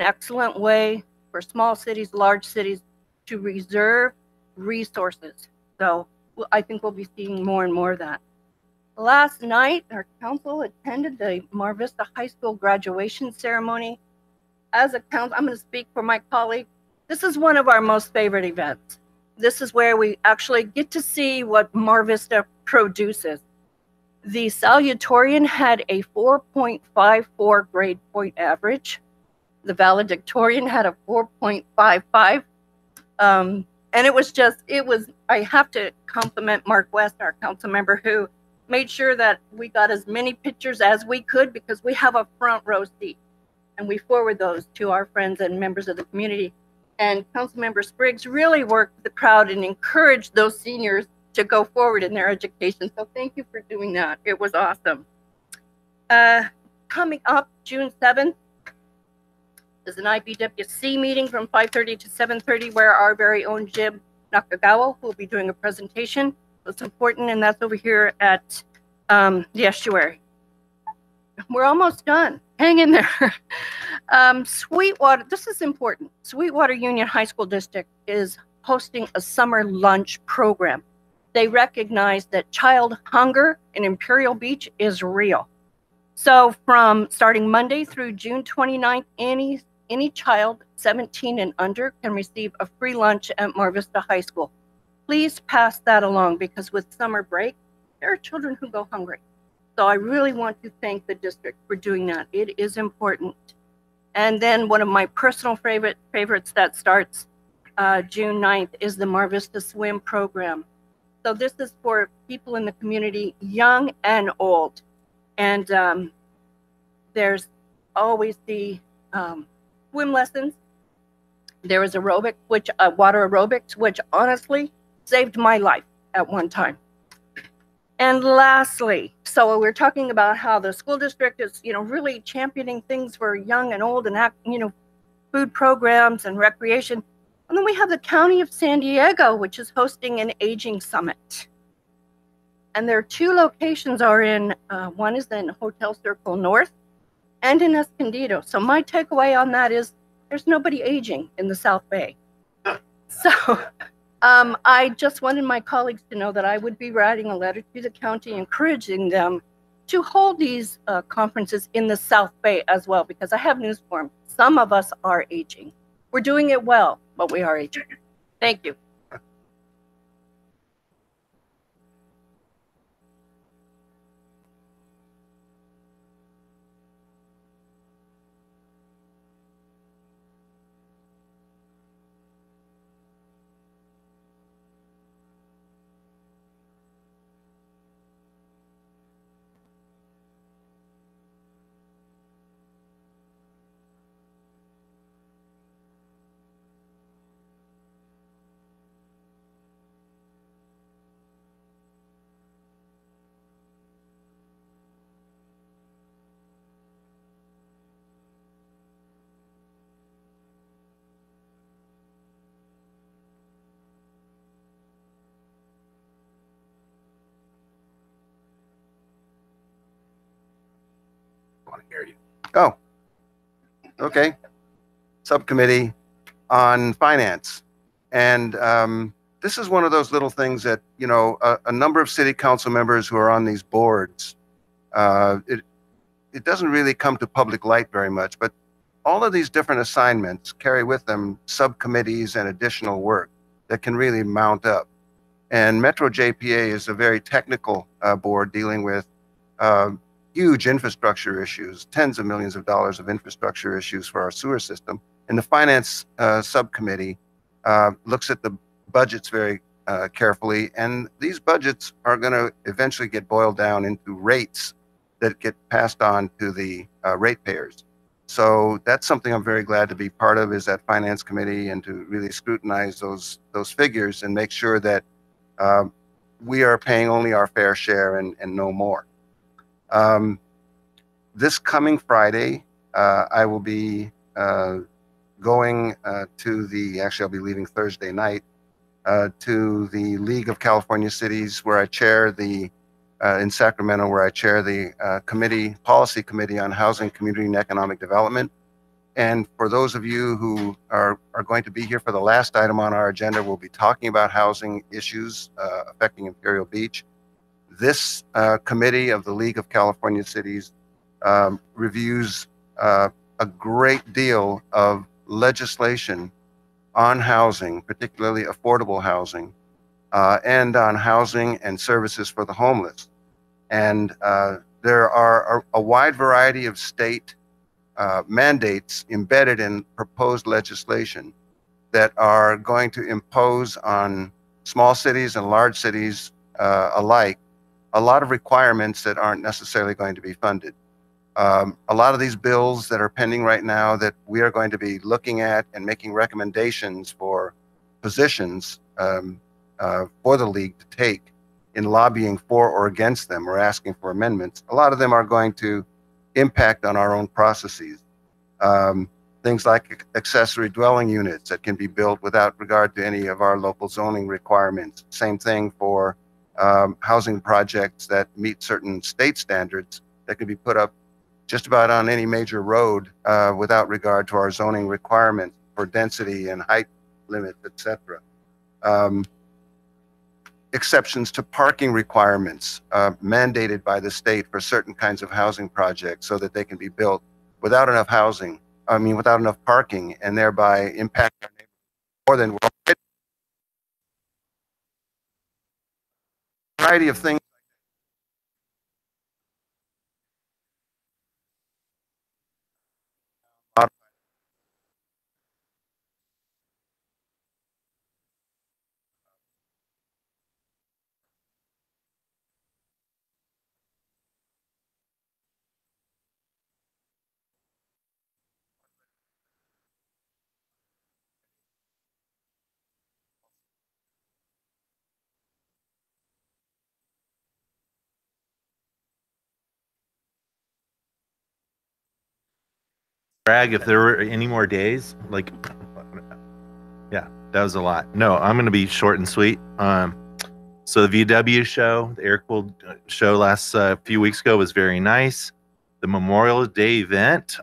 excellent way for small cities, large cities to reserve resources. So I think we'll be seeing more and more of that. Last night, our council attended the Mar Vista High School graduation ceremony. As a council, I'm going to speak for my colleague. This is one of our most favorite events. This is where we actually get to see what Mar Vista produces. The salutatorian had a 4.54 grade point average. The valedictorian had a 4.55. And I have to compliment Mark West, our council member, who made sure that we got as many pictures as we could because we have a front row seat. And we forward those to our friends and members of the community. And Councilmember Spriggs really worked with the crowd and encouraged those seniors to go forward in their education. So thank you for doing that. It was awesome. Coming up June 7th is an IBWC meeting from 5:30 to 7:30 where our very own Jim Nakagawa will be doing a presentation. It's important, and that's over here at the estuary. We're almost done. Hang in there. Sweetwater, this is important. Sweetwater Union High School District is hosting a summer lunch program. They recognize that child hunger in Imperial Beach is real. So from starting Monday through June 29th, any child 17 and under can receive a free lunch at Mar Vista High School. Please pass that along because with summer break, there are children who go hungry. So I really want to thank the district for doing that. It is important. And then one of my personal favorites that starts June 9th is the Mar Vista Swim program. So this is for people in the community, young and old. And there's always the swim lessons. There is aerobic, water aerobics, which honestly saved my life at one time. And lastly, so we're talking about how the school district is, really championing things for young and old and, food programs and recreation. And then we have the County of San Diego, which is hosting an aging summit. And their two locations are one is in Hotel Circle North and in Escondido. So my takeaway on that is there's nobody aging in the South Bay. So I just wanted my colleagues to know that I would be writing a letter to the county encouraging them to hold these conferences in the South Bay as well, because I have news for them. Some of us are aging. We're doing it well, but we are aging. Thank you. Hear you. Oh, okay. Subcommittee on Finance. And this is one of those little things that, a number of city council members who are on these boards, it doesn't really come to public light very much, but all of these different assignments carry with them subcommittees and additional work that can really mount up. And Metro JPA is a very technical board dealing with huge infrastructure issues, tens of millions of dollars of infrastructure issues for our sewer system. And the finance subcommittee looks at the budgets very carefully. And these budgets are going to eventually get boiled down into rates that get passed on to the ratepayers. So that's something I'm very glad to be part of, is that finance committee, and to really scrutinize those figures and make sure that we are paying only our fair share and no more. This coming Friday, I will be going actually I'll be leaving Thursday night to the League of California Cities, where I chair in Sacramento, where I chair the policy committee on housing, community, and economic development. And for those of you who are going to be here for the last item on our agenda, we'll be talking about housing issues affecting Imperial Beach. This committee of the League of California Cities reviews a great deal of legislation on housing, particularly affordable housing, and on housing and services for the homeless. And there are a wide variety of state mandates embedded in proposed legislation that are going to impose on small cities and large cities alike a lot of requirements that aren't necessarily going to be funded. A lot of these bills that are pending right now that we are going to be looking at and making recommendations for positions for the league to take in lobbying for or against them or asking for amendments, a lot of them are going to impact on our own processes. Things like accessory dwelling units that can be built without regard to any of our local zoning requirements. Same thing for housing projects that meet certain state standards that can be put up just about on any major road without regard to our zoning requirements for density and height limits, etc. Exceptions to parking requirements mandated by the state for certain kinds of housing projects so that they can be built without enough housing, without enough parking, and thereby impact our neighborhood more than a variety of things. Brag, if there were any more days, like, yeah, that was a lot. No, I'm going to be short and sweet. So the VW show, the air-cooled show last few weeks ago was very nice. The Memorial Day event,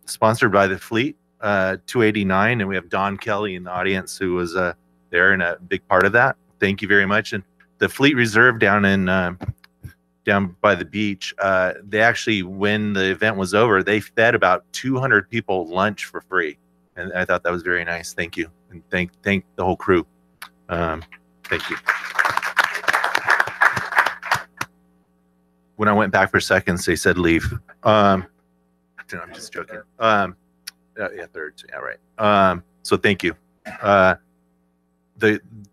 sponsored by the Fleet 289, and we have Don Kelly in the audience who was there and a big part of that. Thank you very much. And the Fleet Reserve down by the beach, they actually, when the event was over, they fed about 200 people lunch for free, and I thought that was very nice. Thank you, and thank the whole crew. Thank you. When I went back for seconds, they said leave. I'm just joking. Yeah, thirds. Yeah, right. So thank you.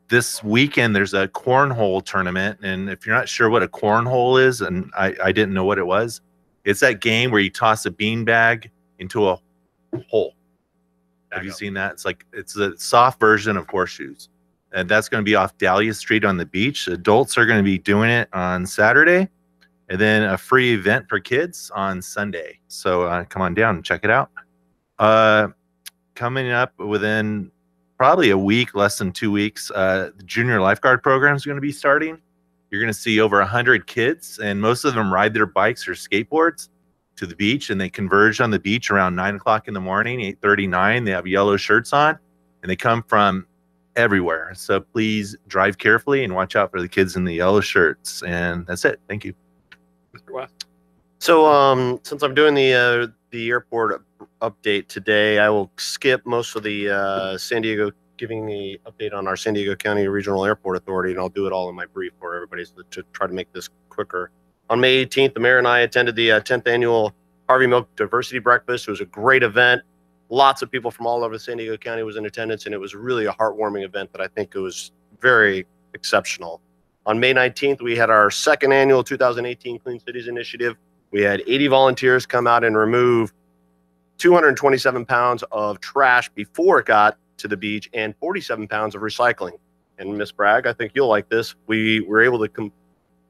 This weekend there's a cornhole tournament, and if you're not sure what a cornhole is, and I didn't know what it was, it's that game where you toss a beanbag into a hole. Have you seen that? It's a soft version of horseshoes, and that's going to be off Dahlia Street on the beach. Adults are going to be doing it on Saturday, and then a free event for kids on Sunday. So come on down and check it out. Coming up within probably a week, less than 2 weeks, the junior lifeguard program is going to be starting. You're going to see over 100 kids, and most of them ride their bikes or skateboards to the beach, and they converge on the beach around 9 o'clock in the morning, 8:39. They have yellow shirts on, and they come from everywhere. So please drive carefully and watch out for the kids in the yellow shirts. And that's it. Thank you. Mr. West. So since I'm doing the airport update today, I will skip most of the San Diego, giving the update on our San Diego County Regional Airport Authority, and I'll do it all in my brief for everybody to try to make this quicker. On May 18th, the mayor and I attended the 10th annual Harvey Milk Diversity Breakfast. It was a great event. Lots of people from all over San Diego County was in attendance, and it was really a heartwarming event that I think it was very exceptional. On May 19th, we had our second annual 2018 Clean Cities Initiative. We had 80 volunteers come out and remove 227 pounds of trash before it got to the beach and 47 pounds of recycling. And Miss Bragg, I think you'll like this. We were able to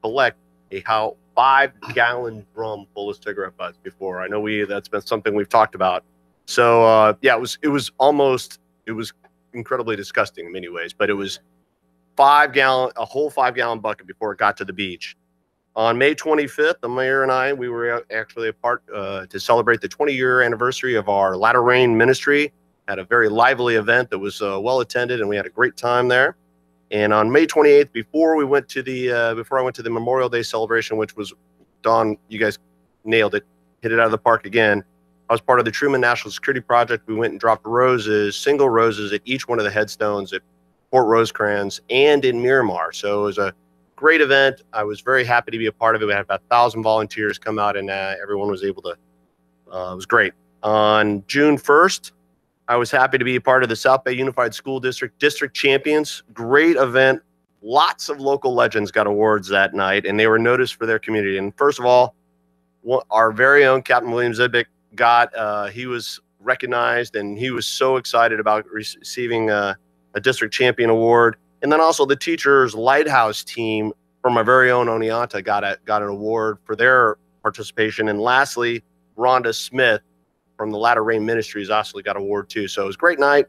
collect a 5-gallon drum full of cigarette butts before. I know that's been something we've talked about. So yeah, it was incredibly disgusting in many ways, but it was a whole 5-gallon bucket before it got to the beach. On May 25th, the mayor and I, we were actually a part to celebrate the 20-year anniversary of our Latter Rain ministry. Had a very lively event that was well attended, and we had a great time there. And on May 28th, before I went to the Memorial Day celebration, which was, Dawn, you guys nailed it, hit it out of the park again. I was part of the Truman National Security Project. We went and dropped roses, single roses, at each one of the headstones at Fort Rosecrans and in Miramar. So it was a great event. I was very happy to be a part of it. We had about 1,000 volunteers come out, and everyone was able to. It was great. On June 1st, I was happy to be a part of the South Bay Unified School District Champions. Great event. Lots of local legends got awards that night, and they were noticed for their community. And first of all, our very own Captain William Zedbick he was recognized, and he was so excited about receiving a district champion award. And then also the teachers lighthouse team from our very own Oneonta got an award for their participation. And lastly, Rhonda Smith from the Latter Rain Ministries also got an award too. So it was a great night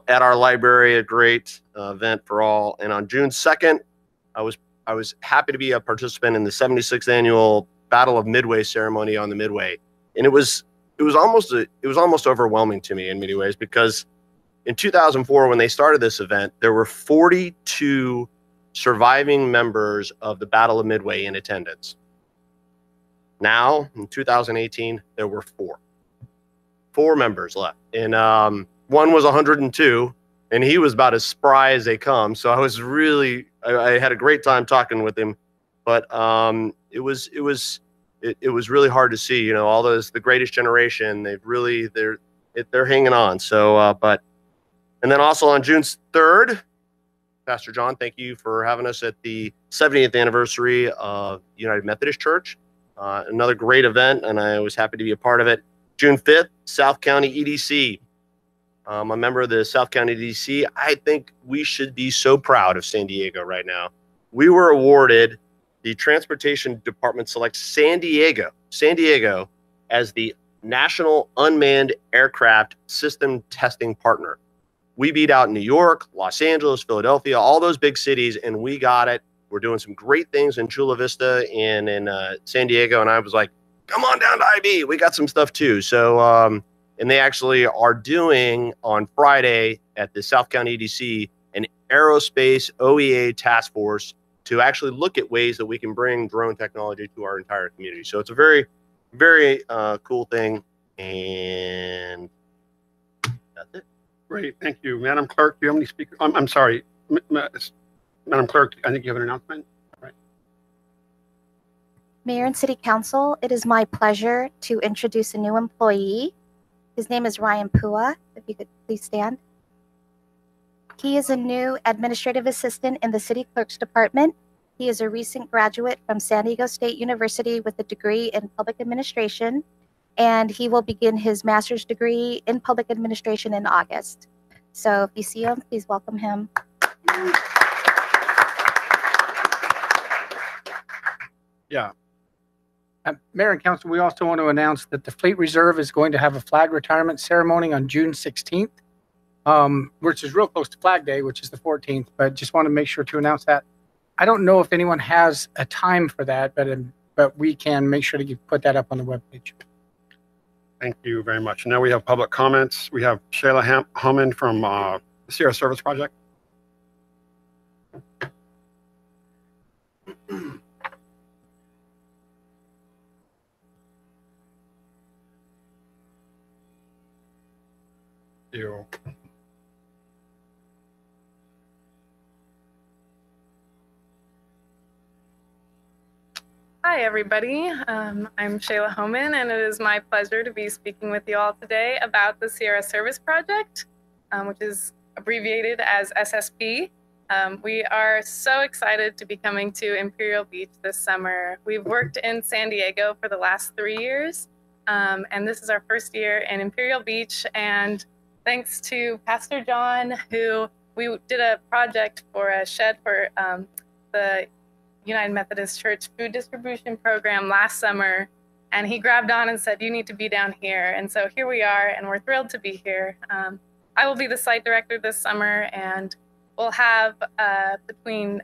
at our library, a great event for all. And on June 2nd, I was happy to be a participant in the 76th annual Battle of Midway ceremony on the Midway. And it was almost overwhelming to me in many ways, because in 2004, when they started this event, there were 42 surviving members of the Battle of Midway in attendance. Now, in 2018, there were four members left. And one was 102, and he was about as spry as they come. So I had a great time talking with him. But it was really hard to see, all the greatest generation, they're hanging on. So, and then also on June 3rd, Pastor John, thank you for having us at the 70th anniversary of United Methodist Church. Another great event, and I was happy to be a part of it. June 5th, South County EDC. I'm a member of the South County EDC. I think we should be so proud of San Diego right now. We were awarded, the Transportation Department selects San Diego as the National Unmanned Aircraft System Testing Partner. We beat out New York, Los Angeles, Philadelphia, all those big cities, and we got it. We're doing some great things in Chula Vista and in San Diego, and I was like, come on down to IB. We got some stuff too. So, and they actually are doing on Friday at the South County EDC an aerospace OEA task force to actually look at ways that we can bring drone technology to our entire community. So it's a very, very cool thing. And that's it. Great. Thank you. Madam Clerk, do you have any speakers? I'm sorry. Madam Clerk, I think you have an announcement. Right. Mayor and City Council, it is my pleasure to introduce a new employee. His name is Ryan Pua. If you could please stand. He is a new administrative assistant in the City Clerk's Department. He is a recent graduate from San Diego State University with a degree in public administration, and he will begin his master's degree in public administration in August. So if you see him, please welcome him. Yeah. Mayor and Council, we also want to announce that the Fleet Reserve is going to have a flag retirement ceremony on June 16th, which is real close to Flag Day, which is the 14th, but just want to make sure to announce that. I don't know if anyone has a time for that, but we can make sure to put that up on the webpage. Thank you very much. Now we have public comments. We have Shayla Hammond from the Sierra Service Project. You. Hi, everybody. I'm Shayla Homan, and it is my pleasure to be speaking with you all today about the Sierra Service Project, which is abbreviated as SSP. We are so excited to be coming to Imperial Beach this summer. We've worked in San Diego for the last 3 years, and this is our first year in Imperial Beach. And thanks to Pastor John, we did a project for a shed for the United Methodist Church food distribution program last summer, and he grabbed on and said, you need to be down here. And so here we are, and we're thrilled to be here. I will be the site director this summer, and we'll have between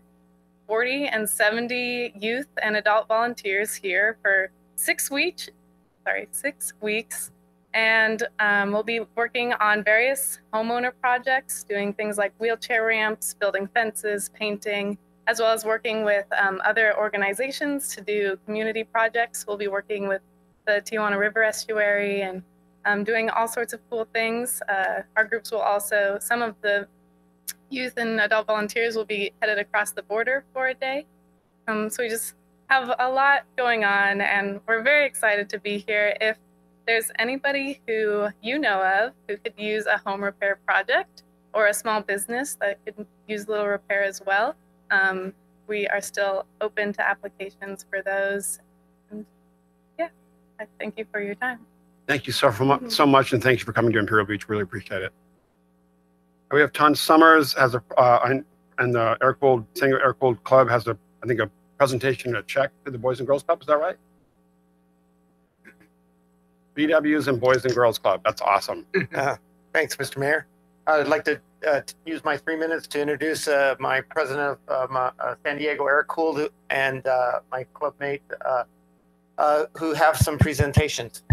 40 and 70 youth and adult volunteers here for 6 weeks. 6 weeks. And we'll be working on various homeowner projects, doing things like wheelchair ramps, building fences, painting, as well as working with other organizations to do community projects. We'll be working with the Tijuana River Estuary and doing all sorts of cool things. Our groups will also, some of the youth and adult volunteers will be headed across the border for a day. So we just have a lot going on, and we're very excited to be here. If there's anybody who you know of who could use a home repair project or a small business that could use a little repair as well, we are still open to applications for those. And yeah, I thank you for your time. Thank you so much, and thank you for coming to Imperial Beach. Really appreciate it. We have Ton Summers has a and the San Diego Air-Cooled Club has I think a presentation, a check to the Boys and Girls Club. Is that right? BWs and Boys and Girls Club. That's awesome. Thanks, Mr. Mayor. I'd like to use my 3 minutes to introduce my president of San Diego Air-Cooled and my clubmate who have some presentations.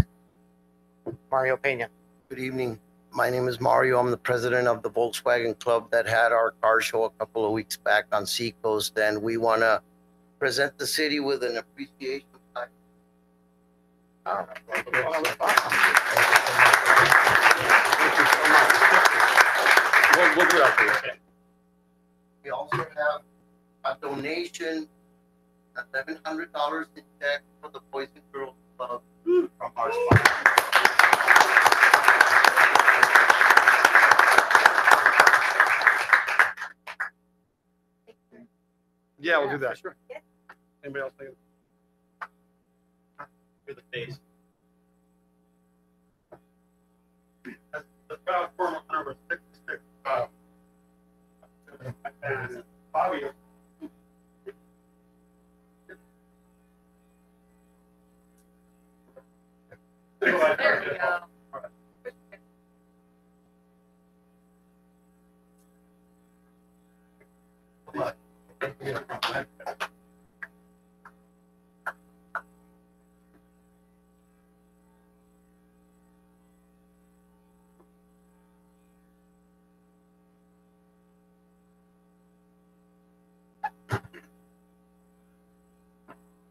Mario Pena. Good evening. My name is Mario. I'm the president of the Volkswagen Club that had our car show a couple of weeks back on Seacoast, and we want to present the city with an appreciation plaque. Thank you so much. We'll do that for you. We also have a donation, $1,100 in check for the Boys and Girls Club from our sponsor. Yeah, we'll do that. Sure. Anybody else think? For the face. The former number 66. And Bobby. There we go.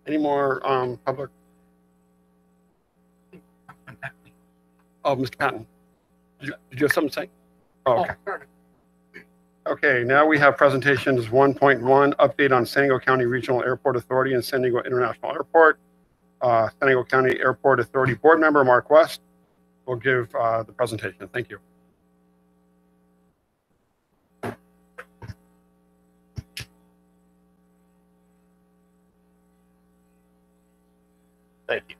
Any more public? Oh, Mr. Patton, did you have something to say? Oh, okay. Okay, now we have presentations 1.1, update on San Diego County Regional Airport Authority and San Diego International Airport. San Diego County Airport Authority Board Member Mark West will give the presentation. Thank you. Thank you.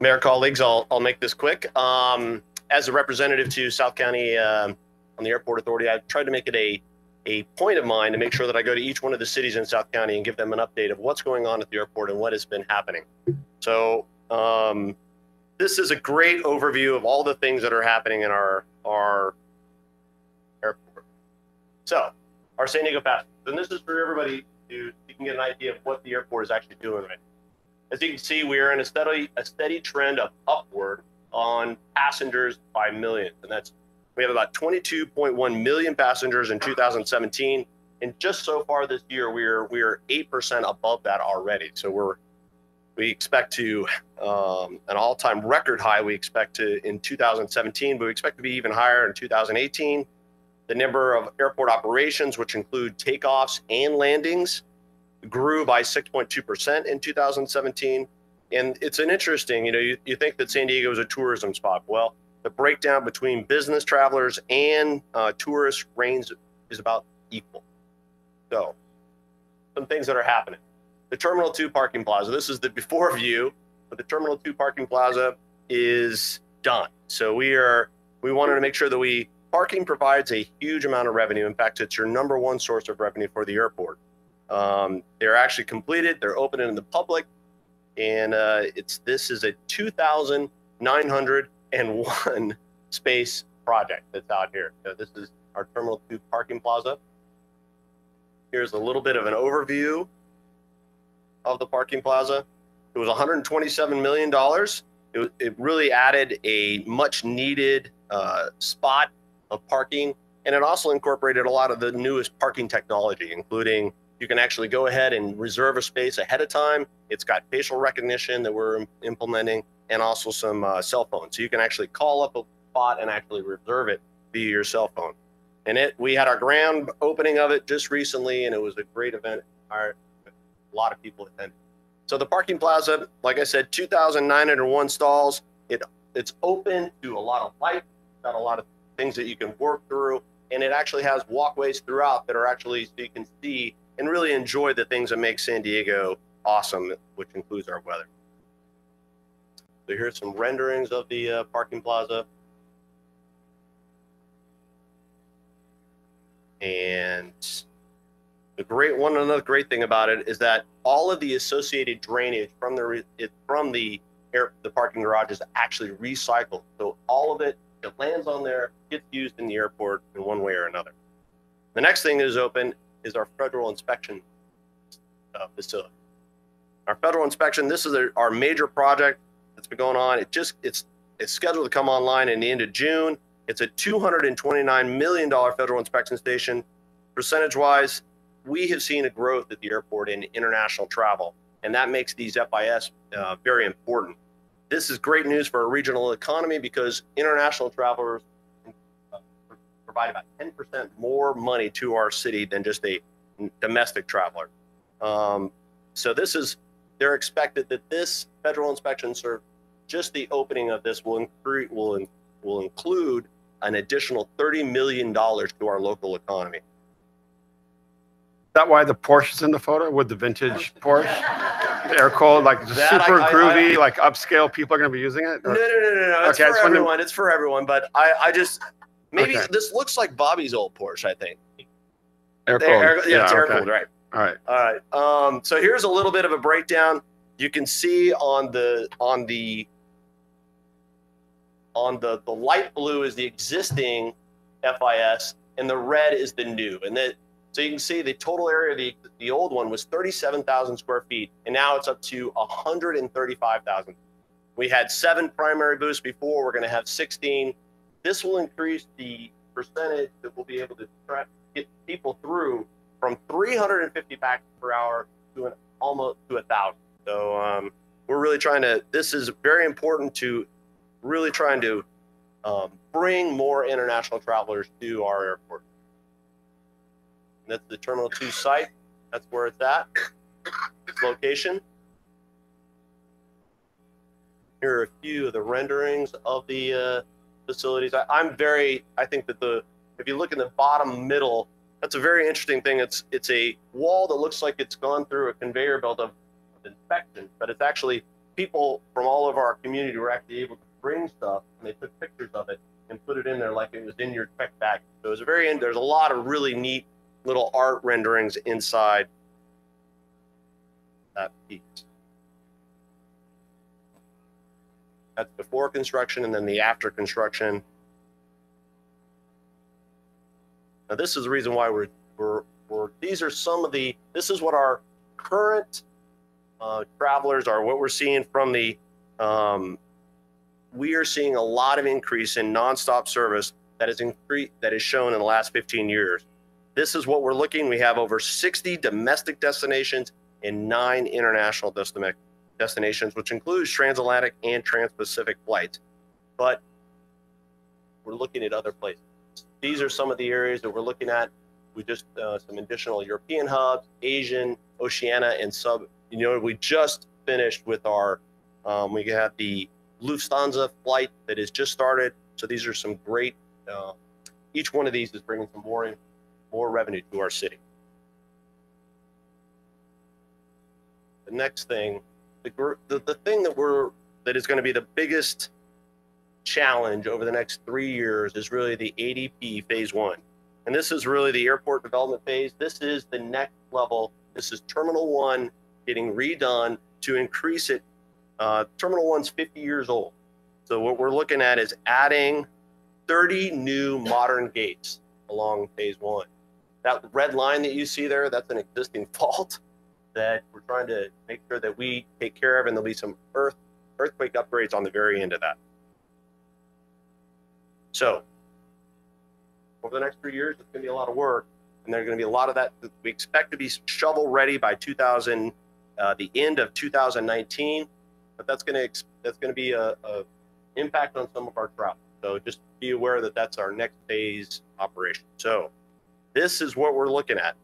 Mayor, colleagues, I'll make this quick. As a representative to South County on the Airport Authority, I've tried to make it a point of mine to make sure that I go to each one of the cities in South County and give them an update of what's going on at the airport and what has been happening. So this is a great overview of all the things that are happening in our airport. So our San Diego passengers, and this is for everybody you can get an idea of what the airport is actually doing right now. As you can see, we are in a steady trend of upward on passengers by millions, and we have about 22.1 million passengers in 2017, and just so far this year we are 8% above that already. So we expect to an all-time record high. We expect to in 2017, but we expect to be even higher in 2018. The number of airport operations, which include takeoffs and landings, grew by 6.2% in 2017. And it's an interesting, you think that San Diego is a tourism spot. Well, the breakdown between business travelers and tourists range is about equal. So some things that are happening. The Terminal 2 parking plaza, this is the before view, but the Terminal 2 parking plaza is done. So we wanted to make sure that parking provides a huge amount of revenue. In fact, it's your #1 source of revenue for the airport. They're actually completed. They're open in the public, and this is a 2,901 space project that's out here. So this is our Terminal 2 parking plaza. Here's a little bit of an overview of the parking plaza. It was $127 million. It really added a much needed spot of parking, and it also incorporated a lot of the newest parking technology, including you can actually go ahead and reserve a space ahead of time. It's got facial recognition that we're implementing, and also some cell phones. So you can actually call up a spot and actually reserve it via your cell phone. And we had our grand opening of it just recently, and it was a great event. A lot of people attended. So the parking plaza, like I said, 2,901 stalls. It's open to a lot of light, got a lot of things that you can work through, and it actually has walkways throughout that are actually so you can see and really enjoy the things that make San Diego awesome, which includes our weather. So here's some renderings of the parking plaza. And another great thing about it is that all of the associated drainage from the parking garage is actually recycled. So all of it lands on there, gets used in the airport in one way or another. The next thing that is open is our federal inspection facility. Our federal inspection, this is our major project that's been going on. It's scheduled to come online in the end of June. It's a $229 million federal inspection station. Percentage-wise, we have seen a growth at the airport in international travel, and that makes these FIS very important. This is great news for our regional economy because international travelers provide about 10% more money to our city than just a domestic traveler. So they're expected that this federal inspection just the opening of this will include an additional $30 million to our local economy. Is that why the Porsche is in the photo with the vintage Porsche? The air cooled, like super groovy, like upscale people are going to be using it? No. It's for everyone. It's for everyone. But I just, maybe this looks like Bobby's old Porsche, I think. Air cooled. Yeah, it's air cooled, right. All right. So here's a little bit of a breakdown. You can see on the light blue is the existing FIS, and the red is the new. So you can see the total area of the old one was 37,000 square feet, and now it's up to 135,000. We had 7 primary booths before. We're going to have 16. This will increase the percentage that we'll be able to get people through from 350 packs per hour to almost to 1,000. So we're really trying to. This is very important to really trying to bring more international travelers to our airport. And that's the Terminal 2 site. That's where it's at. Its location. Here are a few of the renderings of the facilities. I think that if you look in the bottom middle, that's a very interesting thing. It's a wall that looks like it's gone through a conveyor belt of inspection, but it's actually people from all over our community were actually able to bring stuff, and they took pictures of it and put it in there like it was in your check bag. So it was there's a lot of really neat little art renderings inside that piece. That's before construction, and then the after construction. Now this is the reason why this is what our current travelers are, what we're seeing from we are seeing a lot of increase in nonstop service that is shown in the last 15 years. This is what we're looking. We have over 60 domestic destinations and 9 international destinations, which includes transatlantic and trans-Pacific flights. But we're looking at other places. These are some of the areas that we're looking at. We just some additional European hubs, Asian, Oceania, and we just finished with our, we have the Lufthansa flight that has just started. So these are some great, each one of these is bringing some more revenue to our city. The next thing, the thing that is going to be the biggest challenge over the next 3 years is really the ADP phase 1. And this is really the airport development phase. This is the next level. This is Terminal 1 getting redone to increase it. Terminal 1's 50 years old. So what we're looking at is adding 30 new modern gates along phase 1. That red line that you see there, that's an existing fault that we're trying to make sure that we take care of, and there'll be some earthquake upgrades on the very end of that. So over the next 3 years, it's going to be a lot of work, and there's going to be a lot of that. We expect to be shovel ready by the end of 2019, but that's going to be a impact on some of our travel. So just be aware that that's our next phase operation. So this is what we're looking at.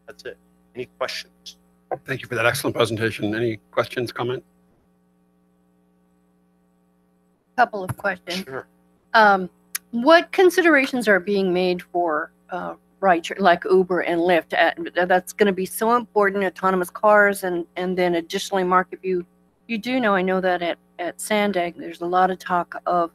That's it. Any questions? Thank you for that excellent presentation. Any questions, comment? Couple of questions. Sure. What considerations are being made for rideshare like Uber and Lyft? That's going to be so important, autonomous cars, and then additionally, Mark, if you do know, I know that at Sandag, there's a lot of talk of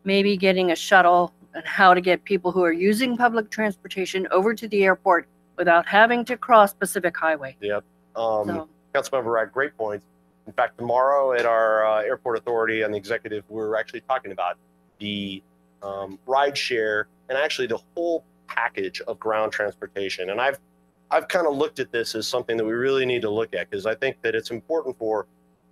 maybe getting a shuttle and how to get people who are using public transportation over to the airport without having to cross Pacific Highway. Yep. Councilmember Wright, great points. In fact, tomorrow at our airport authority and the executive, we're actually talking about the ride share and actually the whole package of ground transportation. And I've kind of looked at this as something that we really need to look at, because I think that it's important for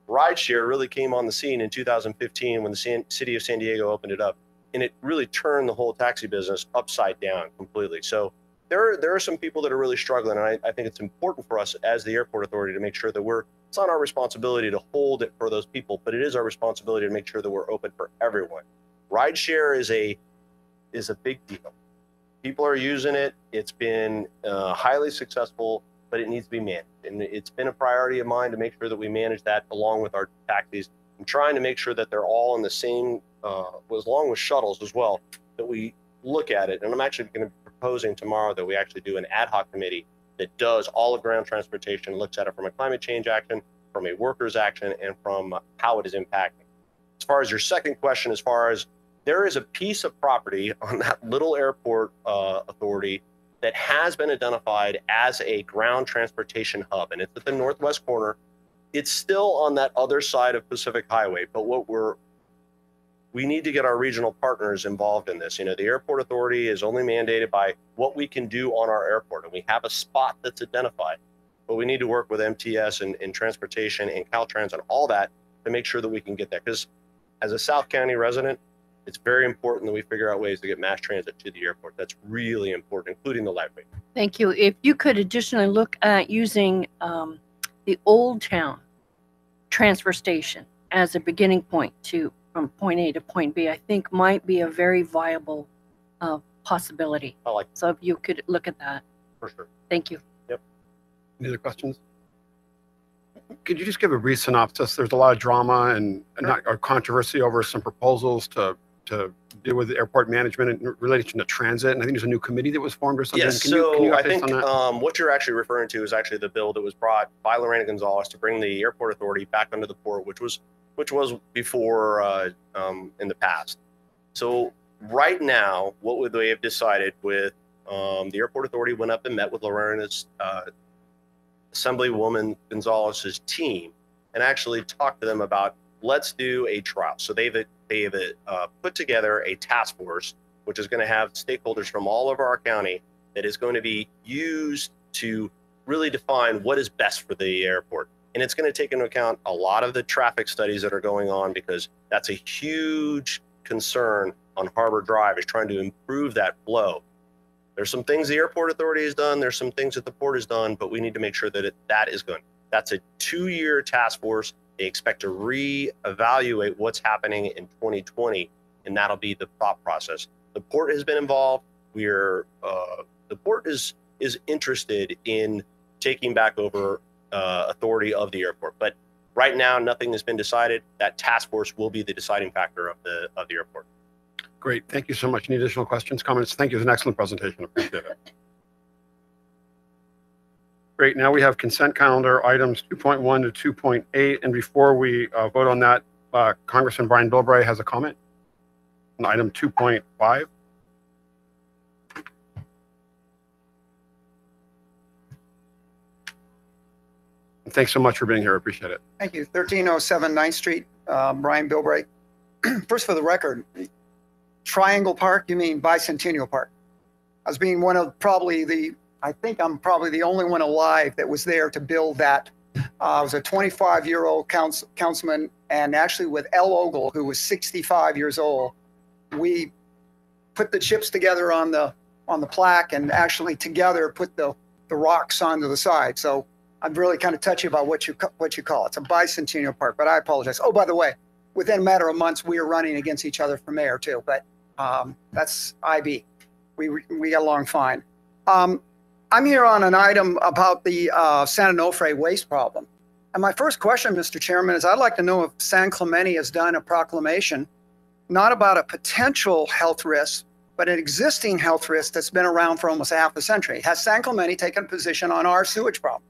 rideshare. Really came on the scene in 2015 when the city of San Diego opened it up, and it really turned the whole taxi business upside down completely. So there are some people that are really struggling, and I think it's important for us as the airport authority to make sure that it's not our responsibility to hold it for those people, but it is our responsibility to make sure that we're open for everyone. Rideshare is a big deal. People are using it. It's been highly successful, but it needs to be managed. And it's been a priority of mine to make sure that we manage that along with our taxis. I'm trying to make sure that they're all in the same, along with shuttles as well, that we look at it. And I'm actually going to be proposing tomorrow that we actually do an ad hoc committee that does all of ground transportation, looks at it from a climate change action, from a workers action, and from how it is impacting. As far as your second question, as far as there is a piece of property on that little airport authority that has been identified as a ground transportation hub, and it's at the northwest corner. It's still on that other side of Pacific Highway, but we need to get our regional partners involved in this. You know, the airport authority is only mandated by what we can do on our airport, and we have a spot that's identified, but we need to work with MTS and transportation and Caltrans and all that to make sure that we can get that. Because as a South County resident, it's very important that we figure out ways to get mass transit to the airport. That's really important, including the lightweight. Thank you. If you could additionally look at using the Old Town transfer station as a beginning point from point A to point B, I think might be a very viable possibility. I like it. So if you could look at that. For sure. Thank you. Yep. Any other questions? Could you just give a brief synopsis? There's a lot of drama and or controversy over some proposals to deal with the airport management in relation to transit. And I think there's a new committee that was formed or something. Yes, can you I update think us on that? what you're actually referring to is actually the bill that was brought by Lorena Gonzalez to bring the airport authority back under the port, which was before in the past. So right now, what they have decided with the airport authority went up and met with Lorena's Assemblywoman Gonzalez's team and actually talked to them about, let's do a trial. So they've put together a task force, which is going to have stakeholders from all over our county that is going to be used to really define what is best for the airport. And it's going to take into account a lot of the traffic studies that are going on, because that's a huge concern on Harbor Drive, is trying to improve that flow. There's some things the airport authority has done. There's some things that the port has done, but we need to make sure that that is good. That's a 2-year task force. They expect to reevaluate what's happening in 2020, and that'll be the thought process. The port has been involved. The port is interested in taking back over authority of the airport, but right now nothing has been decided. That task force will be the deciding factor of the airport. Great. Thank you so much. Any additional questions, comments? Thank you. It was an excellent presentation. Appreciate it. Great. Now we have consent calendar items 2.1 to 2.8. And before we vote on that, Congressman Brian Bilbray has a comment on item 2.5. Thanks so much for being here. I appreciate it. Thank you. 1307 9th Street, Brian Bilbray. First, for the record, Triangle Park, you mean Bicentennial Park. As being one of I think I'm probably the only one alive that was there to build that. I was a 25-year-old councilman, and actually with L. Ogle, who was 65 years old, we put the chips together on the plaque and actually together put the rocks onto the side. So I'm really kind of touchy about what you call it. It's a Bicentennial Park, but I apologize. Oh, by the way, within a matter of months, we are running against each other for mayor too, but that's IB. We got along fine. I'm here on an item about the San Onofre waste problem. And my first question, Mr. Chairman, is I'd like to know if San Clemente has done a proclamation, not about a potential health risk, but an existing health risk that's been around for almost half a century. Has San Clemente taken a position on our sewage problem?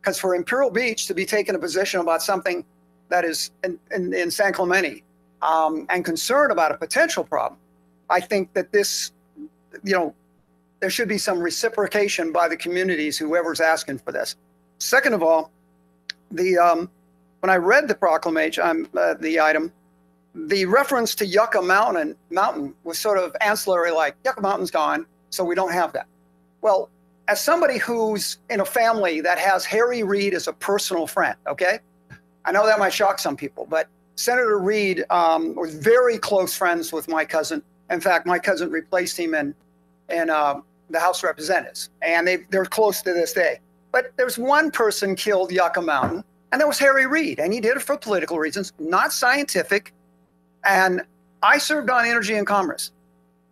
Because for Imperial Beach to be taking a position about something that is in San Clemente and concerned about a potential problem, I think that this, there should be some reciprocation by the communities, whoever's asking for this. Second of all, when I read the proclamation, the item, the reference to Yucca Mountain was sort of ancillary, like Yucca Mountain's gone, so we don't have that. Well, as somebody who's in a family that has Harry Reid as a personal friend, okay? I know that might shock some people, but Senator Reid was very close friends with my cousin. In fact, my cousin replaced him in the House of Representatives, and they're close to this day. But there's one person killed Yucca Mountain, and that was Harry Reid, and he did it for political reasons, not scientific. And I served on Energy and Commerce.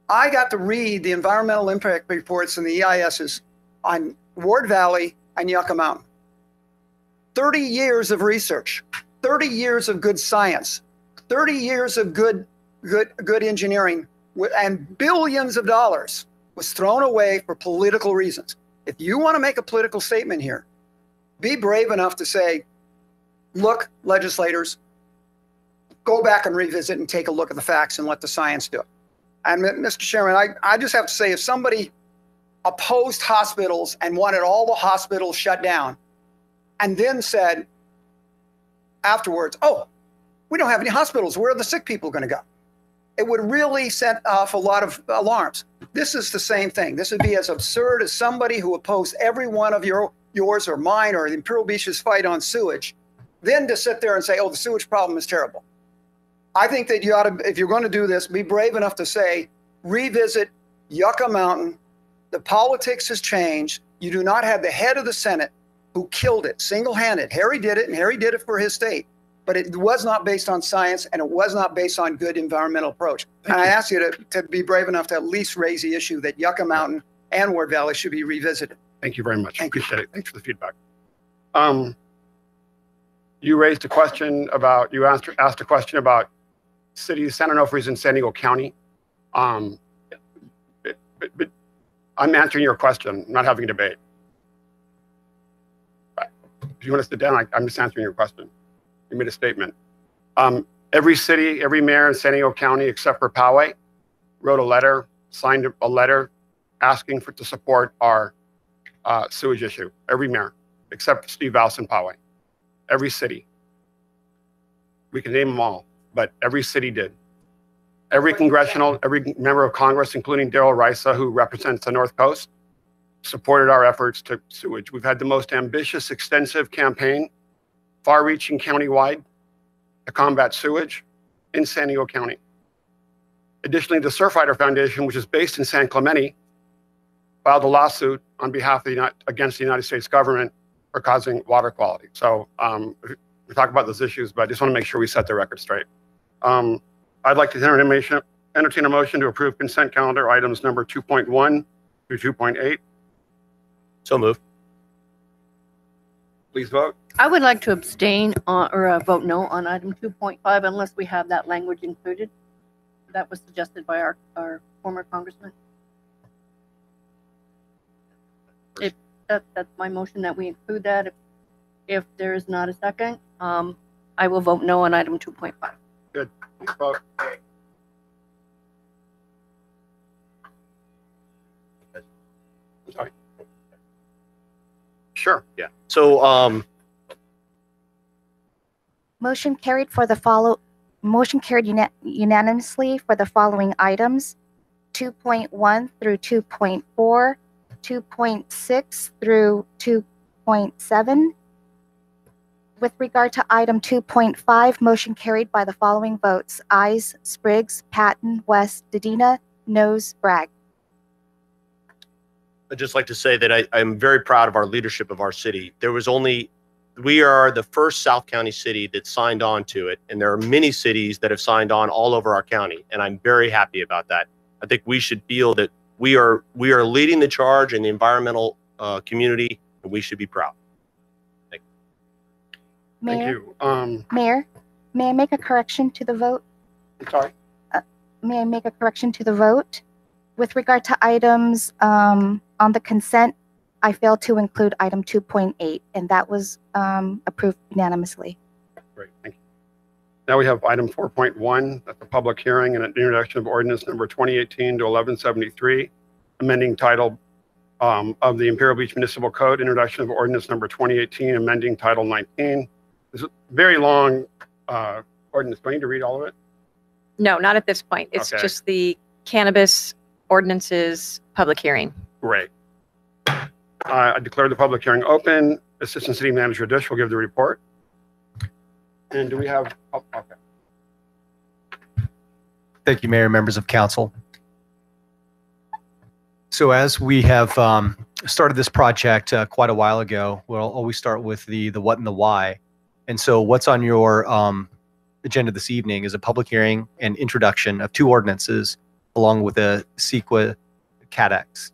I got to read the environmental impact reports and the EISs on Ward Valley and Yucca Mountain. 30 years of research, 30 years of good science, 30 years of good engineering, and billions of dollars was thrown away for political reasons. If you want to make a political statement here, be brave enough to say, look, legislators, go back and revisit and take a look at the facts and let the science do it. And Mr. Chairman, I just have to say, if somebody opposed hospitals and wanted all the hospitals shut down and then said afterwards, oh, we don't have any hospitals, where are the sick people going to go? It would really set off a lot of alarms. This is the same thing. This would be as absurd as somebody who opposed every one of yours or mine or the Imperial Beach's fight on sewage, then to sit there and say, oh, the sewage problem is terrible. I think that you ought to, if you're going to do this, be brave enough to say, revisit Yucca Mountain. The politics has changed. You do not have the head of the Senate who killed it single-handed. Harry did it, and Harry did it for his state. But it was not based on science, and it was not based on good environmental approach. And I ask you to be brave enough to at least raise the issue that Yucca Mountain and Ward Valley should be revisited. Thank you very much. Thank you. Appreciate it. Thanks for the feedback. You raised a question about, asked a question about cities, San Onofre's in San Diego County. But I'm answering your question, not having a debate. If you want to sit down, I'm just answering your question. You made a statement. Every city, every mayor in San Diego County, except for Poway, wrote a letter, signed a letter asking to support our sewage issue. Every mayor, except Steve Valls in Poway. Every city. We can name them all, but every city did. Every member of Congress, including Darrell Risa, who represents the North Coast, supported our efforts to sewage. We've had the most ambitious, extensive campaign, far-reaching countywide, to combat sewage in San Diego County. Additionally, the Surfrider Foundation, which is based in San Clemente, filed a lawsuit on behalf of against the United States government for causing water quality. So we talk about those issues, but I just want to make sure we set the record straight. I'd like to entertain a motion to approve consent calendar items number 2.1 through 2.8. So moved. Please vote. I would like to abstain or vote no on item 2.5 unless we have that language included. That was suggested by our former congressman. That's my motion, that we include that. If there is not a second, I will vote no on item 2.5. Good. Please vote. Sorry. Sure. Yeah. So Motion carried for the follow. Motion carried unanimously for the following items: 2.1 through 2.4, 2.6 through 2.7. With regard to item 2.5, motion carried by the following votes: ayes, Spriggs, Patton, West, Dedina, noes, Bragg. I'd just like to say that I'm very proud of our leadership of our city. We are the first South County city that signed on to it, and there are many cities that have signed on all over our county, and I'm very happy about that. I think we should feel that we are leading the charge in the environmental community, and we should be proud. Thank Mayor, you. Mayor, may I make a correction to the vote? I'm sorry. May I make a correction to the vote? With regard to items on the consent, I failed to include item 2.8, and that was approved unanimously. Great, thank you. Now we have item 4.1, that's a public hearing and an introduction of ordinance number 2018-1173, amending title of the Imperial Beach Municipal Code, introduction of ordinance number 2018, amending title 19. It's a very long ordinance. Do I need to read all of it? No, not at this point. It's Okay. just the cannabis ordinances public hearing. Great. I declare the public hearing open. Assistant City Manager Dish will give the report. And do we have, oh, okay. Thank you, Mayor, members of council. So as we have started this project quite a while ago, we'll always start with the what and the why. And so what's on your agenda this evening is a public hearing and introduction of two ordinances along with a CEQA CADEX.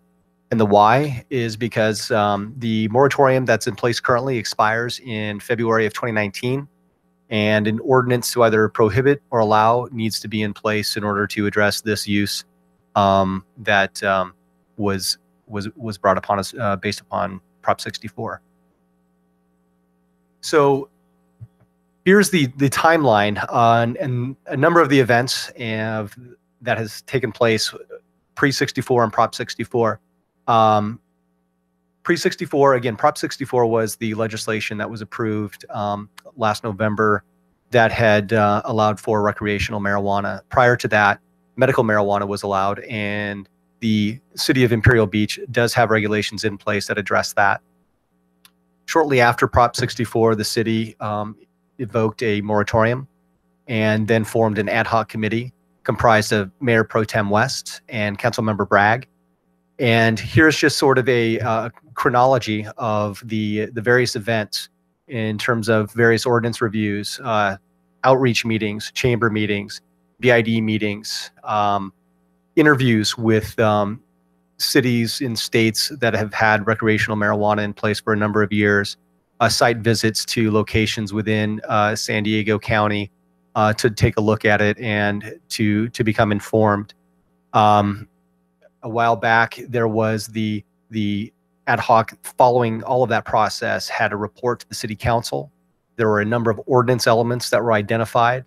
And the why is because the moratorium that's in place currently expires in February of 2019, and an ordinance to either prohibit or allow needs to be in place in order to address this use that was brought upon us based upon Prop 64. So here's the timeline on and a number of the events that has taken place pre-64 and Prop 64. Pre-64, again, Prop 64 was the legislation that was approved last November that had allowed for recreational marijuana. Prior to that, medical marijuana was allowed, and the city of Imperial Beach does have regulations in place that address that. Shortly after Prop 64, the city evoked a moratorium and then formed an ad hoc committee comprised of Mayor Pro Tem West and Councilmember Bragg. And here's just sort of a chronology of the various events in terms of various ordinance reviews, outreach meetings, chamber meetings, BID meetings, interviews with cities in states that have had recreational marijuana in place for a number of years, site visits to locations within San Diego County to take a look at it and to become informed. A while back, there was the ad hoc following all of that process had a report to the city council. There were a number of ordinance elements that were identified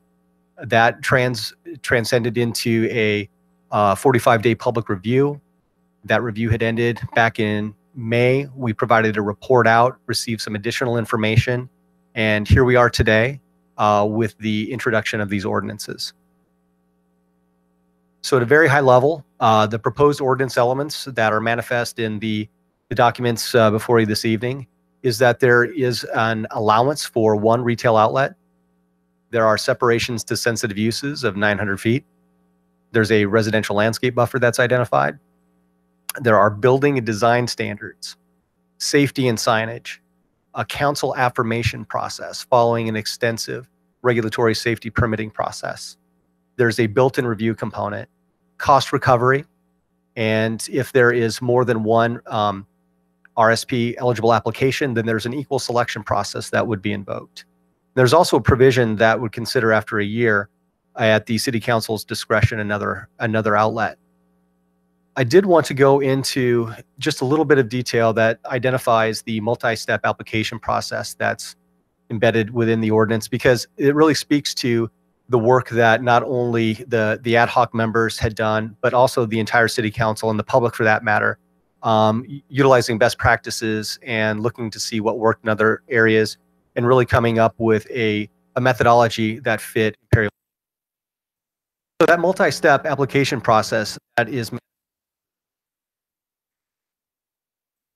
that transcended into a 45-day public review. That review had ended back in May. We provided a report out, received some additional information, and here we are today with the introduction of these ordinances. So at a very high level, the proposed ordinance elements that are manifest in the documents before you this evening is that there is an allowance for one retail outlet. There are separations to sensitive uses of 900 feet. There's a residential landscape buffer that's identified. There are building and design standards, safety and signage, a council affirmation process following an extensive regulatory safety permitting process. There's a built-in review component, cost recovery, and if there is more than one RSP eligible application, then there's an equal selection process that would be invoked. There's also a provision that would consider after a year at the city council's discretion another outlet. I did want to go into just a little bit of detail that identifies the multi-step application process that's embedded within the ordinance, because it really speaks to the work that not only the ad hoc members had done, but also the entire city council and the public for that matter, utilizing best practices and looking to see what worked in other areas and really coming up with a methodology that fit Imperial. So that multi-step application process that is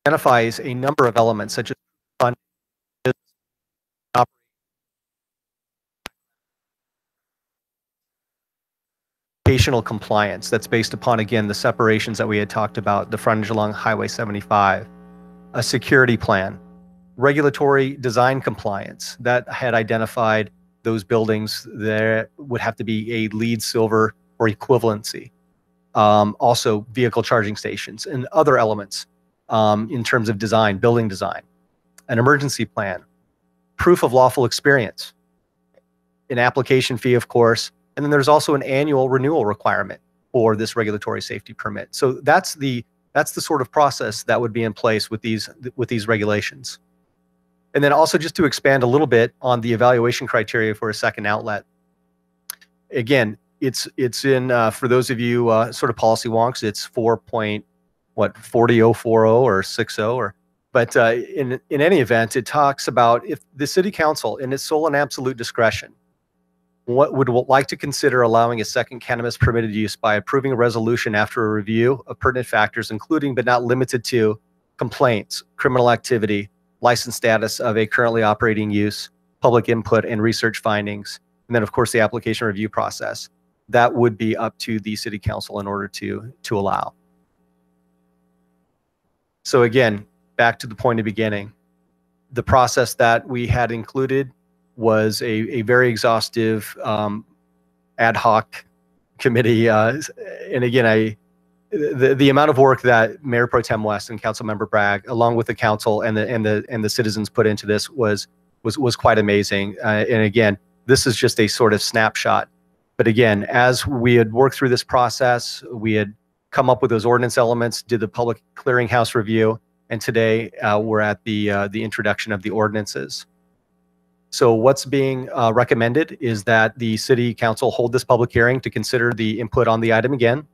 identifies a number of elements such as funding, operational compliance that's based upon, again, the separations that we had talked about, the frontage along Highway 75, a security plan, regulatory design compliance that had identified those buildings that would have to be a LEED silver or equivalency. Also vehicle charging stations and other elements in terms of design, building design, an emergency plan, proof of lawful experience, an application fee, of course, and then there's also an annual renewal requirement for this regulatory safety permit. So that's the sort of process that would be in place with these regulations. And then also just to expand a little bit on the evaluation criteria for a second outlet. Again, it's in for those of you sort of policy wonks, it's 4.4040 or 60 or. But in any event, it talks about if the city council, in its sole and absolute discretion, would like to consider allowing a second cannabis permitted use by approving a resolution after a review of pertinent factors, including but not limited to complaints, criminal activity, license status of a currently operating use, public input and research findings, and then of course the application review process. That would be up to the city council in order to allow. So again, back to the point of beginning, the process that we had included was a very exhaustive ad hoc committee. And again, the amount of work that Mayor Pro Tem West and Councilmember Bragg, along with the council and the citizens put into this was quite amazing. And again, this is just a sort of snapshot. But again, as we had worked through this process, we had come up with those ordinance elements, did the public clearinghouse review, and today we're at the introduction of the ordinances. So what's being recommended is that the city council hold this public hearing to consider the input on the item again,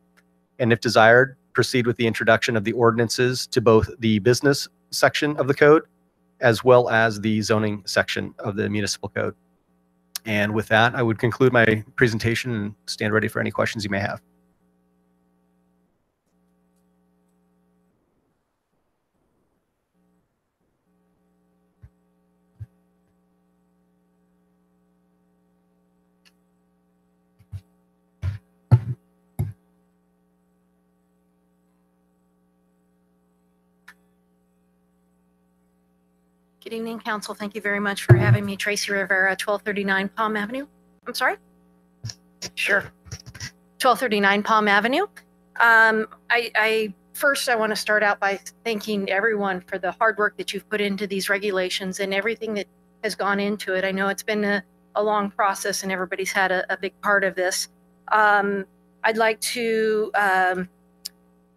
and if desired, proceed with the introduction of the ordinances to both the business section of the code as well as the zoning section of the municipal code. And with that, I would conclude my presentation and stand ready for any questions you may have. Good evening, Council. Thank you very much for having me. Tracy Rivera, 1239 Palm Avenue. I'm sorry? Sure. 1239 Palm Avenue. First, I want to start out by thanking everyone for the hard work that you've put into these regulations and everything that has gone into it. I know it's been a long process and everybody's had a big part of this. I'd like to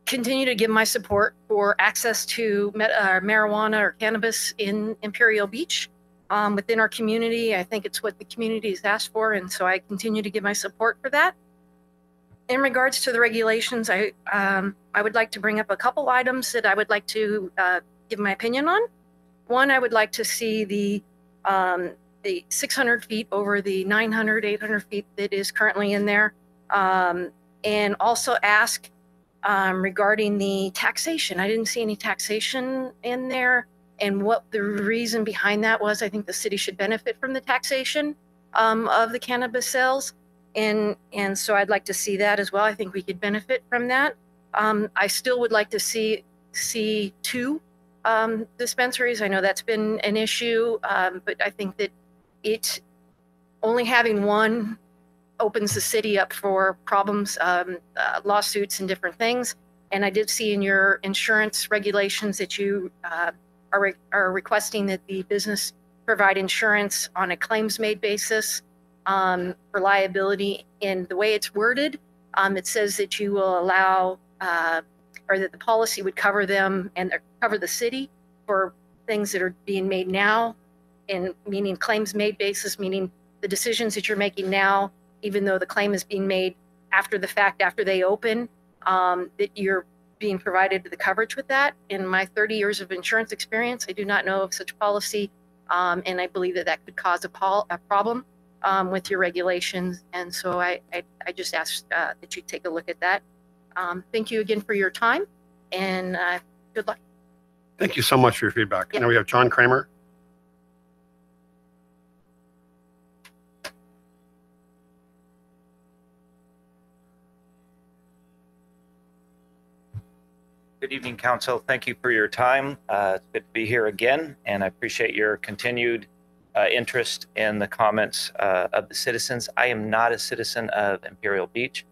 continue to give my support for access to marijuana or cannabis in Imperial Beach within our community. I think it's what the community has asked for, and so I continue to give my support for that. In regards to the regulations, I would like to bring up a couple items that I would like to give my opinion on. One, I would like to see the 600 feet over the 900, 800 feet that is currently in there, and also ask regarding the taxation. I didn't see any taxation in there, and what the reason behind that was. I think the city should benefit from the taxation of the cannabis sales, and so I'd like to see that as well. I think we could benefit from that. I still would like to see two dispensaries. I know that's been an issue, but I think that only having one opens the city up for problems, lawsuits and different things. And I did see in your insurance regulations that you are requesting that the business provide insurance on a claims made basis for liability. And the way it's worded, it says that you will allow, or that the policy would cover them and cover the city for things that are being made now, and meaning claims made basis, meaning the decisions that you're making now, even though the claim is being made after the fact, after they open, that you're being provided the coverage with that. In my 30 years of insurance experience, I do not know of such policy, and I believe that that could cause a problem. with your regulations. And so I just ask that you take a look at that. Thank you again for your time, and good luck. Thank you so much for your feedback. Yep. Now we have John Kramer. Good evening, Council. Thank you for your time. It's good to be here again, and I appreciate your continued interest in the comments of the citizens. I am not a citizen of Imperial Beach.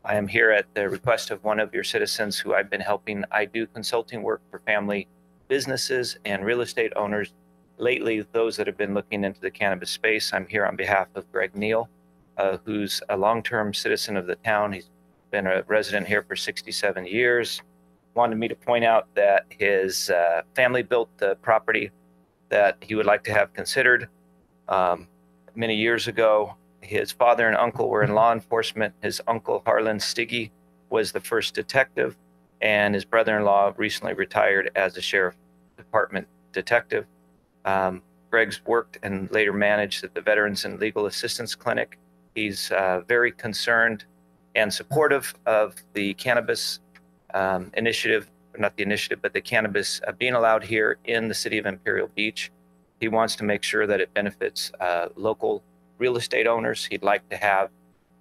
I am here at the request of one of your citizens who I've been helping. I do consulting work for family businesses and real estate owners. Lately, those that have been looking into the cannabis space. I'm here on behalf of Greg Neal, who's a long-term citizen of the town. He's been a resident here for 67 years. Wanted me to point out that his family built the property that he would like to have considered many years ago. His father and uncle were in law enforcement. His uncle, Harlan Stiggy, was the first detective, and his brother-in-law recently retired as a sheriff department detective. Greg's worked and later managed at the Veterans and Legal Assistance Clinic. He's very concerned and supportive of the cannabis initiative, not the initiative, but the cannabis being allowed here in the city of Imperial Beach. He wants to make sure that it benefits local real estate owners. He'd like to have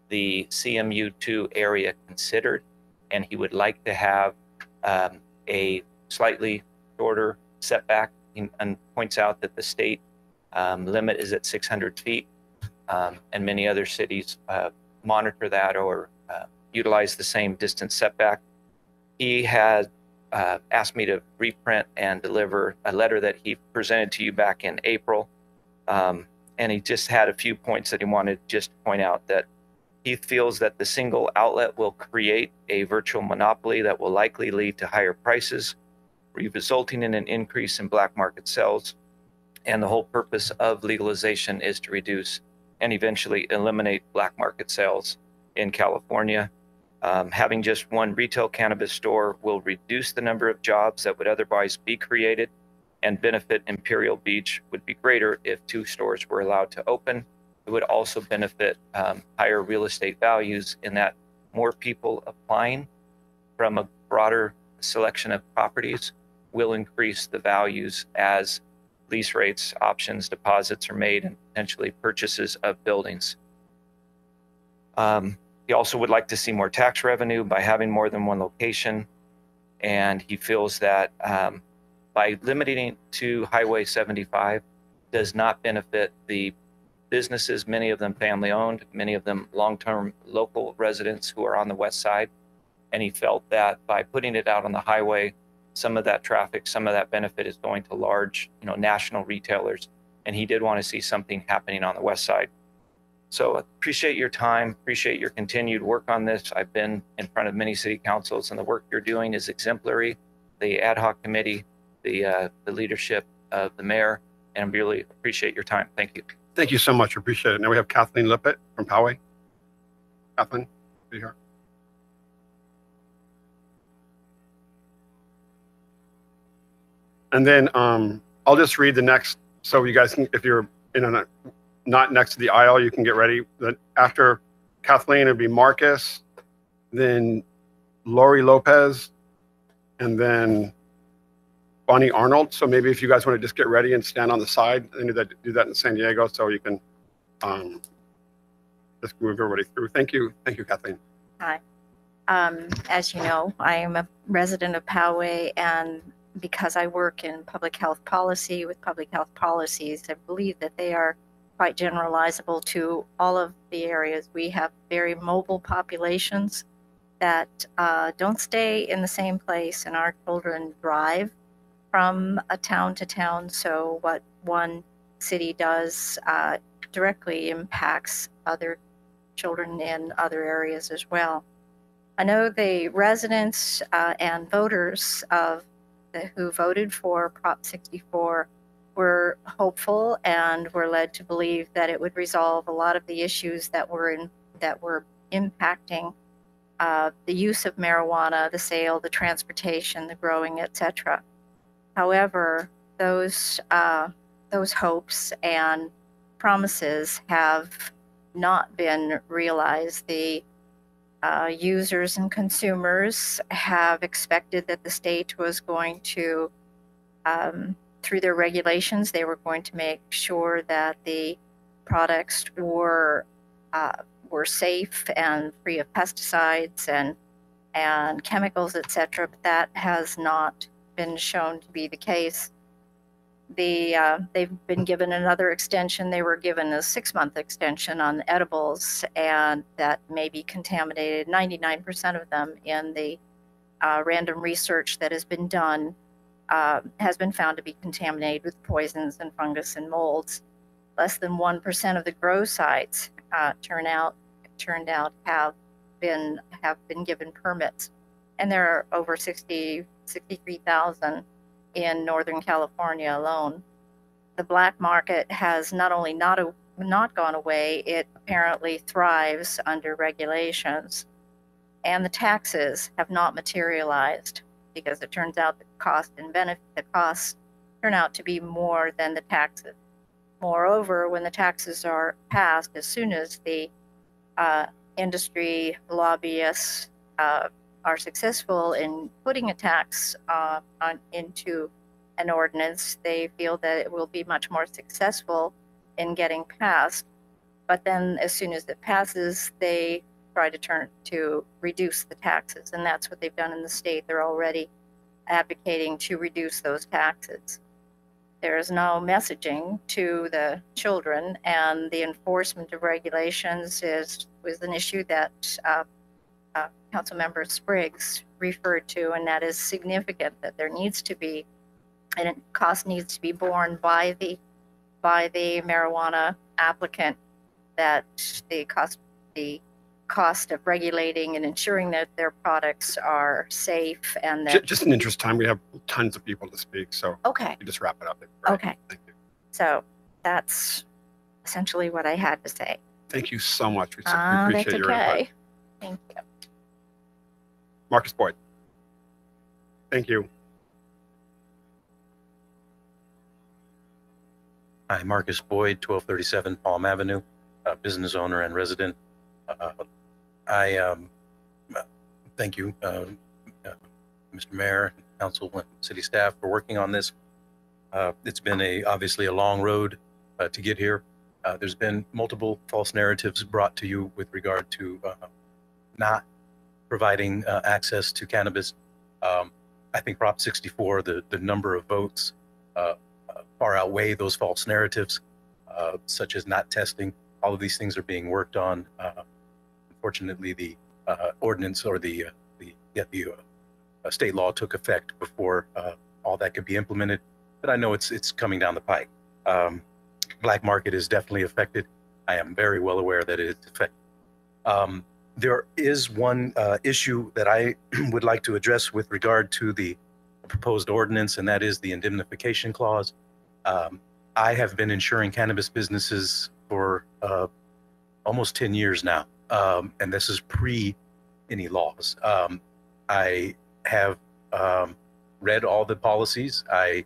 the CMU2 area considered, and he would like to have a slightly shorter setback, and points out that the state limit is at 600 feet, and many other cities monitor that or utilize the same distance setback. He had asked me to reprint and deliver a letter that he presented to you back in April. And he just had a few points that he wanted just to point out, that he feels that the single outlet will create a virtual monopoly that will likely lead to higher prices, resulting in an increase in black market sales. And the whole purpose of legalization is to reduce and eventually eliminate black market sales in California. Having just one retail cannabis store will reduce the number of jobs that would otherwise be created, and benefit Imperial Beach would be greater if 2 stores were allowed to open. It would also benefit higher real estate values in that more people applying from a broader selection of properties will increase the values as lease rates, options, deposits are made, and potentially purchases of buildings. He also would like to see more tax revenue by having more than one location. And he feels that by limiting it to Highway 75 does not benefit the businesses, many of them family owned, many of them long-term local residents who are on the west side. And he felt that by putting it out on the highway, some of that traffic, some of that benefit is going to large, national retailers. And he did want to see something happening on the west side. So appreciate your time, appreciate your continued work on this. I've been in front of many city councils, and the work you're doing is exemplary. The ad hoc committee, the leadership of the mayor, and I really appreciate your time. Thank you. Thank you so much. Appreciate it. Now we have Kathleen Lippett from Poway. Kathleen, be here. And then I'll just read the next, so you guys can, if you're not next to the aisle, you can get ready. Then after Kathleen, it'd be Marcus, then Lori Lopez, and then Bonnie Arnold. So maybe if you guys want to just get ready and stand on the side, and do that in San Diego, so you can just move everybody through. Thank you, Kathleen. Hi. As you know, I am a resident of Poway, and because I work in public health policy with public health policies, I believe that they are quite generalizable to all of the areas. We have very mobile populations that don't stay in the same place, and our children drive from a town to town. So what one city does directly impacts other children in other areas as well. I know the residents and voters who voted for Prop 64 were hopeful and were led to believe that it would resolve a lot of the issues that were impacting the use of marijuana, the sale, the transportation, the growing, etc. However, those hopes and promises have not been realized. The users and consumers have expected that the state was going to, through their regulations, they were going to make sure that the products were safe and free of pesticides and chemicals, etc. But that has not been shown to be the case. They've been given another extension. They were given a 6-month extension on edibles, and that may be contaminated. 99% of them in the random research that has been done has been found to be contaminated with poisons and fungus and molds. Less than 1% of the grow sites turned out have been given permits, and there are over 63,000 in Northern California alone. The black market has not only not gone away, it apparently thrives under regulations, and the taxes have not materialized because it turns out the costs turn out to be more than the taxes. Moreover, when the taxes are passed, as soon as the industry lobbyists are successful in putting a tax into an ordinance, they feel that it will be much more successful in getting passed. But then as soon as it passes, they try to reduce the taxes. And that's what they've done in the state. They're already advocating to reduce those taxes. There is no messaging to the children, and the enforcement of regulations was an issue that Councilmember Spriggs referred to, and that is significant, that there needs to be, and cost needs to be borne by the marijuana applicant, that the cost of regulating and ensuring that their products are safe and that. Just in the interest of time, we have tons of people to speak, so Okay. you just wrap it up. Okay. Thank you. So that's essentially what I had to say. Thank you so much. We That's appreciate your okay. input. Thank you. Marcus Boyd. Thank you. Hi, Marcus Boyd, 1237 Palm Avenue, business owner and resident. I thank you, Mr. Mayor, Council, and City staff for working on this. It's been obviously a long road to get here. There's been multiple false narratives brought to you with regard to not providing access to cannabis. I think Prop 64, the number of votes far outweigh those false narratives, such as not testing. All of these things are being worked on. Unfortunately, the ordinance or the state law took effect before all that could be implemented. But I know it's coming down the pike. Black market is definitely affected. I am very well aware that it is affected. There is one issue that I would like to address with regard to the proposed ordinance, and that is the indemnification clause. I have been insuring cannabis businesses for almost 10 years now, and this is pre any laws. I have read all the policies. I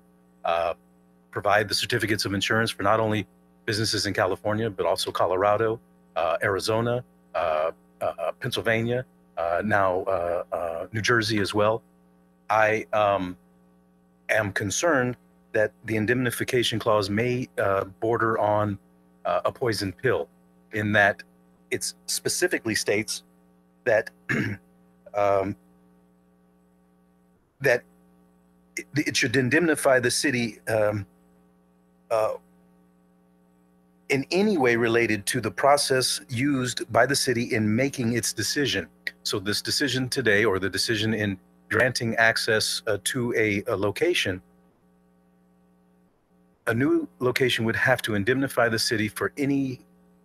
provide the certificates of insurance for not only businesses in California, but also Colorado, Arizona, Pennsylvania, now New Jersey as well. I am concerned that the indemnification clause may border on a poison pill, in that it specifically states that that it should indemnify the city in any way related to the process used by the city in making its decision. So this decision today, or the decision in granting access to a location, a new location would have to indemnify the city for any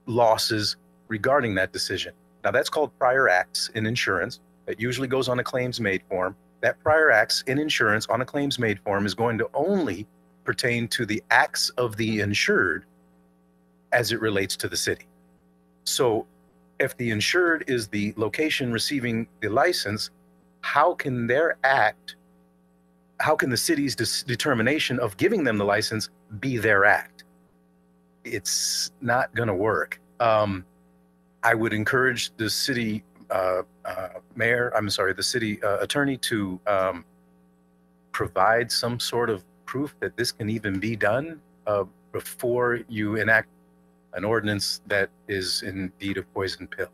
losses regarding that decision. Now that's called prior acts in insurance. That usually goes on a claims made form. That prior acts in insurance on a claims made form is going to only pertain to the acts of the insured as it relates to the city. So if the insured is the location receiving the license, how can their act, how can the city's determination of giving them the license be their act? It's not going to work. I would encourage the city the city attorney to provide some sort of proof that this can even be done before you enact an ordinance that is indeed a poison pill.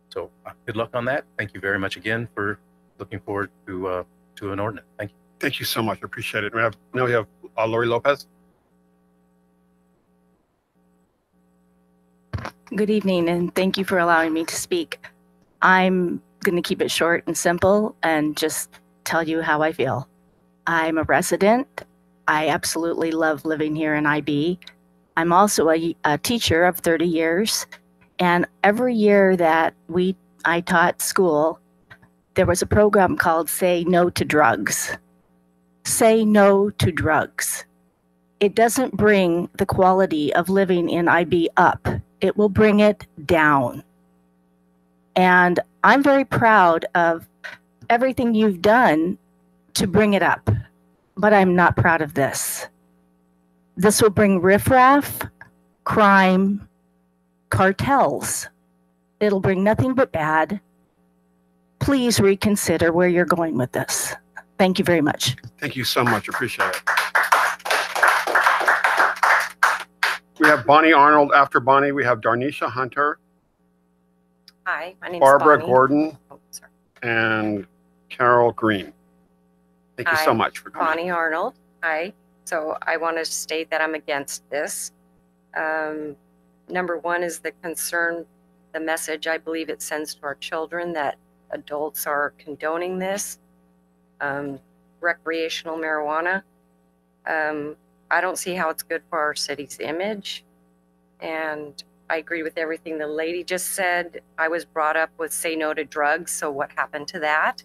So good luck on that. Thank you very much again for looking forward to an ordinance. Thank you. Thank you so much. I appreciate it. Now we have Lori Lopez. Good evening, and thank you for allowing me to speak. I'm going to keep it short and simple and just tell you how I feel. I'm a resident. I absolutely love living here in IB. I'm also a teacher of 30 years, and every year that I taught school, there was a program called Say No to Drugs. Say no to drugs. It doesn't bring the quality of living in IB up. It will bring it down. And I'm very proud of everything you've done to bring it up, but I'm not proud of this. This will bring riffraff, crime, cartels. It'll bring nothing but bad. Please reconsider where you're going with this. Thank you very much. Thank you so much. Appreciate it. We have Bonnie Arnold. After Bonnie, we have Darnisha Hunter, Hi, my name is Barbara Bonnie. Gordon, Oh, sorry. and Carol Green. Thank you so Hi, much for coming. Bonnie Arnold. Hi. So I want to state that I'm against this. Number one is the concern, the message I believe it sends to our children that adults are condoning this. Recreational marijuana. I don't see how it's good for our city's image. And I agree with everything the lady just said. I was brought up with say no to drugs. So what happened to that?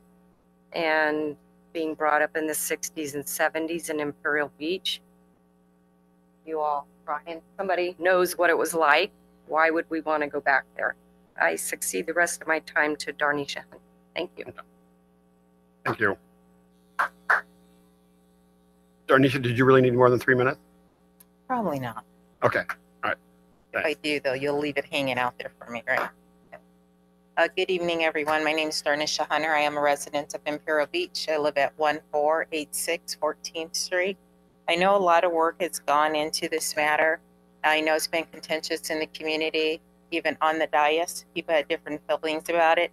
And being brought up in the 60s and 70s in Imperial Beach. You all, Brian, somebody knows what it was like. Why would we want to go back there? I succeed the rest of my time to Darnisha. Thank you. Thank you. Darnisha, did you really need more than 3 minutes? Probably not. Okay. All right. If I do, though, you'll leave it hanging out there for me, right? Good evening, everyone. My name is Darnisha Hunter. I am a resident of Imperial Beach. I live at 1486 14th Street. I know a lot of work has gone into this matter. I know it's been contentious in the community, even on the dais. People had different feelings about it.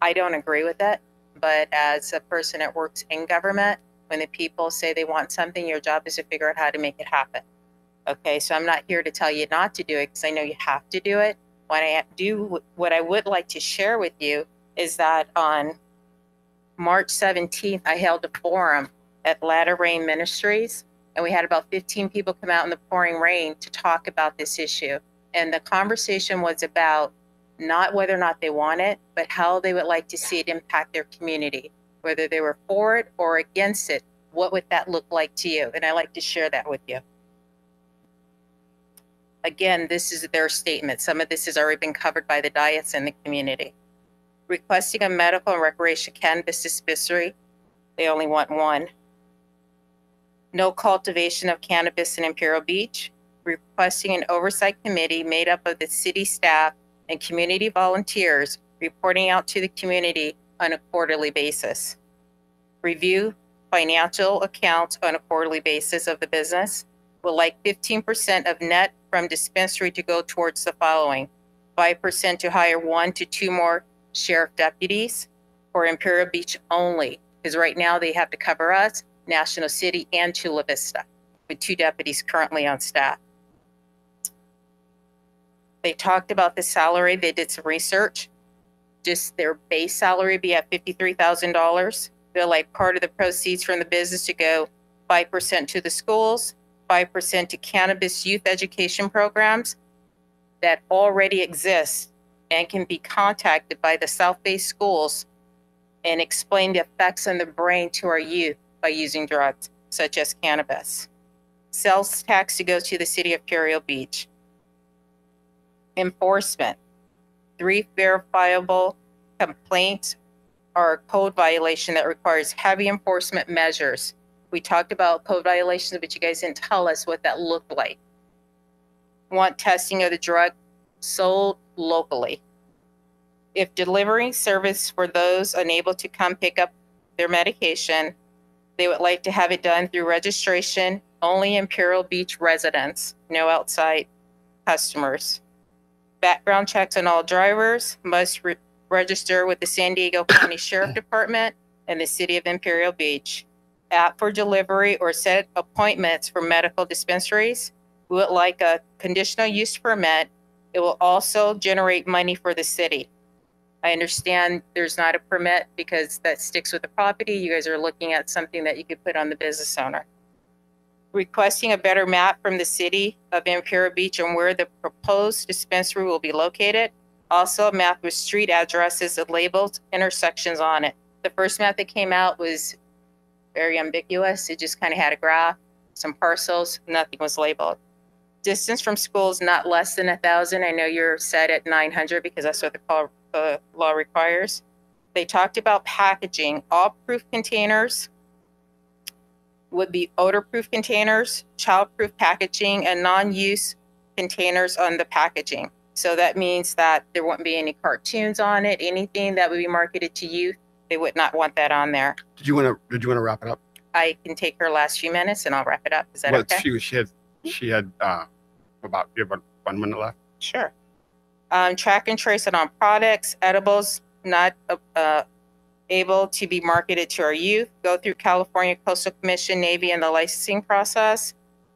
I don't agree with it, but as a person that works in government, when the people say they want something, your job is to figure out how to make it happen. Okay, so I'm not here to tell you not to do it because I know you have to do it. What I would like to share with you is that on March 17th, I held a forum at Latter Rain Ministries, and we had about 15 people come out in the pouring rain to talk about this issue. And the conversation was about not whether or not they want it, but how they would like to see it impact their community, whether they were for it or against it. What would that look like to you? And I'd like to share that with you. Again, this is their statement. Some of this has already been covered by the dais and the community. Requesting a medical and recreational cannabis dispensary. They only want one. No cultivation of cannabis in Imperial Beach. Requesting an oversight committee made up of the city staff and community volunteers reporting out to the community on a quarterly basis. Review financial accounts on a quarterly basis of the business. Would like 15% of net from dispensary to go towards the following: 5% to hire 1 to 2 more sheriff deputies for Imperial Beach only, because right now they have to cover us, National City, and Chula Vista, with 2 deputies currently on staff. They talked about the salary. They did some research. Just their base salary be at $53,000. They're like part of the proceeds from the business to go 5% to the schools, 5% to cannabis youth education programs that already exist and can be contacted by the South-based schools and explain the effects on the brain to our youth by using drugs such as cannabis. Sales tax to go to the city of Imperial Beach. Enforcement. 3 verifiable complaints or a code violation that requires heavy enforcement measures. We talked about code violations, but you guys didn't tell us what that looked like. Want testing of the drug sold locally. If delivering service for those unable to come pick up their medication, they would like to have it done through registration, only Imperial Beach residents, no outside customers. Background checks on all drivers must register with the San Diego County Sheriff Department and the City of Imperial Beach. App for delivery or set appointments for medical dispensaries. We would like a conditional use permit. It will also generate money for the city. I understand there's not a permit because that sticks with the property. You guys are looking at something that you could put on the business owner. Requesting a better map from the City of Imperial Beach on where the proposed dispensary will be located. Also a map with street addresses and labeled intersections on it. The first map that came out was very ambiguous. It just kind of had a graph, some parcels, nothing was labeled. Distance from schools not less than 1,000. I know you're set at 900 because that's what the law requires. They talked about packaging. All proof containers would be odor-proof containers, child-proof packaging, and non-use containers on the packaging. So that means that there won't be any cartoons on it, anything that would be marketed to youth. They would not want that on there. Did you want to wrap it up? I can take her last few minutes and I'll wrap it up. Is that okay? She had about 1 minute left. Sure. Track and trace it on products, edibles not able to be marketed to our youth. Go through California Coastal Commission, Navy, and the licensing process.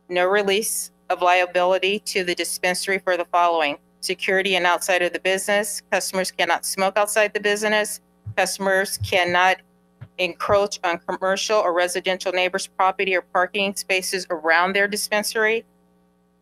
No release of liability to the dispensary for the following: security and outside of the business. Customers cannot smoke outside the business. Customers cannot encroach on commercial or residential neighbors' property or parking spaces around their dispensary.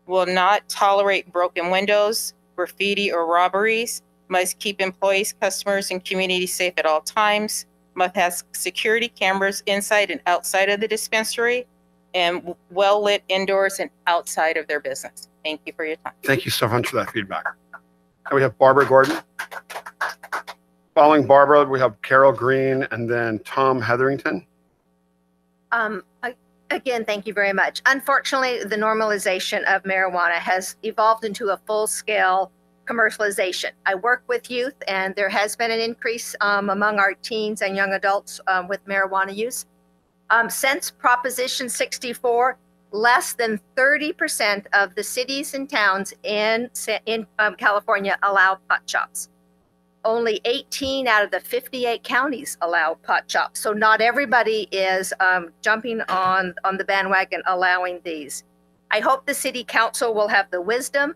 Will not tolerate broken windows, graffiti, or robberies. Must keep employees, customers, and community safe at all times. Must have security cameras inside and outside of the dispensary, and well-lit indoors and outside of their business. Thank you for your time. Thank you so much for that feedback. And we have Barbara Gordon. Following Barbara, we have Carol Green and then Tom Hetherington. Again, thank you very much. Unfortunately, the normalization of marijuana has evolved into a full-scale commercialization. I work with youth, and there has been an increase among our teens and young adults with marijuana use. Since Proposition 64, less than 30% of the cities and towns in California allow pot shops. Only 18 out of the 58 counties allow pot shops. So not everybody is jumping on the bandwagon allowing these. I hope the city council will have the wisdom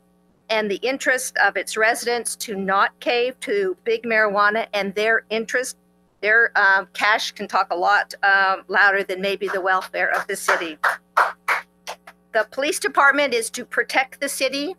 and the interest of its residents to not cave to big marijuana and their interest. Their cash can talk a lot louder than maybe the welfare of the city. The police department is to protect the city.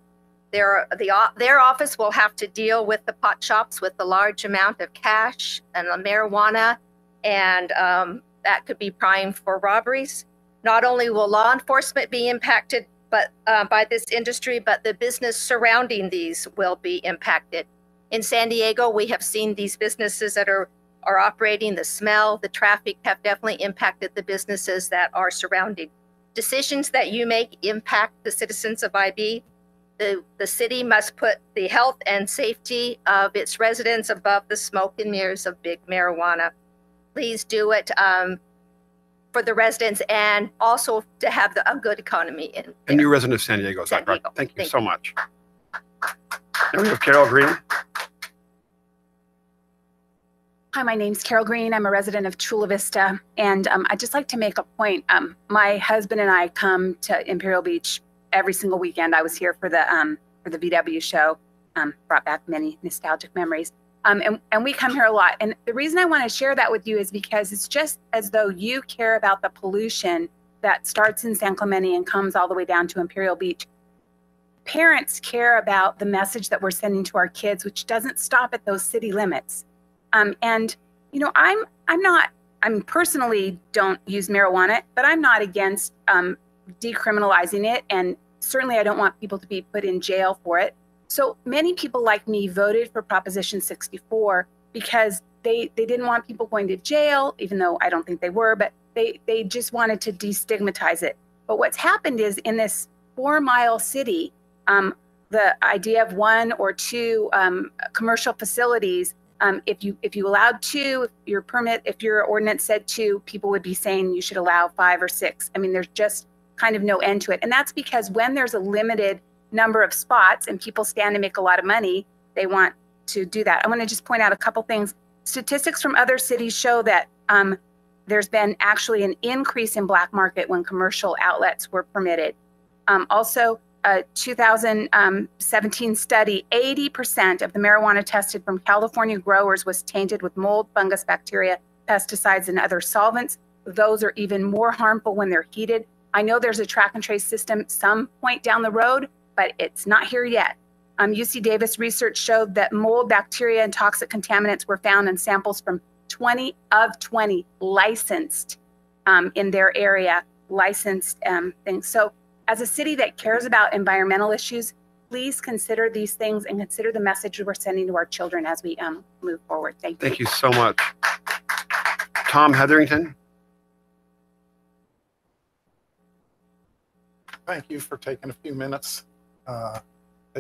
Their office will have to deal with the pot shops with the large amount of cash and the marijuana, and that could be prime for robberies. Not only will law enforcement be impacted by this industry, but the business surrounding these will be impacted. In San Diego, we have seen these businesses that are operating. The smell, the traffic have definitely impacted the businesses that are surrounding. Decisions that you make impact the citizens of IB. The city must put the health and safety of its residents above the smoke and mirrors of big marijuana. Please do it for the residents and also to have a good economy. And you're a resident of San Diego, is that correct? Thank you so much. Now we have Carol Green. Hi, my name's Carol Green. I'm a resident of Chula Vista, and I'd just like to make a point. My husband and I come to Imperial Beach every single weekend. I was here for the VW show, brought back many nostalgic memories. And we come here a lot. And the reason I want to share that with you is because it's just as though you care about the pollution that starts in San Clemente and comes all the way down to Imperial Beach. Parents care about the message that we're sending to our kids, which doesn't stop at those city limits. And you know, I'm personally don't use marijuana, but I'm not against decriminalizing it, and certainly I don't want people to be put in jail for it. So many people like me voted for Proposition 64 because they didn't want people going to jail, even though I don't think they were, but they just wanted to destigmatize it. But what's happened is in this 4-mile city, the idea of 1 or 2 commercial facilities, if you allowed 2, if your ordinance said 2, people would be saying you should allow 5 or 6. I mean, there's just kind of no end to it. And that's because when there's a limited number of spots and people stand to make a lot of money, they want to do that. I want to just point out a couple things. Statistics from other cities show that there's been actually an increase in black market when commercial outlets were permitted. Also, a 2017 study, 80% of the marijuana tested from California growers was tainted with mold, fungus, bacteria, pesticides, and other solvents. Those are even more harmful when they're heated. I know there's a track and trace system some point down the road, but it's not here yet. UC Davis research showed that mold, bacteria, and toxic contaminants were found in samples from 20 of 20 licensed in their area, licensed things. So as a city that cares about environmental issues, please consider these things and consider the message we're sending to our children as we move forward. Thank you. Thank you so much. Tom Hetherington. Thank you for taking a few minutes to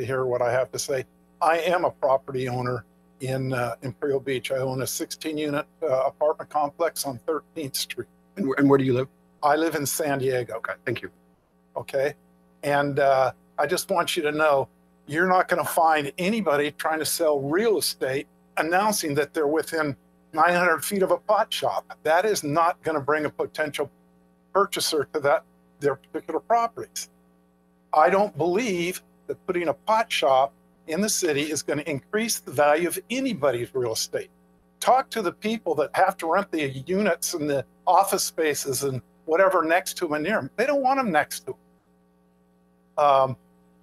hear what I have to say. I am a property owner in Imperial Beach. I own a 16-unit apartment complex on 13th Street. And where do you live? I live in San Diego. Okay, thank you. Okay, and I just want you to know, you're not going to find anybody trying to sell real estate announcing that they're within 900 feet of a pot shop. That is not going to bring a potential purchaser to their particular properties. I don't believe that putting a pot shop in the city is going to increase the value of anybody's real estate. Talk to the people that have to rent the units and the office spaces and whatever next to them and near them. They don't want them next to them. I'm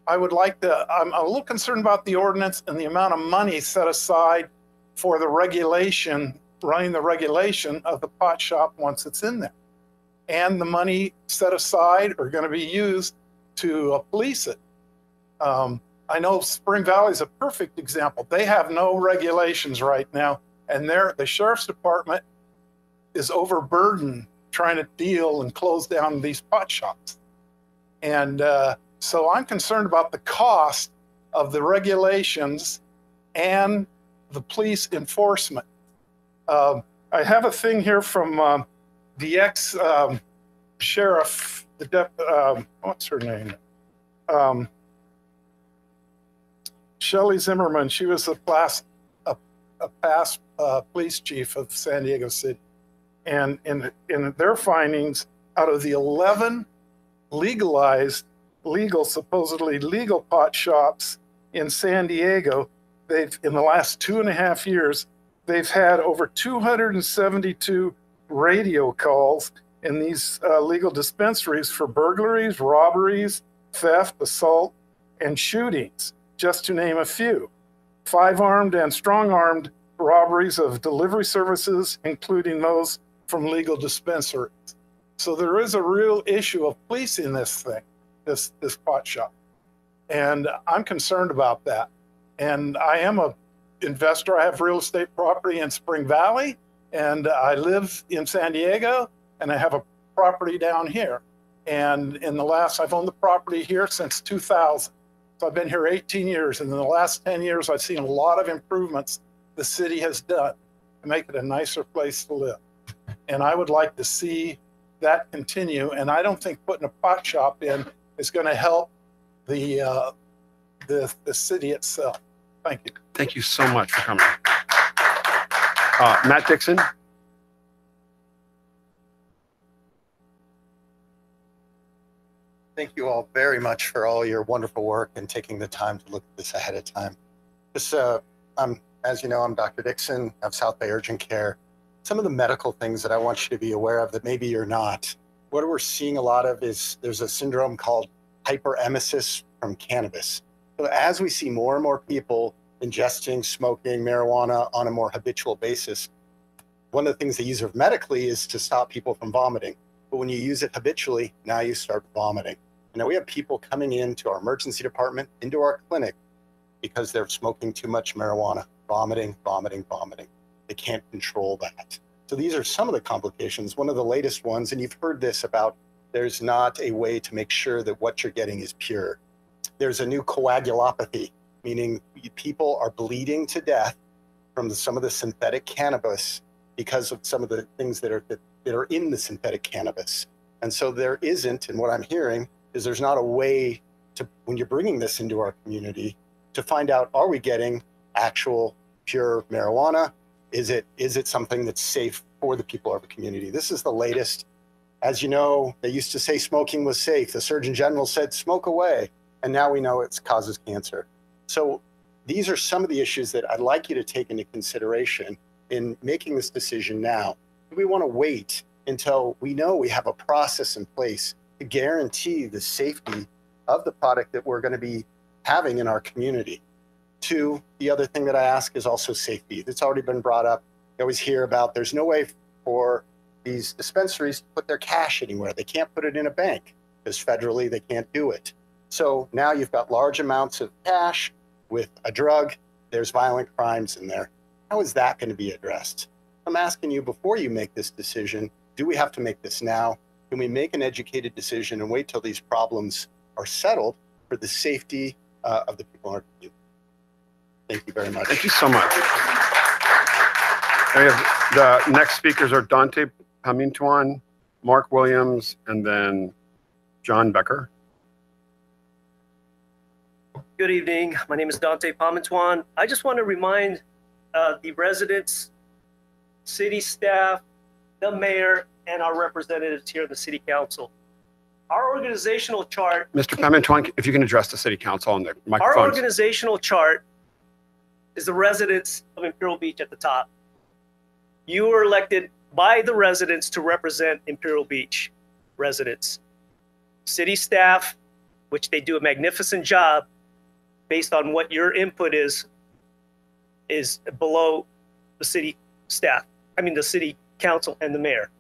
a little concerned about the ordinance and the amount of money set aside for the regulation, running the regulation of the pot shop once it's in there. And the money set aside are going to be used to police it. I know Spring Valley is a perfect example. They have no regulations right now, and the sheriff's department is overburdened trying to deal and close down these pot shops. And so I'm concerned about the cost of the regulations and the police enforcement. I have a thing here from the ex-sheriff, what's her name? Shelley Zimmerman. She was a past police chief of San Diego City. And in their findings, out of the 11 supposedly legal pot shops in San Diego, in the last 2.5 years, they've had over 272 radio calls in these legal dispensaries for burglaries, robberies, theft, assault, and shootings, just to name a few. 5 armed and strong-armed robberies of delivery services, including those from legal dispensaries. So there is a real issue of policing this thing, this pot shop. And I'm concerned about that. And I am an investor. I have real estate property in Spring Valley, and I live in San Diego, and I have a property down here. And I've owned the property here since 2000. So I've been here 18 years, and in the last 10 years, I've seen a lot of improvements the city has done to make it a nicer place to live. And I would like to see that continue. And I don't think putting a pot shop in is going to help the city itself. Thank you. Thank you so much for coming. Matt Dixon. Thank you all very much for all your wonderful work and taking the time to look at this ahead of time. As you know, I'm Dr. Dixon of South Bay Urgent Care. Some of the medical things that I want you to be aware of that maybe you're not. What we're seeing a lot of is there's a syndrome called hyperemesis from cannabis. So as we see more and more people ingesting, smoking marijuana on a more habitual basis, one of the things they use it medically is to stop people from vomiting. But when you use it habitually, now you start vomiting. And now we have people coming into our emergency department, into our clinic, because they're smoking too much marijuana, vomiting, vomiting, vomiting. They can't control that. So these are some of the complications. One of the latest ones, and you've heard this about, there's not a way to make sure that what you're getting is pure. there's a new coagulopathy, meaning people are bleeding to death from some of the synthetic cannabis because of some of the things that are in the synthetic cannabis. And so there isn't, and what I'm hearing is there's not a way to, when you're bringing this into our community, to find out, are we getting actual pure marijuana? Is it something that's safe for the people of the community? This is the latest. As you know, they used to say smoking was safe. The Surgeon General said smoke away, and now we know it causes cancer. So these are some of the issues that I'd like you to take into consideration in making this decision now. Do we want to wait until we know we have a process in place to guarantee the safety of the product that we're going to be having in our community? Two, the other thing that I ask is also safety. It's already been brought up. You always hear about there's no way for these dispensaries to put their cash anywhere. They can't put it in a bank because federally they can't do it. So now you've got large amounts of cash with a drug. There's violent crimes in there. How is that going to be addressed? I'm asking you, before you make this decision, do we have to make this now? Can we make an educated decision and wait till these problems are settled for the safety of the people in our community? Thank you very much. Thank you so much. We have the next speakers are Dante Pamintuan, Mark Williams, and then John Becker. Good evening. My name is Dante Pamintuan. I just want to remind the residents, city staff, the mayor, and our representatives here in the city council. Our organizational chart. Mr. Pamintuan, if you can address the city council on the microphone. Our organizational chart is the residents of Imperial Beach at the top. You were elected by the residents to represent Imperial Beach residents. City staff, which they do a magnificent job based on what your input is below the city staff. I mean, the city council and the mayor.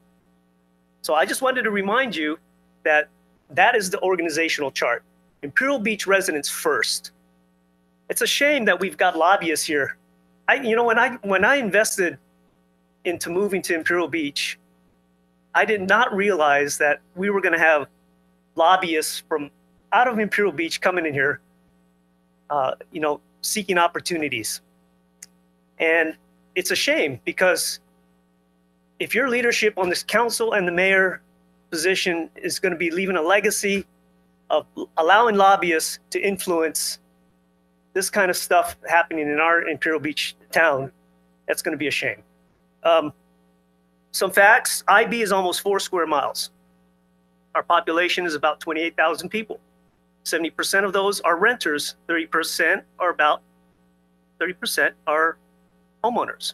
So I just wanted to remind you that that is the organizational chart. Imperial Beach residents first. It's a shame that we've got lobbyists here. When I invested into moving to Imperial Beach, I did not realize that we were going to have lobbyists from out of Imperial Beach coming in here, seeking opportunities. And it's a shame because if your leadership on this council and the mayor position is going to be leaving a legacy of allowing lobbyists to influence this kind of stuff happening in our Imperial Beach town, that's going to be a shame. Some facts: IB is almost 4 square miles. Our population is about 28,000 people. 70% of those are renters. 30% are homeowners.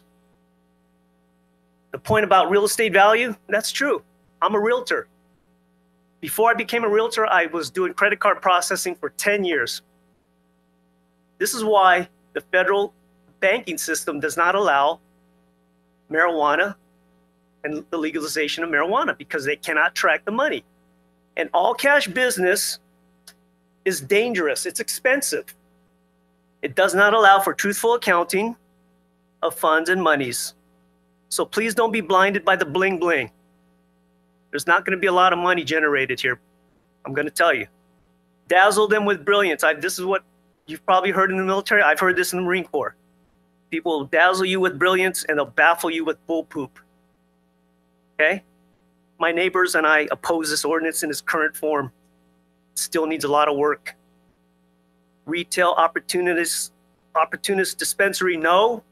The point about real estate value, that's true. I'm a realtor. Before I became a realtor, I was doing credit card processing for 10 years. This is why the federal banking system does not allow marijuana and the legalization of marijuana because they cannot track the money. And all cash business is dangerous. It's expensive. It does not allow for truthful accounting of funds and monies. So please don't be blinded by the bling bling. There's not going to be a lot of money generated here. I'm going to tell you. Dazzle them with brilliance. This is what you've probably heard in the military. I've heard this in the Marine Corps. People will dazzle you with brilliance and they'll baffle you with bull poop. Okay? My neighbors and I oppose this ordinance in its current form. It still needs a lot of work. Retail opportunist dispensary, no.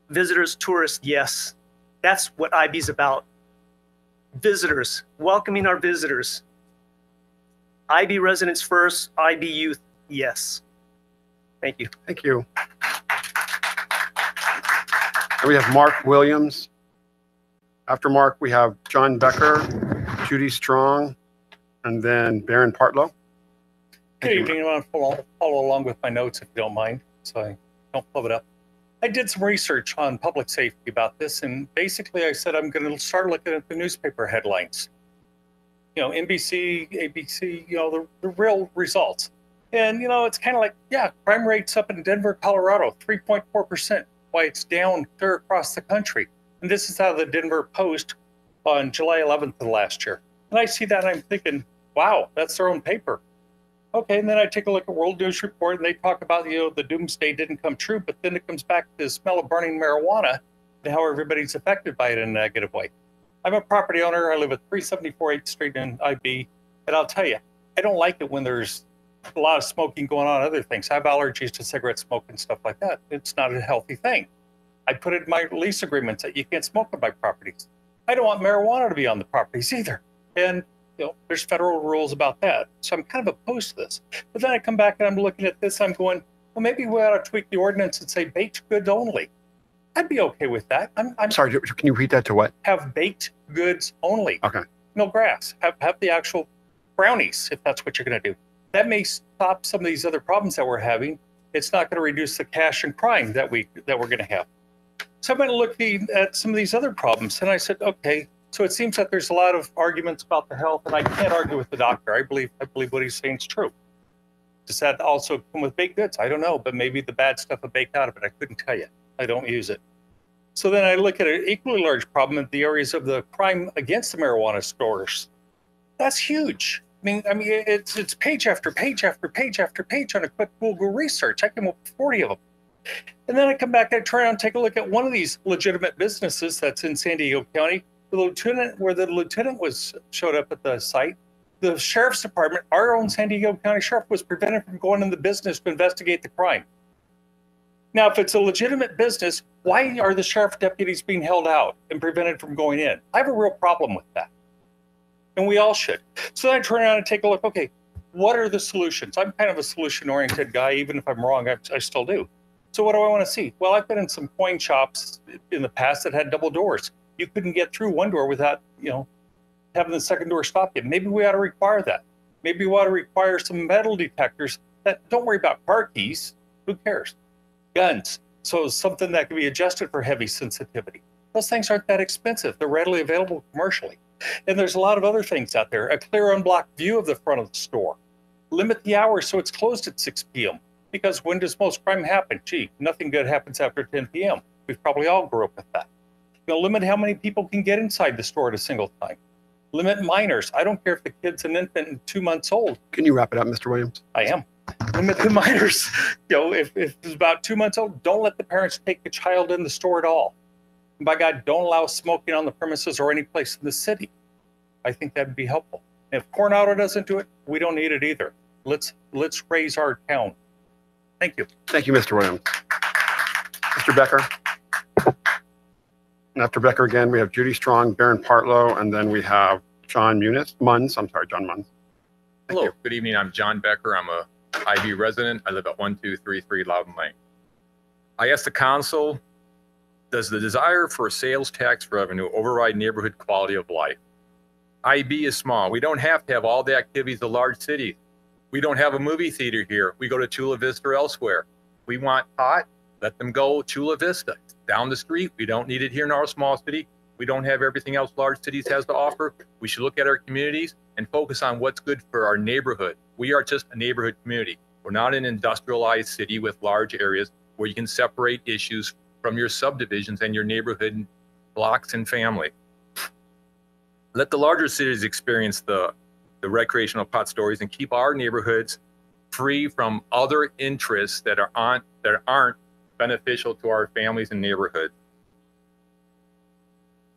Visitors, tourists, yes. That's what IB's about. Visitors, welcoming our visitors. IB residents first, IB youth, yes. Thank you. Thank you. And we have Mark Williams. After Mark, we have John Becker, Judy Strong, and then Baron Partlow. Good evening. I want to follow along with my notes if you don't mind, so I don't blow it up. I did some research on public safety about this, and basically I said I'm going to start looking at the newspaper headlines. NBC, ABC, the real results. And, it's kind of like, yeah, crime rates up in Denver, Colorado, 3.4%, why it's down clear across the country. And this is out of the Denver Post on July 11th of last year. And I see that and I'm thinking, wow, that's their own paper. Okay, and then I take a look at World News Report, and they talk about, you know, the doomsday didn't come true, but then it comes back to the smell of burning marijuana and how everybody's affected by it in a negative way. I'm a property owner. I live at 374 8th Street in IB, and I'll tell you, I don't like it when there's a lot of smoking going on, other things. I have allergies to cigarette smoke and stuff like that. It's not a healthy thing. I put it in my lease agreements that you can't smoke on my properties. I don't want marijuana to be on the properties either. And you know, there's federal rules about that. So I'm kind of opposed to this. But then I come back and I'm looking at this, I'm going, well, maybe we ought to tweak the ordinance and say baked goods only. I'd be okay with that. I'm Sorry, can you repeat that to what? Have baked goods only. Okay. No grass. Have the actual brownies, if that's what you're going to do. That may stop some of these other problems that we're having. It's not going to reduce the cash and crime that we're going to have. So I'm going to look at some of these other problems, and I said, okay. So it seems that there's a lot of arguments about the health, and I can't argue with the doctor. I believe what he's saying is true. Does that also come with baked goods? I don't know, but maybe the bad stuff will bake out of it. I couldn't tell you. I don't use it. So then I look at an equally large problem in the areas of the crime against the marijuana stores. That's huge. I mean, it's page after page after page after page on a quick Google research. I came up with 40 of them. And then I come back and try and take a look at one of these legitimate businesses that's in San Diego County. The lieutenant showed up at the site. The sheriff's department, our own San Diego County sheriff, was prevented from going in the business to investigate the crime. Now, if it's a legitimate business, why are the sheriff deputies being held out and prevented from going in? I have a real problem with that. And we all should. So then I turn around and take a look, okay, what are the solutions? I'm kind of a solution-oriented guy. Even if I'm wrong, I still do. So what do I want to see? Well, I've been in some coin shops in the past that had double doors. You couldn't get through one door without, you know, having the second door stop you. Maybe we ought to require that. Maybe we ought to require some metal detectors that don't worry about car keys. Who cares? Guns. So something that can be adjusted for heavy sensitivity. Those things aren't that expensive. They're readily available commercially. And there's a lot of other things out there. A clear unblocked view of the front of the store. Limit the hours so it's closed at 6 p.m. Because when does most crime happen? Gee, nothing good happens after 10 p.m. We've probably all grew up with that. You know, limit how many people can get inside the store at a single time. Limit minors. I don't care if the kid's an infant and 2 months old. Can you wrap it up, Mr. Williams? I am. Limit the minors. You know, if it's about 2 months old, don't let the parents take the child in the store at all. And by God, don't allow smoking on the premises or any place in the city. I think that would be helpful. And if Coronado doesn't do it, we don't need it either. Let's raise our town. Thank you. Thank you, Mr. Williams. Mr. Becker. And after Becker again, we have Judy Strong, Baron Partlow, and then we have John Munns. I'm sorry, John Munns. Hello, good evening. I'm John Becker. I'm a IB resident. I live at 1233 Loudon Lane. I asked the council, does the desire for sales tax revenue override neighborhood quality of life? IB is small. We don't have to have all the activities of large cities. We don't have a movie theater here. We go to Chula Vista or elsewhere. We want pot, let them go Chula Vista. Down the street, we don't need it here in our small city. We don't have everything else large cities has to offer. We should look at our communities and focus on what's good for our neighborhood. We are just a neighborhood community. We're not an industrialized city with large areas where you can separate issues from your subdivisions and your neighborhood blocks and family. Let the larger cities experience the recreational pot stories and keep our neighborhoods free from other interests that aren't beneficial to our families and neighborhoods.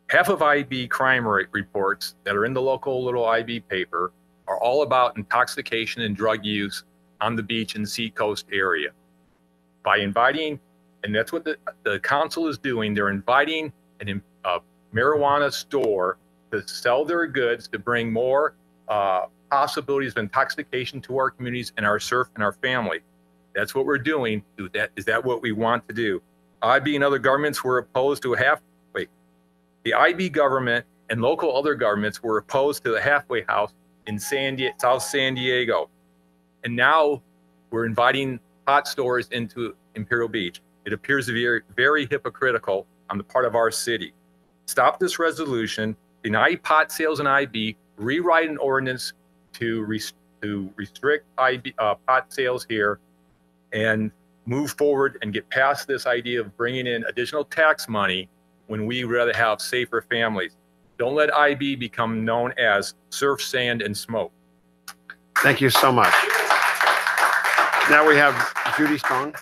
Half of IB crime rate reports that are in the local little IB paper are all about intoxication and drug use on the beach in the Seacoast area. By inviting, and that's what the council is doing, they're inviting a marijuana store to sell their goods, to bring more possibilities of intoxication to our communities and our surf and our family. That's what we're doing. Is that what we want to do? IB and other governments were opposed to the IB government and local other governments were opposed to the halfway house in South San Diego. And now we're inviting pot stores into Imperial Beach. It appears to be very hypocritical on the part of our city. Stop this resolution, deny pot sales in IB, rewrite an ordinance to restrict IB, pot sales here, and move forward and get past this idea of bringing in additional tax money when we rather have safer families. Don't let IB become known as surf, sand, and smoke. Thank you so much. Now we have Judy Strong.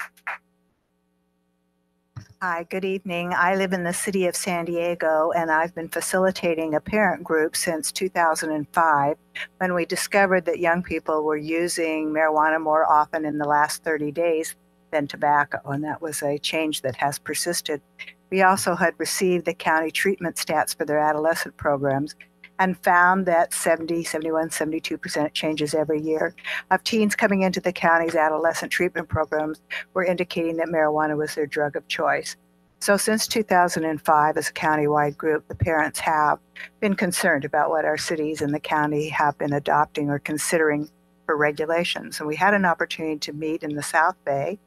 Hi, good evening. I live in the city of San Diego, and I've been facilitating a parent group since 2005 when we discovered that young people were using marijuana more often in the last 30 days than tobacco, and that was a change that has persisted. We also had received the county treatment stats for their adolescent programs and found that 70, 71, 72% changes every year of teens coming into the county's adolescent treatment programs were indicating that marijuana was their drug of choice. So since 2005, as a countywide group, the parents have been concerned about what our cities and the county have been adopting or considering for regulations. And we had an opportunity to meet in the South Bay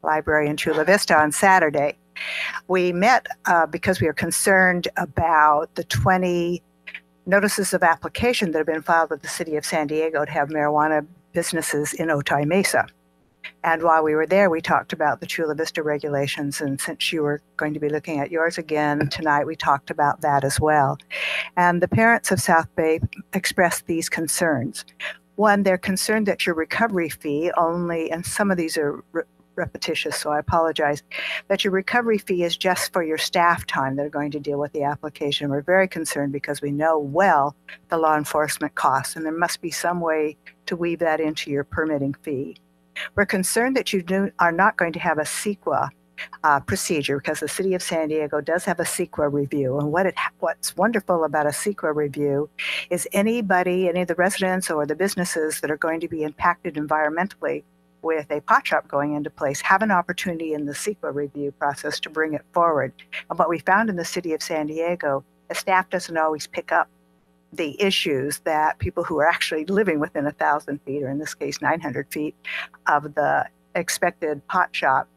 Library in Chula Vista on Saturday. We met because we are concerned about the 20 notices of application that have been filed with the city of San Diego to have marijuana businesses in Otay Mesa. And while we were there, we talked about the Chula Vista regulations. And since you were going to be looking at yours again tonight, we talked about that as well. And the parents of South Bay expressed these concerns. One, they're concerned that your recovery fee only, and some of these are repetitious, so I apologize, that your recovery fee is just for your staff time that are going to deal with the application. We're very concerned because we know well the law enforcement costs, and there must be some way to weave that into your permitting fee. We're concerned that you are not going to have a CEQA procedure because the city of San Diego does have a CEQA review. And what's wonderful about a CEQA review is any of the residents or the businesses that are going to be impacted environmentally with a pot shop going into place have an opportunity in the CEQA review process to bring it forward. And what we found in the city of San Diego, the staff doesn't always pick up the issues that people who are actually living within 1,000 feet, or in this case 900 feet, of the expected pot shop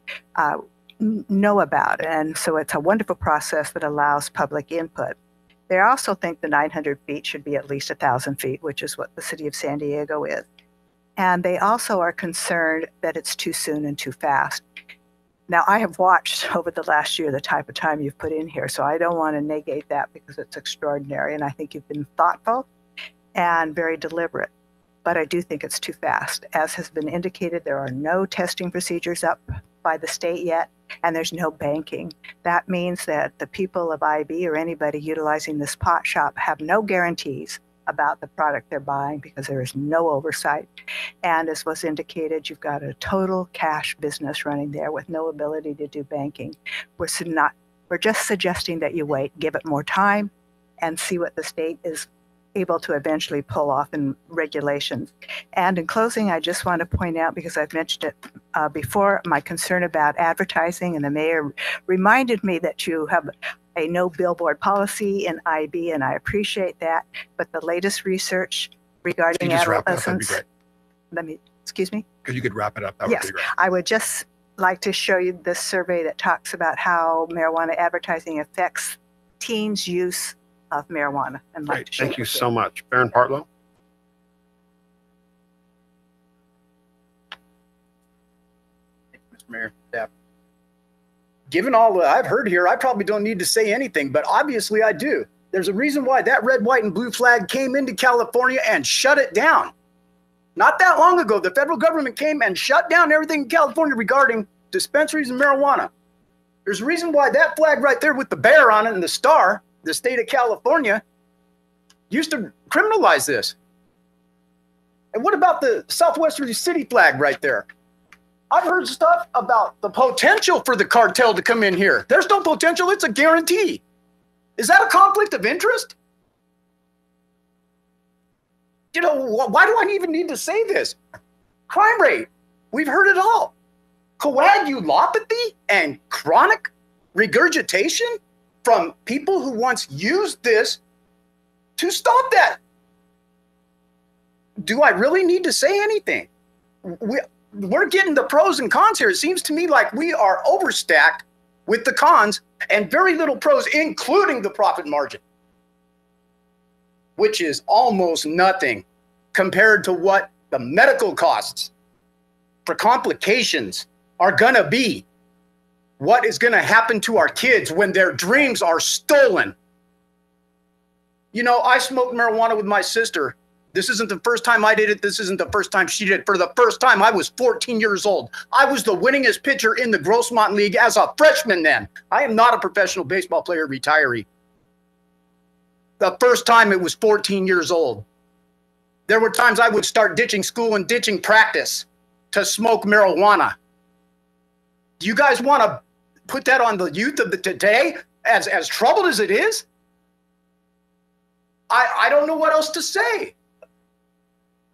know about. And so it's a wonderful process that allows public input. They also think the 900 feet should be at least 1,000 feet, which is what the city of San Diego is. And they also are concerned that it's too soon and too fast. Now, I have watched over the last year the type of time you've put in here, so I don't want to negate that because it's extraordinary, and I think you've been thoughtful and very deliberate. But I do think it's too fast. As has been indicated, there are no testing procedures up by the state yet, and there's no banking. That means that the people of IB or anybody utilizing this pot shop have no guarantees about the product they're buying because there is no oversight. And as was indicated, you've got a total cash business running there with no ability to do banking. We're just suggesting that you wait, give it more time, and see what the state is able to eventually pull off in regulations. And in closing, I just want to point out, because I've mentioned it before, my concern about advertising, and the mayor reminded me that you have a no billboard policy in IB, and I appreciate that. But the latest research regarding adolescents, excuse me? If you could wrap it up, that would Yes, be great. I would just like to show you this survey that talks about how marijuana advertising affects teens' use of marijuana. And like to share Thank it you with so much. Baron Partlow? Mr. Mayor, staff. Given all that I've heard here, I probably don't need to say anything, but obviously I do. There's a reason why that red, white, and blue flag came into California and shut it down. Not that long ago, the federal government came and shut down everything in California regarding dispensaries and marijuana. There's a reason why that flag right there with the bear on it and the star, the state of California, used to criminalize this. And what about the Southwestern City flag right there? I've heard stuff about the potential for the cartel to come in here. There's no potential, it's a guarantee. Is that a conflict of interest? You know, why do I even need to say this? Crime rate, we've heard it all. Coagulopathy and chronic regurgitation from people who once used this to stop that. Do I really need to say anything? We're getting the pros and cons here. It seems to me like we are overstacked with the cons and very little pros, including the profit margin, which is almost nothing compared to what the medical costs for complications are going to be. What is going to happen to our kids when their dreams are stolen? You know, I smoked marijuana with my sister This isn't the first time I did it. This isn't the first time she did it. For the first time, I was 14 years old. I was the winningest pitcher in the Grossmont League as a freshman then. I am not a professional baseball player retiree. The first time it was 14 years old. There were times I would start ditching school and ditching practice to smoke marijuana. Do you guys want to put that on the youth of the today as troubled as it is? I don't know what else to say.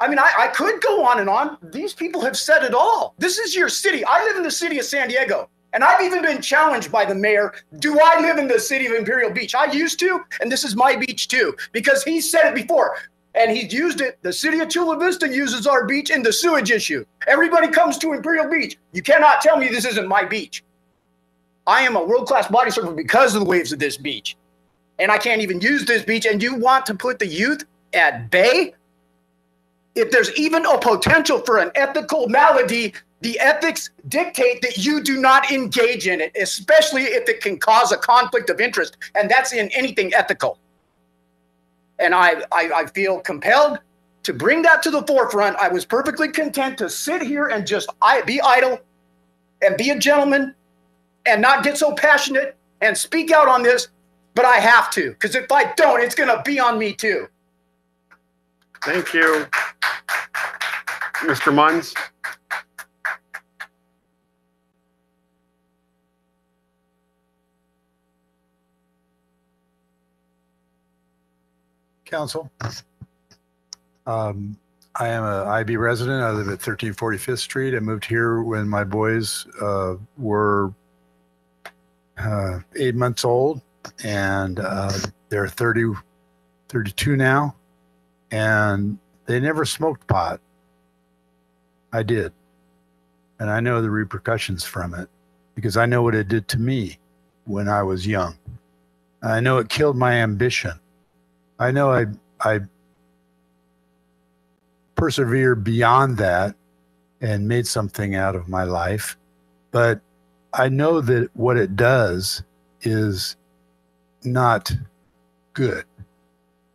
I mean, I could go on and on. These people have said it all. This is your city. I live in the city of San Diego, and I've even been challenged by the mayor. Do I live in the city of Imperial Beach? I used to, and this is my beach too, because he said it before, and he's used it. The city of Chula Vista uses our beach in the sewage issue. Everybody comes to Imperial Beach. You cannot tell me this isn't my beach. I am a world-class body surfer because of the waves of this beach, and I can't even use this beach, and you want to put the youth at bay? If there's even a potential for an ethical malady, the ethics dictate that you do not engage in it, especially if it can cause a conflict of interest, and that's in anything ethical. And I feel compelled to bring that to the forefront. I was perfectly content to sit here and just be idle and be a gentleman and not get so passionate and speak out on this, but I have to, because if I don't, it's going to be on me too. Thank you. Mr. Munns? Council. I am a IB resident. I live at 1345th Street. I moved here when my boys were 8 months old, and they're 32 now, and they never smoked pot. I did. And I know the repercussions from it because I know what it did to me when I was young. I know it killed my ambition. I know I persevered beyond that and made something out of my life. But I know that what it does is not good.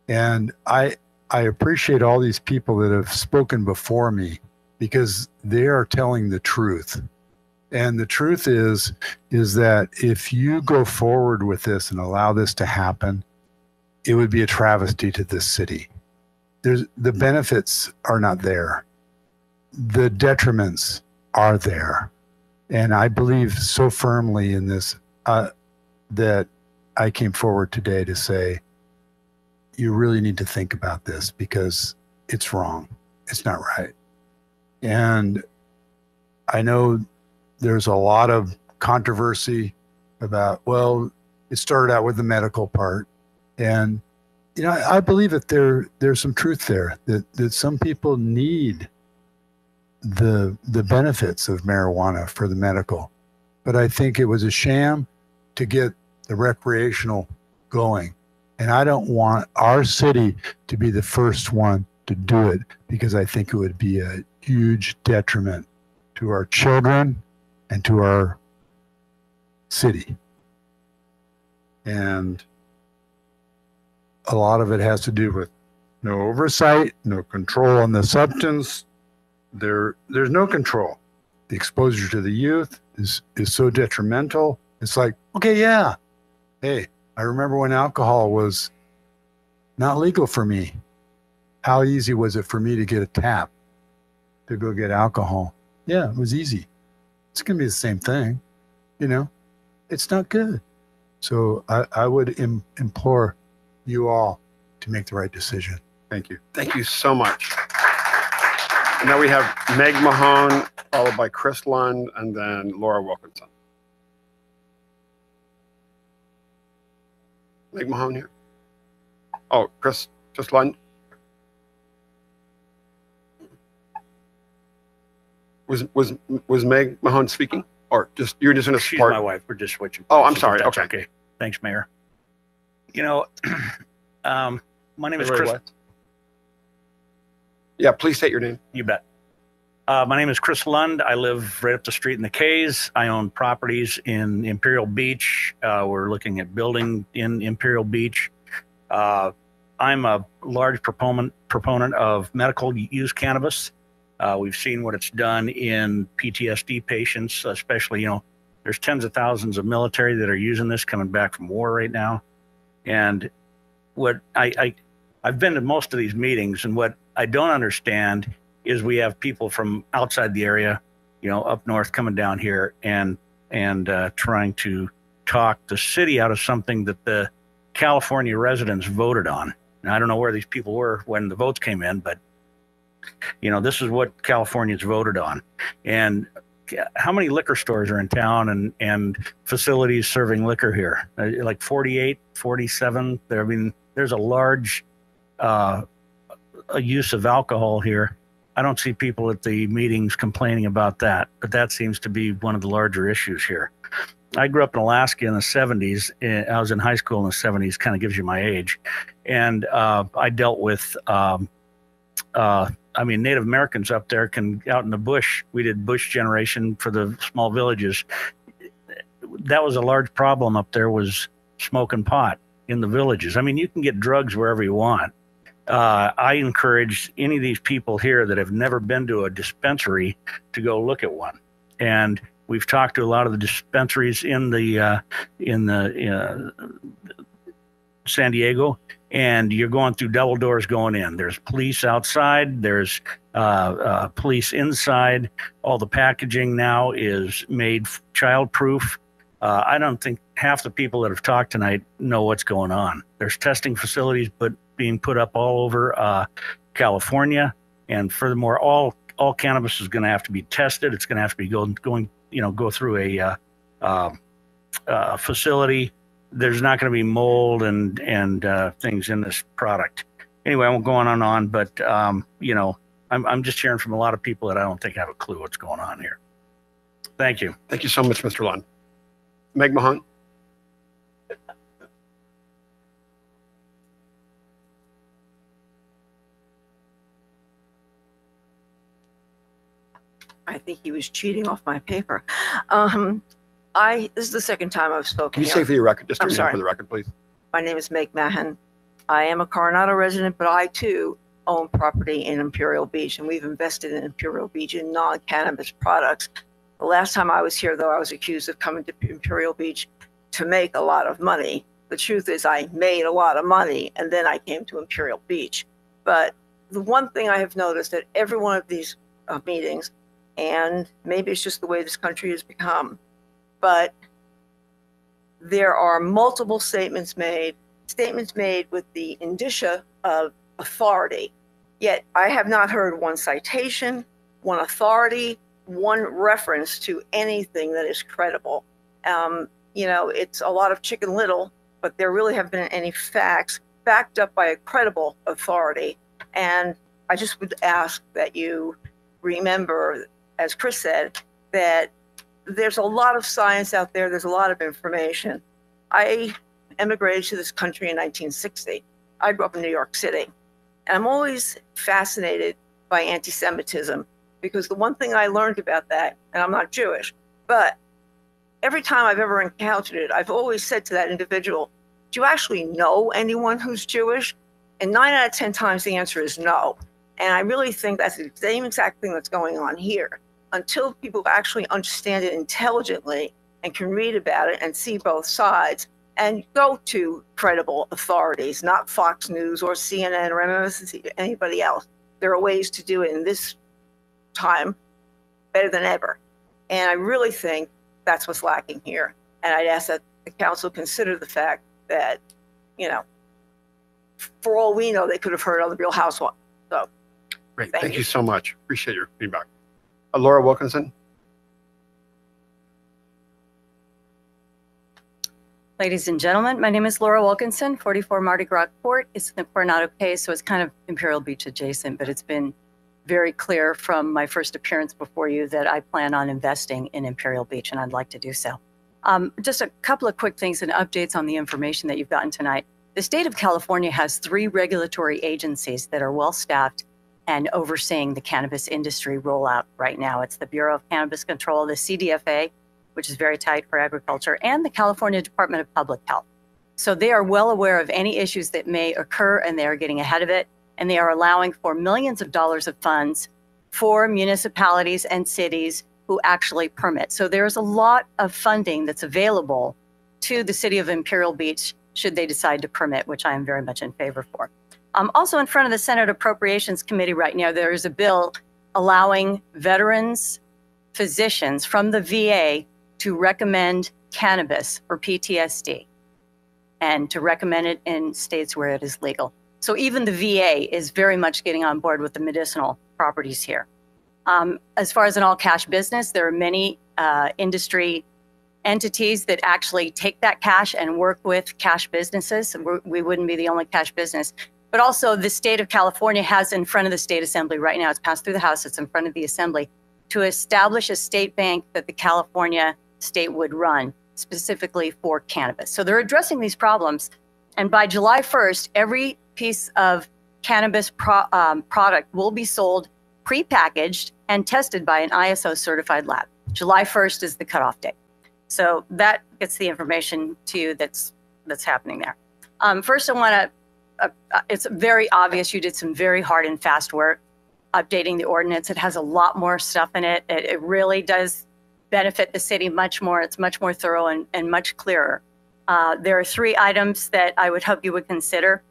And I appreciate all these people that have spoken before me because they are telling the truth. And the truth is that if you go forward with this and allow this to happen, it would be a travesty to this city. The benefits are not there. The detriments are there. And I believe so firmly in this that I came forward today to say, you really need to think about this because it's wrong. It's not right. And I know there's a lot of controversy about, well, it started out with the medical part. And, you know, I believe that there's some truth there, that some people need the benefits of marijuana for the medical. But I think it was a sham to get the recreational going. And I don't want our city to be the first one to do it because I think it would be a huge detriment to our children and to our city. And a lot of it has to do with no oversight, no control on the substance. There's no control. The exposure to the youth is so detrimental. It's like, okay, yeah. Hey, I remember when alcohol was not legal for me. How easy was it for me to get a tap to go get alcohol? Yeah, it was easy. It's going to be the same thing. You know, it's not good. So I would implore you all to make the right decision. Thank you. Thank you so much. And now we have Meg Mahone, followed by Chris Lund, and then Laura Wilkinson. Meg Mahone here. Oh, Chris Lund. Was Meg Mahone speaking, or just you're just in a She's part? my wife. We're just switching. Oh, I'm places, sorry. if that's Okay. Thanks, Mayor. You know, my name is Wait, Chris. what? Yeah, please state your name. You bet. My name is Chris Lund. I live right up the street in the Cays. I own properties in Imperial Beach. We're looking at building in Imperial Beach. I'm a large proponent of medical use cannabis. We've seen what it's done in PTSD patients, especially, there's tens of thousands of military that are using this coming back from war right now. And what I've been to most of these meetings, and what I don't understand is we have people from outside the area, up north coming down here and trying to talk the city out of something that the California residents voted on. And I don't know where these people were when the votes came in, but this is what Californians voted on. And how many liquor stores are in town and facilities serving liquor here? Like 48, 47. There's a large a use of alcohol here. I don't see people at the meetings complaining about that, but that seems to be one of the larger issues here. I grew up in Alaska in the 70s. I was in high school in the 70s, kind of gives you my age. And I dealt with, Native Americans up there out in the bush. We did bush generation for the small villages. That was a large problem up there, was smoking pot in the villages. You can get drugs wherever you want. I encourage any of these people here that have never been to a dispensary to go look at one. And we've talked to a lot of the dispensaries in the San Diego, and you're going through double doors going in. There's police outside. There's police inside. All the packaging now is made child-proof. I don't think half the people that have talked tonight know what's going on. There's testing facilities being put up all over California, and furthermore, all cannabis is going to have to be tested. It's going to have to be go through a facility. There's not going to be mold and things in this product. Anyway, I won't go on and on, but I'm just hearing from a lot of people that I don't think have a clue what's going on here. Thank you. Thank you so much, Mr. Lund. Meg Mahon. I think he was cheating off my paper. This is the second time I've spoken. Can you say for the record, just I'm sorry. for the record, please? My name is Meg Mahon. I am a Coronado resident, but I too own property in Imperial Beach, and we've invested in Imperial Beach in non-cannabis products. The last time I was here, though, I was accused of coming to Imperial Beach to make a lot of money. The truth is I made a lot of money, and then I came to Imperial Beach. But the one thing I have noticed at every one of these meetings, and maybe it's just the way this country has become, but there are multiple statements made with the indicia of authority. Yet I have not heard one citation, one authority, one reference to anything that is credible. It's a lot of Chicken Little, but there really haven't been any facts backed up by a credible authority. And I just would ask that you remember, as Chris said, that there's a lot of science out there. There's a lot of information. I immigrated to this country in 1960. I grew up in New York City. And I'm always fascinated by anti-Semitism, because the one thing I learned about that, and I'm not Jewish, but every time I've ever encountered it, I've always said to that individual, do you actually know anyone who's Jewish? And 9 out of 10 times the answer is no. And I really think that's the same exact thing that's going on here. Until people actually understand it intelligently and can read about it and see both sides and go to credible authorities, not Fox News or CNN or MSNBC or anybody else. There are ways to do it in this time better than ever. And I really think that's what's lacking here. And I'd ask that the council consider the fact that, for all we know, they could have heard on the Real Housewives. So, great. Thank you so much. Appreciate your feedback. Laura Wilkinson. Ladies and gentlemen, my name is Laura Wilkinson, 44 Mardi Gras Court. It's in the Coronado case, so it's kind of Imperial Beach adjacent, but it's been very clear from my first appearance before you that I plan on investing in Imperial Beach, and I'd like to do so. Just a couple of quick things and updates on the information that you've gotten tonight. The state of California has 3 regulatory agencies that are well-staffed and overseeing the cannabis industry rollout right now. It's the Bureau of Cannabis Control, the CDFA, which is very tight for agriculture, and the California Department of Public Health. So they are well aware of any issues that may occur, and they are getting ahead of it. And they are allowing for millions of dollars of funds for municipalities and cities who actually permit. So there's a lot of funding that's available to the city of Imperial Beach should they decide to permit, which I am very much in favor for. Also in front of the Senate Appropriations Committee right now, there is a bill allowing veterans, physicians from the VA to recommend cannabis for PTSD and to recommend it in states where it is legal. So even the VA is very much getting on board with the medicinal properties here. As far as an all-cash business, there are many industry entities that actually take that cash and work with cash businesses. We wouldn't be the only cash business. But also the state of California has in front of the state assembly right now, it's passed through the House, it's in front of the assembly, to establish a state bank that the California state would run specifically for cannabis. So they're addressing these problems. And by July 1st, every piece of cannabis product will be sold prepackaged and tested by an ISO certified lab. July 1st is the cutoff date. So that gets the information to you that's happening there. First, I want to, it's very obvious you did some very hard and fast work updating the ordinance. It has a lot more stuff in it. It really does benefit the city much more. It's much more thorough and much clearer. There are 3 items that I would hope you would consider.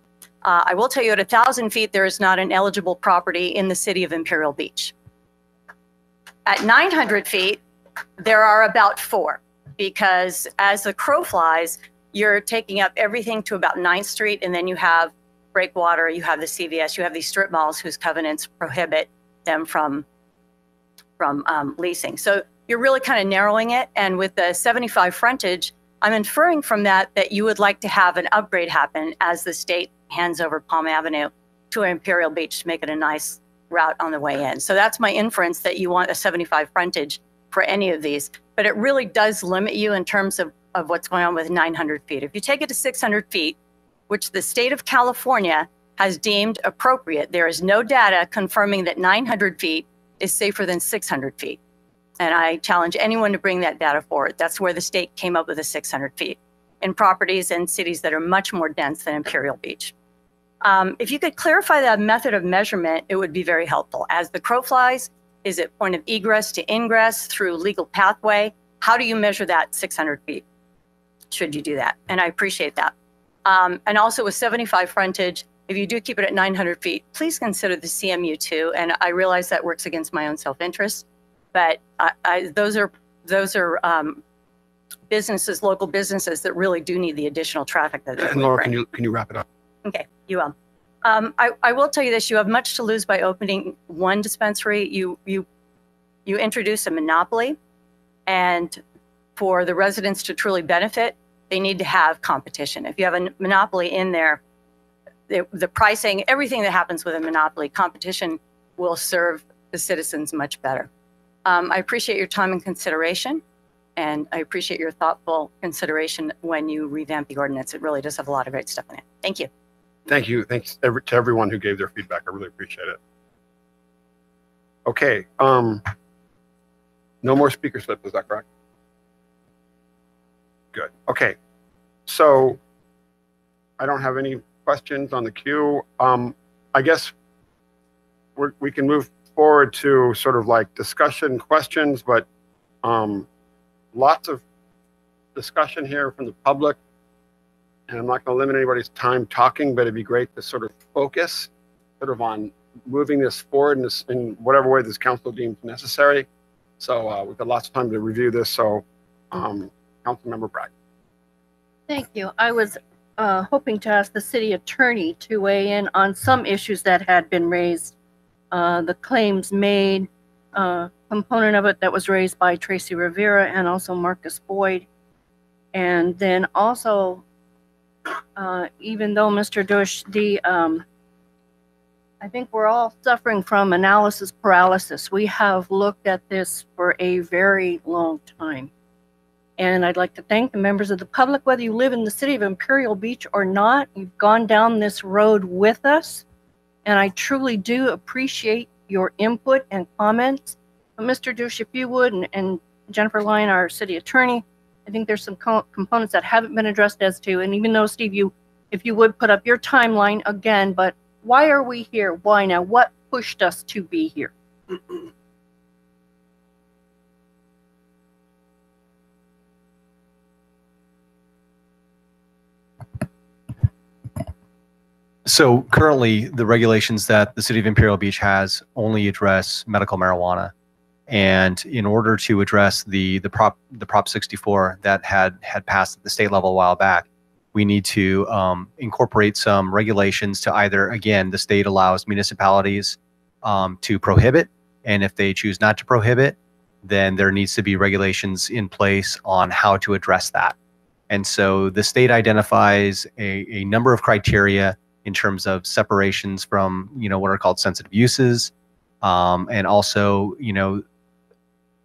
I will tell you at 1,000 feet, there is not an eligible property in the city of Imperial Beach. At 900 feet, there are about 4, because as the crow flies, you're taking up everything to about 9th Street, and then you have Breakwater, you have the CVS, you have these strip malls whose covenants prohibit them from leasing. So you're really kind of narrowing it. And with the 75 frontage, I'm inferring from that you would like to have an upgrade happen as the state hands over Palm Avenue to Imperial Beach to make it a nice route on the way in. So that's my inference, that you want a 75 frontage for any of these. But it really does limit you in terms of what's going on with 900 feet. If you take it to 600 feet, which the state of California has deemed appropriate, there is no data confirming that 900 feet is safer than 600 feet. And I challenge anyone to bring that data forward. That's where the state came up with the 600 feet in properties and cities that are much more dense than Imperial Beach. If you could clarify that method of measurement, it would be very helpful. As the crow flies, is it point of egress to ingress through legal pathway? How do you measure that 600 feet? Should you do that? And I appreciate that. And also with 75 frontage, if you do keep it at 900 feet, please consider the CMU too. And I realize that works against my own self-interest, but those are businesses, local businesses that really do need the additional traffic that. And Laura, can you wrap it up? Okay, you will. I will tell you this: you have much to lose by opening one dispensary. You introduce a monopoly, and for the residents to truly benefit, they need to have competition. If you have a monopoly in there, the pricing, everything that happens with a monopoly, competition will serve the citizens much better. I appreciate your time and consideration, and I appreciate your thoughtful consideration when you revamp the ordinance. It really does have a lot of great stuff in it. Thank you. Thank you. Thanks to everyone who gave their feedback. I really appreciate it. Okay. No more speaker slips. Is that correct? Good. Okay. So I don't have any questions on the queue. I guess we can move forward to sort of like discussion questions, but lots of discussion here from the public. And I'm not going to limit anybody's time talking, but it'd be great to sort of focus sort of on moving this forward in whatever way this council deems necessary. So we've got lots of time to review this. So Councilmember Bragg. Thank you. I was hoping to ask the city attorney to weigh in on some issues that had been raised. The claims made component of it that was raised by Tracy Rivera and also Marcus Boyd. And then also, even though Mr. Dush, I think we're all suffering from analysis paralysis. We have looked at this for a very long time. And I'd like to thank the members of the public, whether you live in the city of Imperial Beach or not, you've gone down this road with us. And I truly do appreciate your input and comments. But Mr. Dush, if you would, and Jennifer Lyon, our city attorney, I think there's some components that haven't been addressed as to, and even though, Steve, if you would put up your timeline again, but why are we here? Why now? What pushed us to be here? So currently, the regulations that the city of Imperial Beach has only address medical marijuana. And in order to address the Prop 64 that had passed at the state level a while back, we need to incorporate some regulations to either, again, the state allows municipalities to prohibit, and if they choose not to prohibit, then there needs to be regulations in place on how to address that. And so the state identifies a number of criteria in terms of separations from, what are called sensitive uses, and also,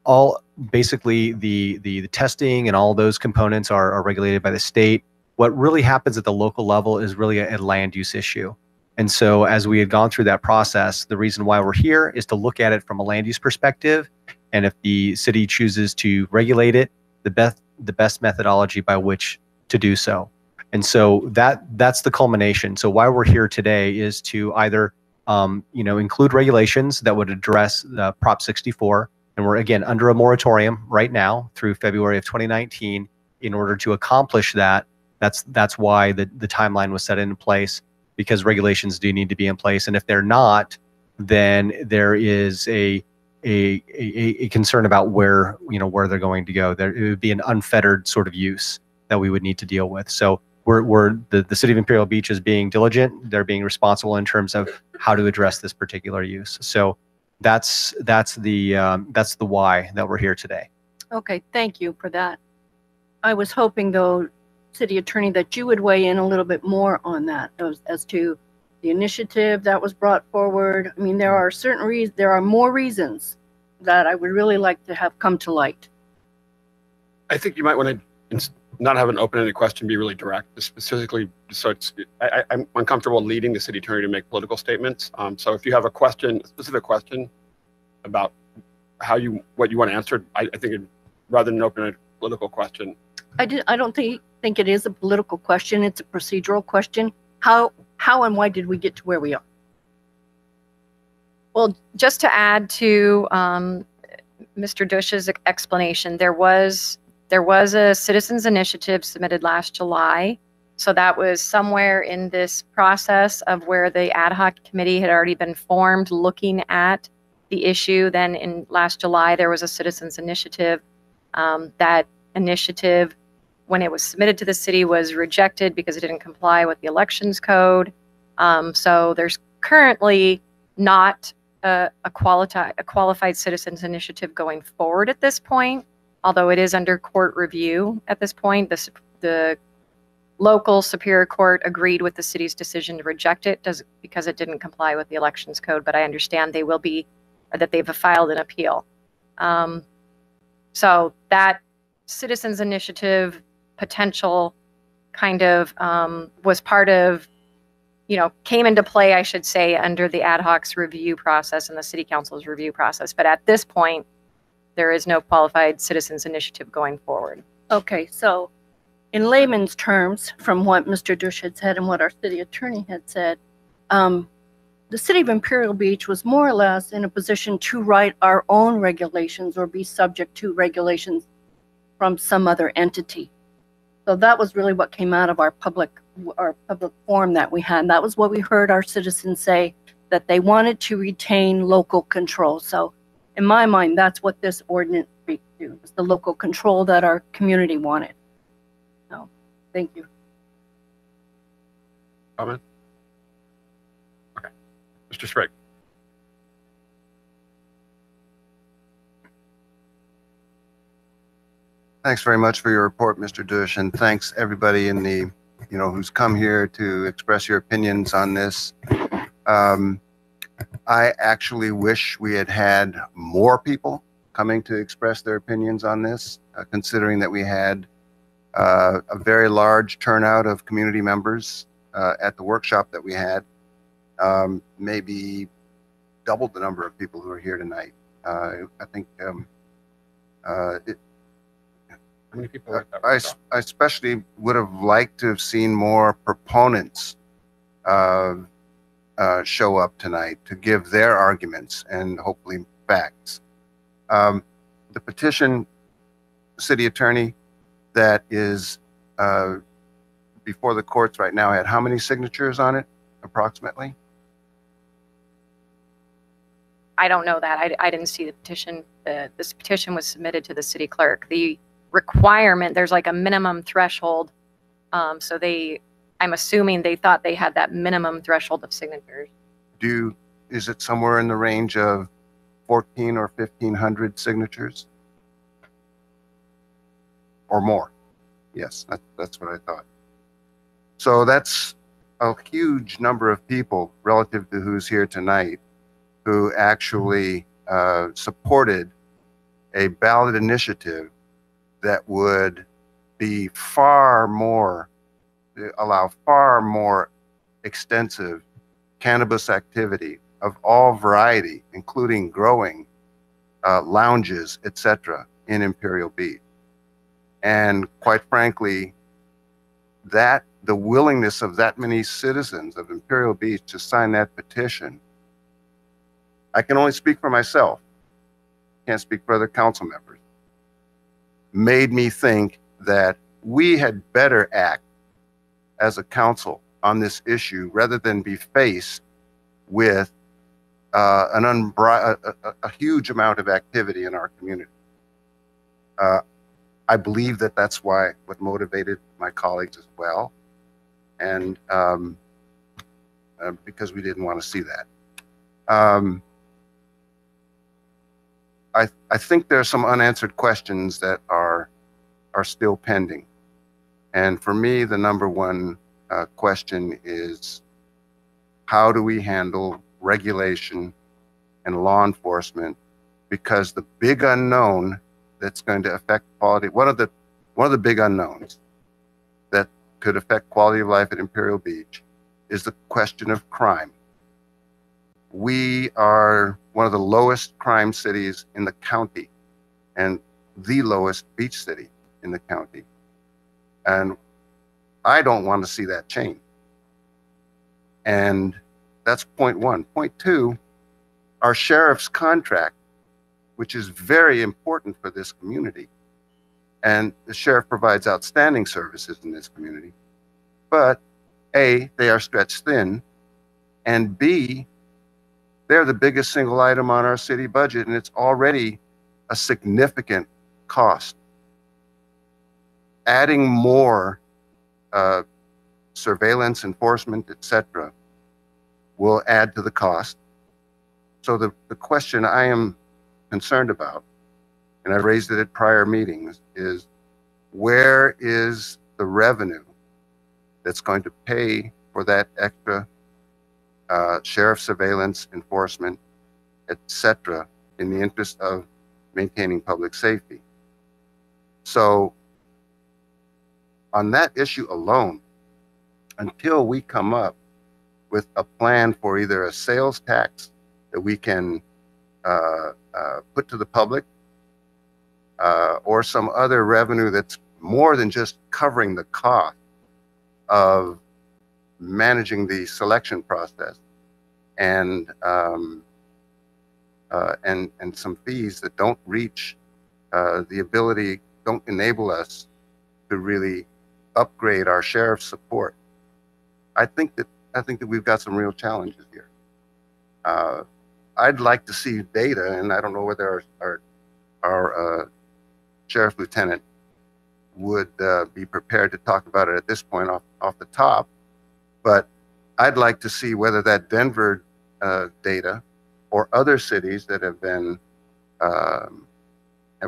all basically the testing and all those components are regulated by the state. What really happens at the local level is really a land use issue. And so as we had gone through that process, the reason why we're here is to look at it from a land use perspective. And if the city chooses to regulate it, the best methodology by which to do so. And so that's the culmination. So why we're here today is to either include regulations that would address the Prop 64. And we're, again, under a moratorium right now through February of 2019. In order to accomplish that, that's why the timeline was set in place, because regulations do need to be in place. And if they're not, then there is a concern about where they're going to go. It would be an unfettered sort of use that we would need to deal with. So the city of Imperial Beach is being diligent. They're being responsible in terms of how to address this particular use. So that's the why that we're here today. Okay, thank you for that. I was hoping, though, City Attorney, that you would weigh in a little bit more on that as to the initiative that was brought forward. I mean, there are there are more reasons that I would really like to have come to light. I think you might want to not have an open-ended question, be really direct, specifically. So I'm uncomfortable leading the city attorney to make political statements. So if you have a specific question about what you want answered, I think rather than an open-ended political question. I don't think it is a political question. It's a procedural question. How and why did we get to where we are? Well, just to add to Mr. Dush's explanation, there was a citizens initiative submitted last July. So that was somewhere in this process of where the ad hoc committee had already been formed looking at the issue. Then in last July, there was a citizens initiative. That initiative, when it was submitted to the city, was rejected because it didn't comply with the elections code. So there's currently not a qualified citizens initiative going forward at this point, although it is under court review at this point. The local Superior Court agreed with the city's decision to reject it because it didn't comply with the elections code, but I understand that they've filed an appeal. So that citizens initiative potential kind of was part of, came into play, I should say, under the ad hoc's review process and the city council's review process. But at this point, there is no qualified citizens initiative going forward. Okay, so in layman's terms, from what Mr. Dush had said and what our city attorney had said, the city of Imperial Beach was more or less in a position to write our own regulations or be subject to regulations from some other entity. So that was really what came out of our public forum that we had. That was what we heard our citizens say, that they wanted to retain local control. So in my mind, that's what this ordinance speaks to, is the local control that our community wanted. So thank you. Comment? Okay. Mr. Sprague. Thanks very much for your report, Mr. Dush, and thanks everybody in the, who's come here to express your opinions on this. I actually wish we had had more people coming to express their opinions on this, considering that we had a very large turnout of community members at the workshop that we had, maybe doubled the number of people who are here tonight. I think How many people were at that? I especially would have liked to have seen more proponents show up tonight to give their arguments and hopefully facts. The petition, city attorney, that is before the courts right now had how many signatures on it, approximately? I don't know that. I didn't see the petition. This petition was submitted to the city clerk. The requirement, there's like a minimum threshold. So I'm assuming they thought they had that minimum threshold of signatures. Is it somewhere in the range of 14 or 1,500 signatures? Or more? Yes, that's what I thought. So that's a huge number of people relative to who's here tonight who actually supported a ballot initiative that would be allow far more extensive cannabis activity of all variety, including growing, lounges, etc., in Imperial Beach. And quite frankly, the willingness of that many citizens of Imperial Beach to sign that petition, I can only speak for myself, can't speak for other council members, made me think that we had better act as a council on this issue rather than be faced with a huge amount of activity in our community. I believe that that's what motivated my colleagues as well, and because we didn't want to see that. I think there are some unanswered questions that are still pending, and for me, the number one question is, how do we handle regulation and law enforcement? Because the big unknown that's going to affect quality, one of the big unknowns that could affect quality of life at Imperial Beach is the question of crime. We are one of the lowest crime cities in the county and the lowest beach city in the county. And I don't want to see that change. And that's point one. Point two, our sheriff's contract, which is very important for this community. And the sheriff provides outstanding services in this community. But A, they are stretched thin, and B, they're the biggest single item on our city budget, and it's already a significant cost. Adding more surveillance, enforcement, etc., will add to the cost. So the question I am concerned about, and I've raised it at prior meetings, is where is the revenue that's going to pay for that extra sheriff surveillance, enforcement, etc., in the interest of maintaining public safety? So on that issue alone, until we come up with a plan for either a sales tax that we can put to the public, or some other revenue that's more than just covering the cost of managing the selection process, and some fees that don't reach don't enable us to really upgrade our sheriff's support. I think that we've got some real challenges here. I'd like to see data, and I don't know whether our sheriff lieutenant would be prepared to talk about it at this point off the top, but I'd like to see whether that Denver data or other cities that have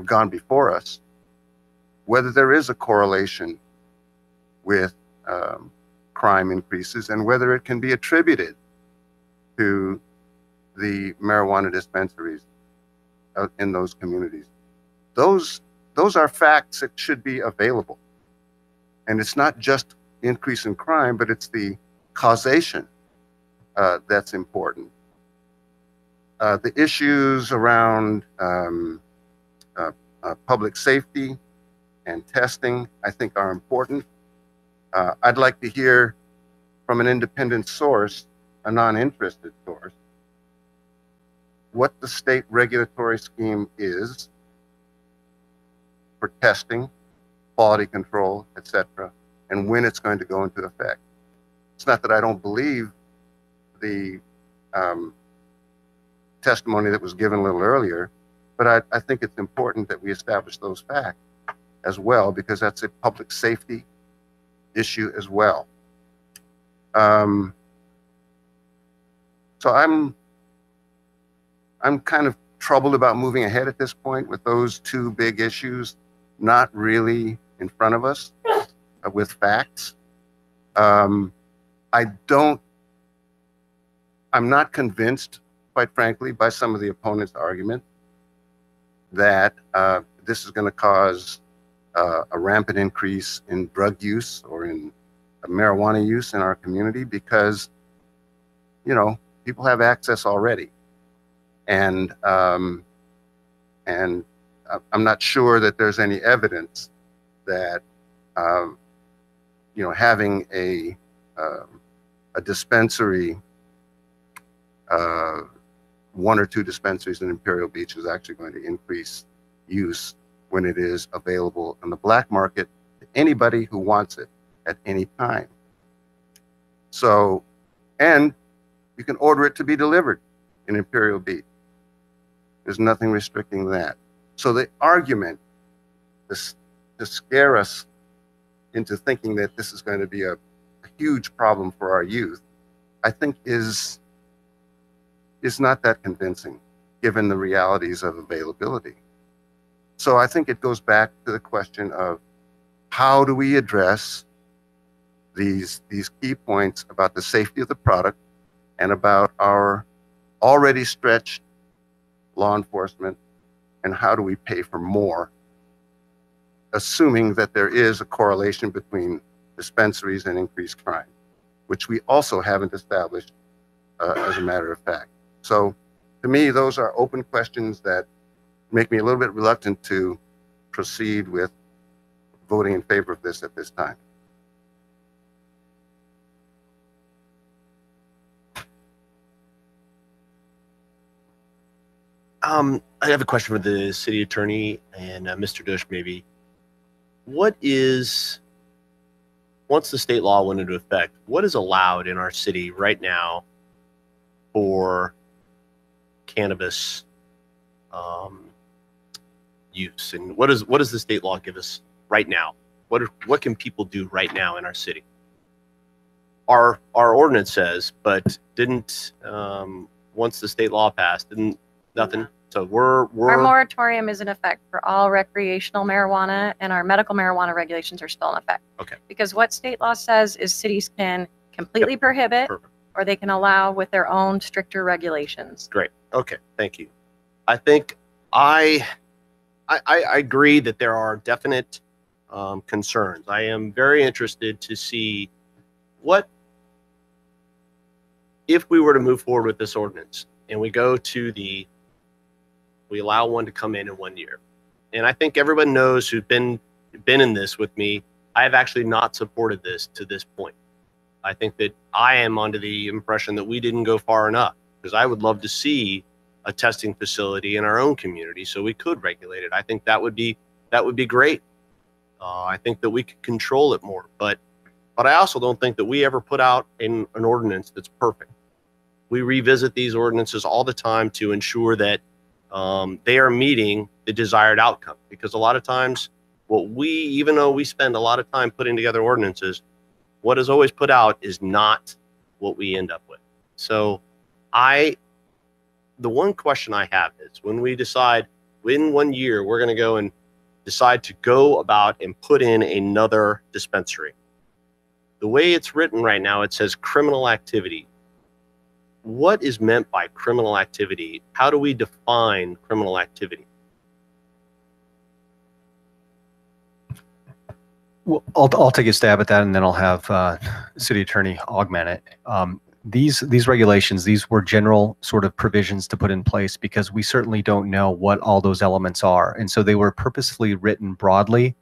gone before us, whether there is a correlation with crime increases and whether it can be attributed to the marijuana dispensaries in those communities. Those are facts that should be available. And it's not just increase in crime, but it's the causation that's important. The issues around public safety and testing, I think, are important. I'd like to hear from an independent source, a non-interested source, what the state regulatory scheme is for testing, quality control, etc., and when it's going to go into effect. It's not that I don't believe the testimony that was given a little earlier, but I think it's important that we establish those facts as well, because that's a public safety issue as well. So I'm kind of troubled about moving ahead at this point with those two big issues not really in front of us with facts. I'm not convinced, quite frankly, by some of the opponents' argument that this is going to cause a rampant increase in drug use or in marijuana use in our community, because, you know, people have access already. And I'm not sure that there's any evidence that, you know, having a dispensary, one or two dispensaries in Imperial Beach is actually going to increase use when it is available on the black market to anybody who wants it at any time. So, and you can order it to be delivered in Imperial Beach. There's nothing restricting that. So the argument to scare us into thinking that this is going to be a huge problem for our youth, I think is not that convincing given the realities of availability. So I think it goes back to the question of how do we address these key points about the safety of the product and about our already stretched law enforcement, and how do we pay for more, assuming that there is a correlation between dispensaries and increased crime, which we also haven't established as a matter of fact. So to me, those are open questions that make me a little bit reluctant to proceed with voting in favor of this at this time. I have a question for the city attorney and Mr. Dush, maybe. What is, once the state law went into effect, what is allowed in our city right now for cannabis use? And what does the state law give us right now? What can people do right now in our city? Our ordinance says, but didn't, once the state law passed, didn't nothing. So we're our moratorium is in effect for all recreational marijuana, and our medical marijuana regulations are still in effect. Okay. Because what state law says is cities can completely prohibit, or they can allow with their own stricter regulations. Great. Okay. Thank you. I think I agree that there are definite concerns. I am very interested to see what, if we were to move forward with this ordinance and we go to we allow one to come in 1 year. And I think everyone knows who's been in this with me, I have actually not supported this to this point. I think that I am under the impression that we didn't go far enough, because I would love to see a testing facility in our own community so we could regulate it. I think that would be great. I think that we could control it more, but I also don't think that we ever put out an ordinance that's perfect. We revisit these ordinances all the time to ensure that they are meeting the desired outcome, because a lot of times even though we spend a lot of time putting together ordinances, what is always put out is not what we end up with. So the one question I have is, when we decide in 1 year, we're going to go and decide to go about and put in another dispensary. The way it's written right now, it says criminal activity. What is meant by criminal activity? How do we define criminal activity? Well, I'll take a stab at that, and then I'll have city attorney augment it. These regulations, these were general sort of provisions to put in place because we certainly don't know what all those elements are, and so they were purposefully written broadly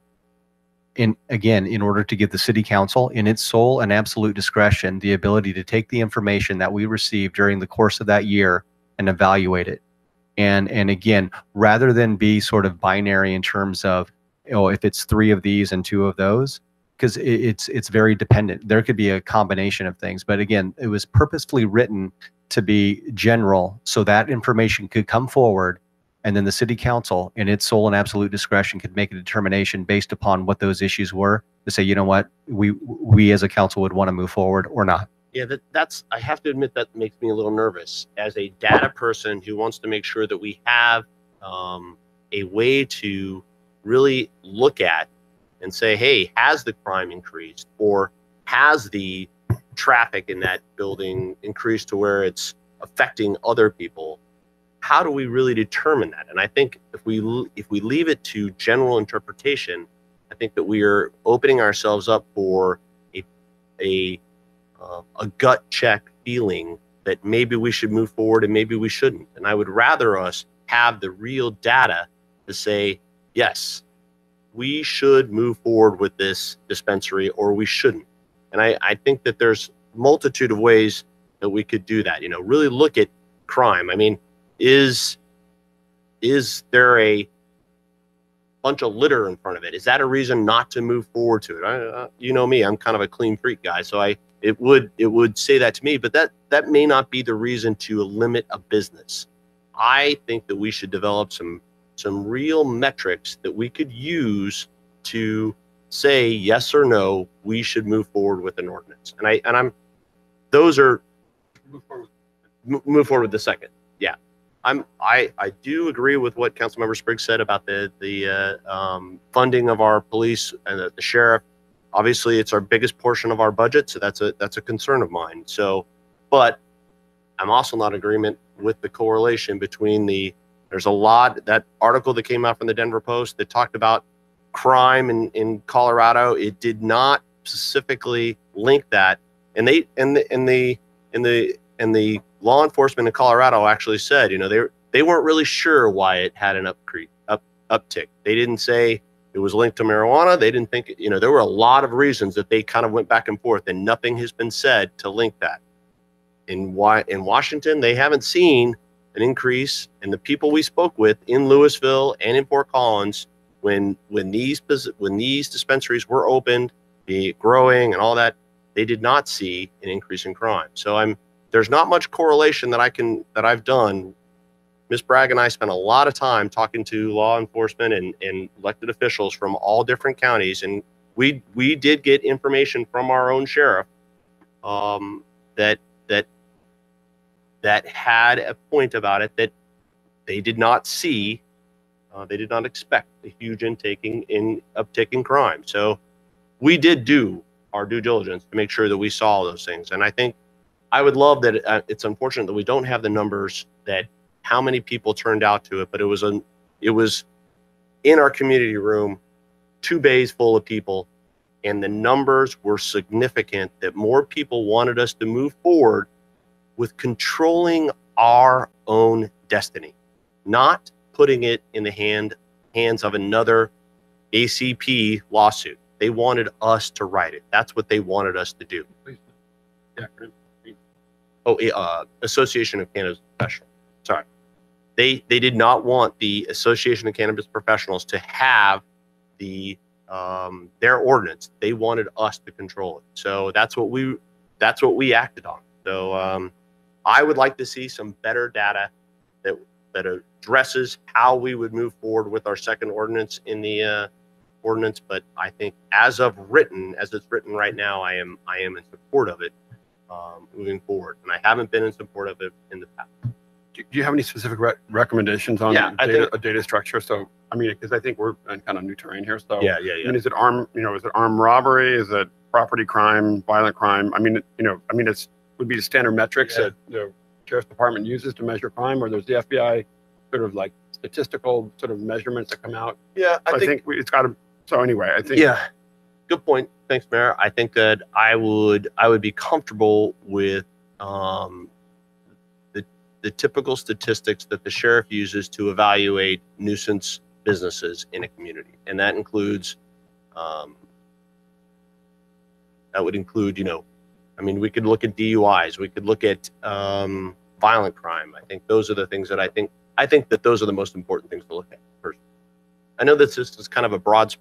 in order to give the city council, in its sole and absolute discretion, the ability to take the information that we receive during the course of that year and evaluate it. And again, rather than be sort of binary in terms of, if it's 3 of these and 2 of those, because it's very dependent. There could be a combination of things, but again, it was purposefully written to be general so that information could come forward, and then the city council, in its sole and absolute discretion, could make a determination based upon what those issues were to say, you know what, we as a council would want to move forward or not. Yeah, that's, I have to admit, that makes me a little nervous as a data person who wants to make sure that we have a way to really look at and say, hey, has the crime increased, or has the traffic in that building increased to where it's affecting other people? How do we really determine that? And I think if we leave it to general interpretation, I think that we are opening ourselves up for a gut check feeling that maybe we should move forward and maybe we shouldn't. And I would rather us have the real data to say, yes, we should move forward with this dispensary or we shouldn't. And I think that there's a multitude of ways that we could do that. Really look at crime. I mean, is there a bunch of litter in front of it? Is that a reason not to move forward to it? You know me, I'm kind of a clean freak guy, so it would say that to me, but that may not be the reason to limit a business. I think that we should develop some real metrics that we could use to say yes or no, we should move forward with an ordinance. Move forward with the second. Yeah. I do agree with what Councilmember Spriggs said about the funding of our police and the sheriff. Obviously, it's our biggest portion of our budget, so that's a concern of mine. So, but I'm also not in agreement with the correlation between there's a lot, that article that came out from the Denver Post that talked about crime in Colorado. It did not specifically link that, and the law enforcement in Colorado actually said, they weren't really sure why it had an uptick. They didn't say it was linked to marijuana. They didn't think, there were a lot of reasons that they kind of went back and forth, and nothing has been said to link that. In Washington, they haven't seen an increase, and the people we spoke with in Louisville and in Fort Collins, when these dispensaries were opened, growing and all that, they did not see an increase in crime. So there's not much correlation that I've done. Ms. Bragg and I spent a lot of time talking to law enforcement and elected officials from all different counties, and we did get information from our own sheriff that had a point about it, that they did not see, they did not expect a huge uptick in crime. So we did do our due diligence to make sure that we saw those things. And I think I would love that. It's unfortunate that we don't have the numbers that how many people turned out to it, but it was in our community room, 2 bays full of people, and the numbers were significant that more people wanted us to move forward with controlling our own destiny, not putting it in the hands of another ACP lawsuit. They wanted us to write it. That's what they wanted us to do. Association of Cannabis Professionals. Sorry. They did not want the Association of Cannabis Professionals to have their ordinance. They wanted us to control it. So that's what we acted on. So I would like to see some better data that addresses how we would move forward with our second ordinance in the ordinance. But I think as it's written right now, I am in support of it moving forward, and I haven't been in support of it in the past. Do you have any specific recommendations on a data structure? So, I mean, because I think we're in kind of new terrain here. So, yeah. I mean, is it armed robbery? Is it property crime, violent crime? I mean, it would be the standard metrics that the Sheriff's Department uses to measure crime, or there's the FBI sort of like statistical sort of measurements that come out. Yeah, I think it's got to. So anyway, I think. Yeah, good point. Thanks, Mayor. I think that I would be comfortable with the typical statistics that the sheriff uses to evaluate nuisance businesses in a community, and that includes That would include, I mean, we could look at DUIs, we could look at violent crime. I think those are the things that I think that those are the most important things to look at first. I know that this is kind of a broad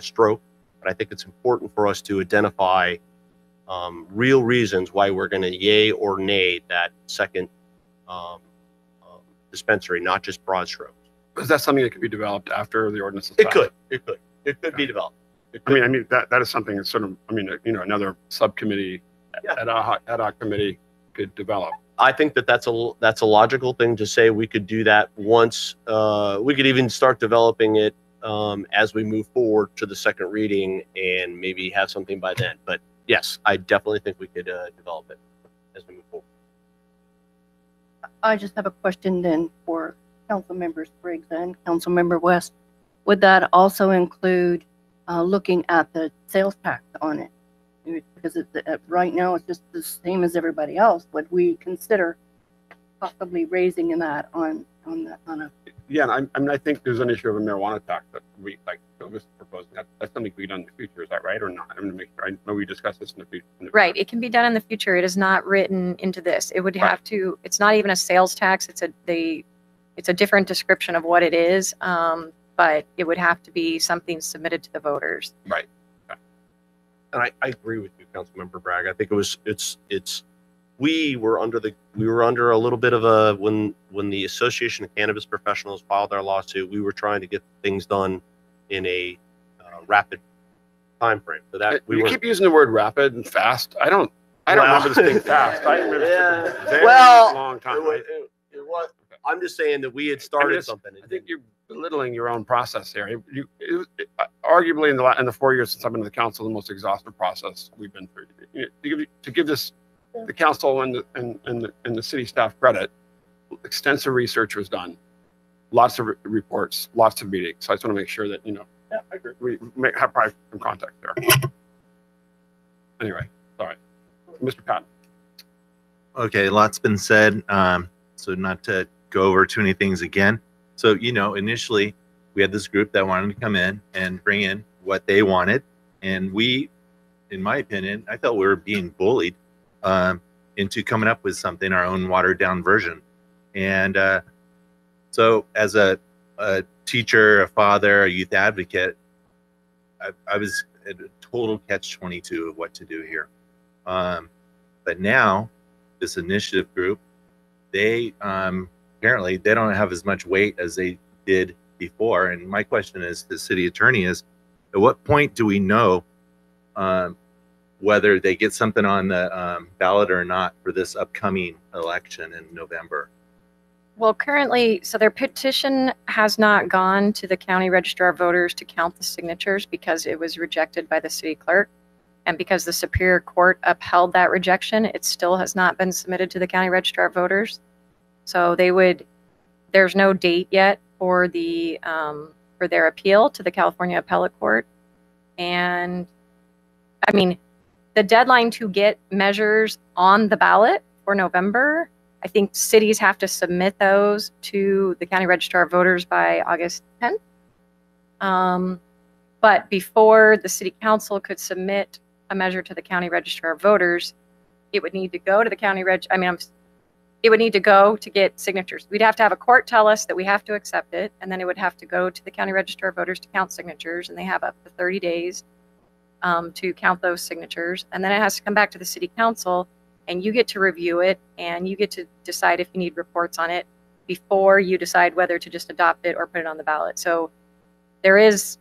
stroke, but I think it's important for us to identify real reasons why we're going to yay or nay that second dispensary, not just broad strokes. Is that something that could be developed after the ordinance is It passed? could be developed. I mean that is something that's sort of, another subcommittee, ad hoc committee could develop. I think that that's a logical thing to say. We could do that once. We could even start developing it as we move forward to the second reading, and maybe have something by then. But yes, I definitely think we could develop it as we move forward. I just have a question then for Council Member Spriggs and Council Member West. Would that also include looking at the sales tax on it? Because right now it's just the same as everybody else. Would we consider possibly raising that on a? Yeah, I think there's an issue of a marijuana tax that we like was proposing. That's something we do in the future. Is that right or not? I'm going to make sure. I know we discussed this in the future. Right. It can be done in the future. It is not written into this. It would have to. It's not even a sales tax. It's a different description of what it is. But it would have to be something submitted to the voters. Right. And I agree with you, Councilmember Bragg. I think we were under a little bit of a when the Association of Cannabis Professionals filed their lawsuit, we were trying to get things done in a rapid time frame. So that you keep using the word rapid and fast. I don't remember this being fast. I remember yeah. very long time. It was. I'm just saying that we had started something. I think you're belittling your own process here. Arguably in the 4 years since I've been to the council, the most exhaustive process we've been through. To give this the council and the city staff credit, extensive research was done, lots of reports, lots of meetings. So I just want to make sure that Yeah, I agree. we have probably some context there. Anyway, all right, Mr. Patton. Okay, a lot's been said, so not to go over too many things again. So, initially we had this group that wanted to come in and bring in what they wanted. And we, in my opinion, I felt we were being bullied into coming up with something, our own watered down version. And so as a teacher, a father, a youth advocate, I was at a total catch-22 of what to do here. But now this initiative group, they apparently they don't have as much weight as they did before. And my question is to the city attorney is, at what point do we know whether they get something on the ballot or not for this upcoming election in November? Well, currently, so their petition has not gone to the county registrar of voters to count the signatures because it was rejected by the city clerk. And because the Superior Court upheld that rejection, it still has not been submitted to the county registrar of voters. So there's no date yet for for their appeal to the California Appellate Court. And I mean, the deadline to get measures on the ballot for November, I think cities have to submit those to the county registrar of voters by August 10th. But before the city council could submit a measure to the county registrar of voters, it would need to go to the county it would need to go to get signatures. We'd have to have a court tell us that we have to accept it, and then it would have to go to the county registrar of voters to count signatures, and they have up to 30 days to count those signatures. And then it has to come back to the city council, and you get to review it, and you get to decide if you need reports on it before you decide whether to just adopt it or put it on the ballot. So there is,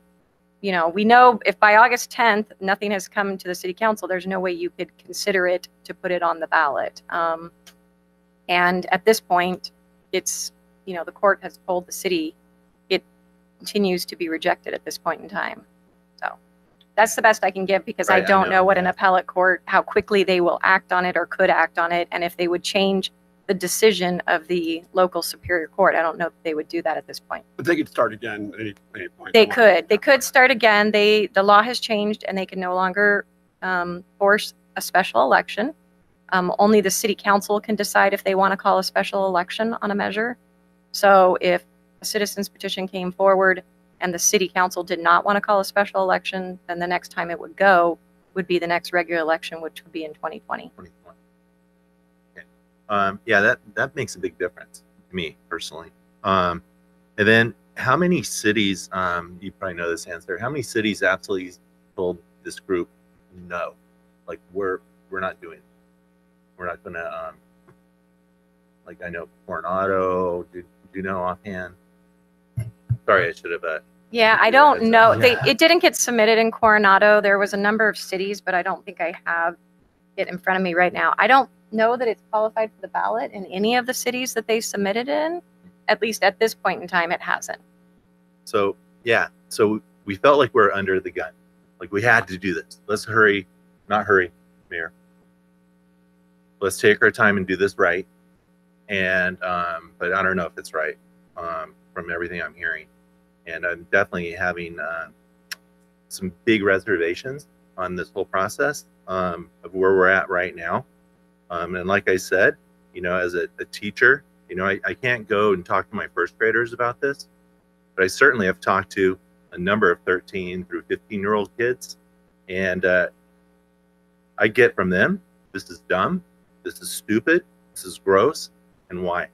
we know if by August 10th, nothing has come to the city council, there's no way you could consider it to put it on the ballot. And at this point, it's, the court has told the city it continues to be rejected at this point in time. So that's the best I can give because Right, I don't I know what an appellate court, how quickly they will act on it or could act on it. And if they would change the decision of the local Superior Court, I don't know if they would do that at this point. But they could start again at any point. They could start again. The law has changed and they can no longer force a special election. Only the city council can decide if they want to call a special election on a measure. So if a citizen's petition came forward and the city council did not want to call a special election, then the next time it would go, would be the next regular election, which would be in 2020. Yeah, that makes a big difference to me personally. And then how many cities, you probably know this answer, how many cities absolutely told this group no? Like we're not doing it. We're not gonna like I know Coronado, do you know offhand? Sorry, I should have Yeah, I don't know. It didn't get submitted in Coronado. There was a number of cities, but I don't think I have it in front of me right now. I don't know that it's qualified for the ballot in any of the cities that they submitted in. At least at this point in time, it hasn't. So yeah, so we felt like we're under the gun. Like we had to do this. Let's hurry, not hurry, Mayor. Let's take our time and do this right. And but I don't know if it's right from everything I'm hearing. And I'm definitely having some big reservations on this whole process of where we're at right now. And like I said, you know, as a teacher, you know, I can't go and talk to my first graders about this, but I certainly have talked to a number of 13 through 15-year-old kids. And I get from them, this is dumb, this is stupid, this is gross, and why?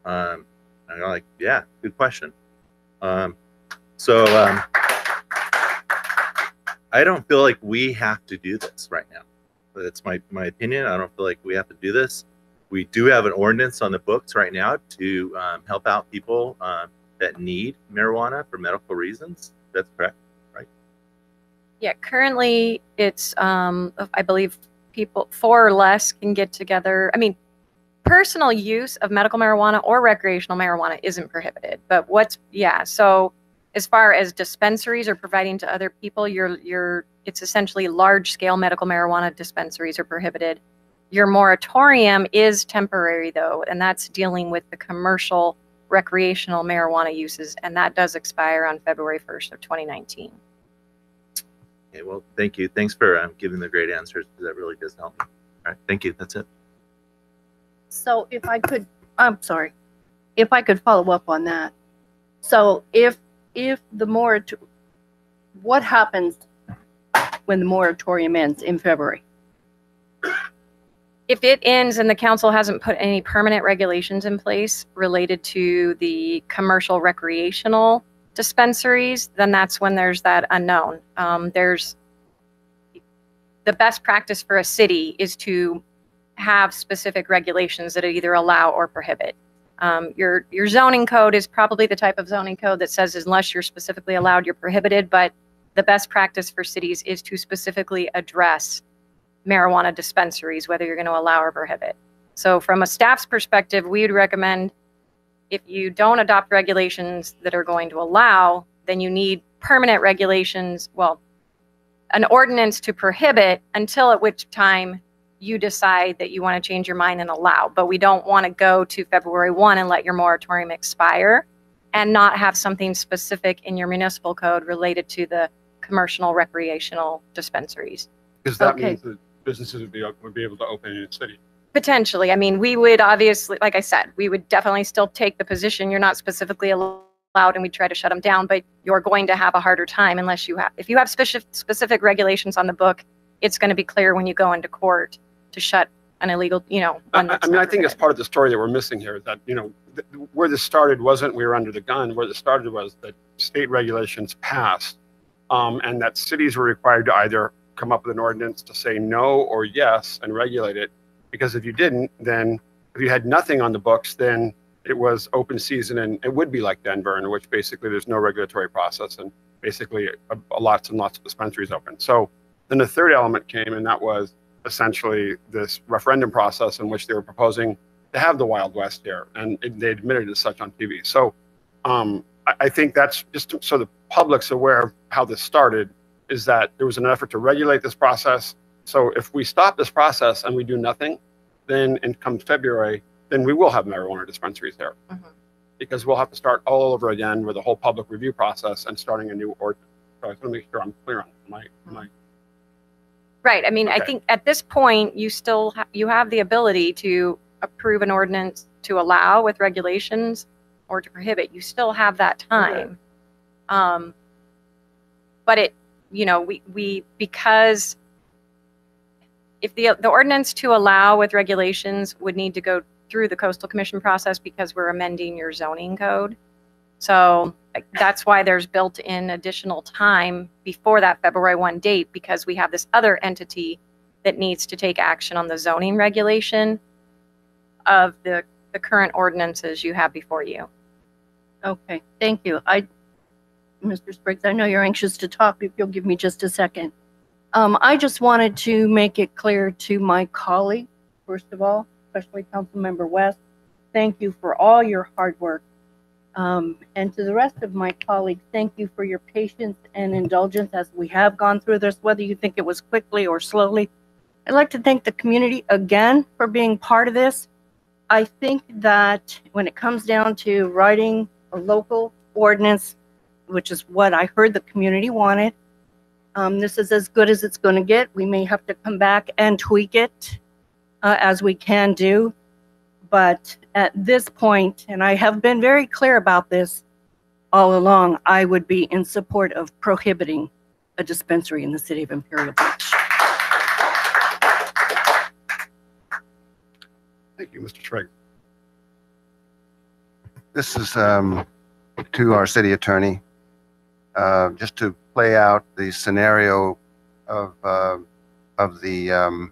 And I'm like, yeah, good question. So I don't feel like we have to do this right now. That's my opinion. I don't feel like we have to do this. We do have an ordinance on the books right now to help out people that need marijuana for medical reasons. That's correct, right? Yeah, currently it's, I believe people 4 or less can get together. I mean, personal use of medical marijuana or recreational marijuana isn't prohibited, but so as far as dispensaries or providing to other people, it's essentially large scale medical marijuana dispensaries are prohibited. Your moratorium is temporary though, and that's dealing with the commercial recreational marijuana uses, and that does expire on February 1st of 2019. Okay, well, thank you. Thanks for giving the great answers. That really does help me. All right, thank you. That's it. So if I could, I'm sorry, if I could follow up on that. So if the what happens when the moratorium ends in February? If it ends and the council hasn't put any permanent regulations in place related to the commercial recreational dispensaries, then that's when there's that unknown. There's the best practice for a city is to have specific regulations that either allow or prohibit. Your zoning code is probably the type of zoning code that says unless you're specifically allowed, you're prohibited, but the best practice for cities is to specifically address marijuana dispensaries, whether you're going to allow or prohibit. So from a staff's perspective, we would recommend if you don't adopt regulations that are going to allow, then you need permanent regulations, well, an ordinance to prohibit until at which time you decide that you want to change your mind and allow. But we don't want to go to February 1 and let your moratorium expire and not have something specific in your municipal code related to the commercial recreational dispensaries. Because that means that businesses would be able to open in the city. Potentially. I mean, we would obviously, like I said, we would definitely still take the position you're not specifically allowed and we try to shut them down, but you're going to have a harder time unless if you have specific regulations on the book, it's going to be clear when you go into court to shut an illegal, I mean, I think it's part of the story that we're missing here is that, where this started wasn't we were under the gun. Where this started was that state regulations passed and that cities were required to either come up with an ordinance to say no or yes and regulate it. Because if you didn't, then if you had nothing on the books, then it was open season and it would be like Denver, in which basically there's no regulatory process and basically lots and lots of dispensaries open. So then the third element came, and that was essentially this referendum process in which they were proposing to have the Wild West here, and they admitted as such on TV. So I think that's just so the public's aware of how this started, is that there was an effort to regulate this process. So if we stop this process and we do nothing, then come February, then we will have marijuana dispensaries there. Because we'll have to start all over again with a whole public review process and starting a new ordinance. So I just want to make sure I'm clear on my Right. I mean, I think at this point, you still you have the ability to approve an ordinance to allow with regulations or to prohibit. You still have that time. But it, we because if the ordinance to allow with regulations would need to go through the coastal commission process because we're amending your zoning code. So that's why there's built in additional time before that February 1 date, because we have this other entity that needs to take action on the zoning regulation of the current ordinances you have before you. Okay, thank you. Mr. Spriggs, I know you're anxious to talk, if you'll give me just a second. I just wanted to make it clear to my colleague, first of all, especially Councilmember West, thank you for all your hard work. And to the rest of my colleagues, thank you for your patience and indulgence as we have gone through this, whether you think it was quickly or slowly. I'd like to thank the community again for being part of this. I think that when it comes down to writing a local ordinance, which is what I heard the community wanted, this is as good as it's going to get. We may have to come back and tweak it as we can do. But at this point, and I have been very clear about this all along, I would be in support of prohibiting a dispensary in the city of Imperial Beach. Thank you, Mr. Trigg. This is to our city attorney, just to play out the scenario of the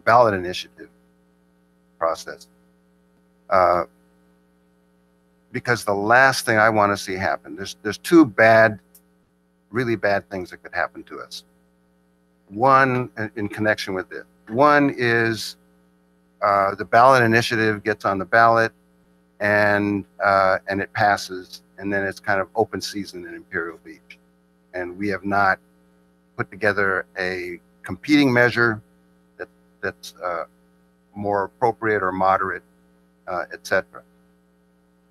ballot initiative process. Because the last thing I want to see happen, there's two really bad things that could happen to us. One, in connection with it. One is the ballot initiative gets on the ballot and it passes, and then it's kind of open season in Imperial Beach. And we have not put together a competing measure that's more appropriate or moderate, etc.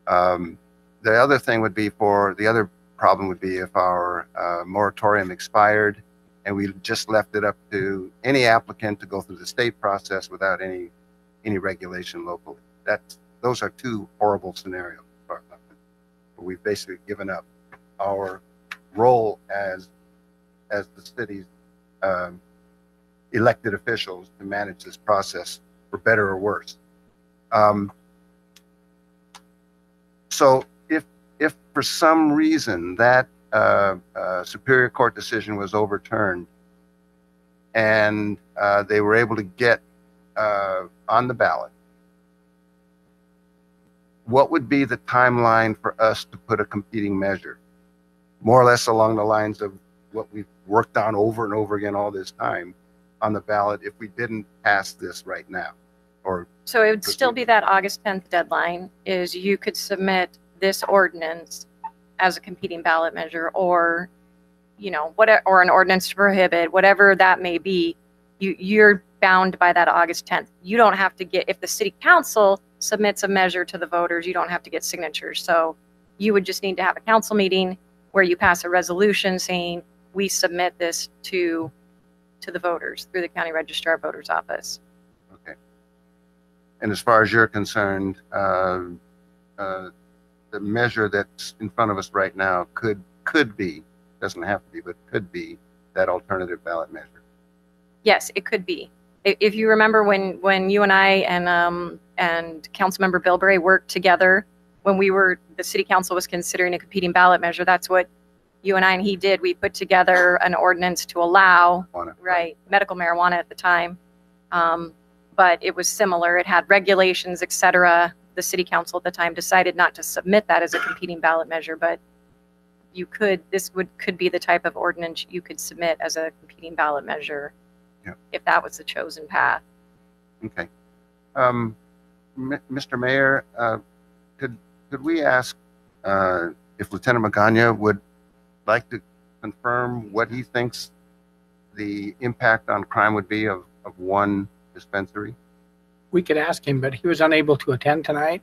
The other thing would be the other problem would be if our moratorium expired and we just left it up to any applicant to go through the state process without any regulation locally. Those are two horrible scenarios. We've basically given up our role as the city's elected officials to manage this process, for better or worse. So if for some reason that Superior Court decision was overturned and they were able to get on the ballot, what would be the timeline for us to put a competing measure? More or less along the lines of what we've worked on over and over again all this time on the ballot if we didn't pass this right now. So it would still be that August 10th deadline, is you could submit this ordinance as a competing ballot measure, or, or an ordinance to prohibit, whatever that may be, you're bound by that August 10th. You don't have to if the city council submits a measure to the voters, you don't have to get signatures. So you would just need to have a council meeting where you pass a resolution saying we submit this to the voters through the county registrar voters office. Okay. And as far as you're concerned, the measure that's in front of us right now could be, doesn't have to be, but could be that alternative ballot measure. Yes, it could be. If you remember when you and I and Councilmember Bilberry worked together when the city council was considering a competing ballot measure, that's what you and I and he did. We put together an ordinance to allow medical marijuana at the time, but it was similar. It had regulations, etc. The city council at the time decided not to submit that as a competing ballot measure, but this could be the type of ordinance you could submit as a competing ballot measure. Yeah. If that was the chosen path. Okay. Mr. Mayor, could we ask if Lieutenant Magana would like to confirm what he thinks the impact on crime would be of one dispensary? We could ask him, but he was unable to attend tonight.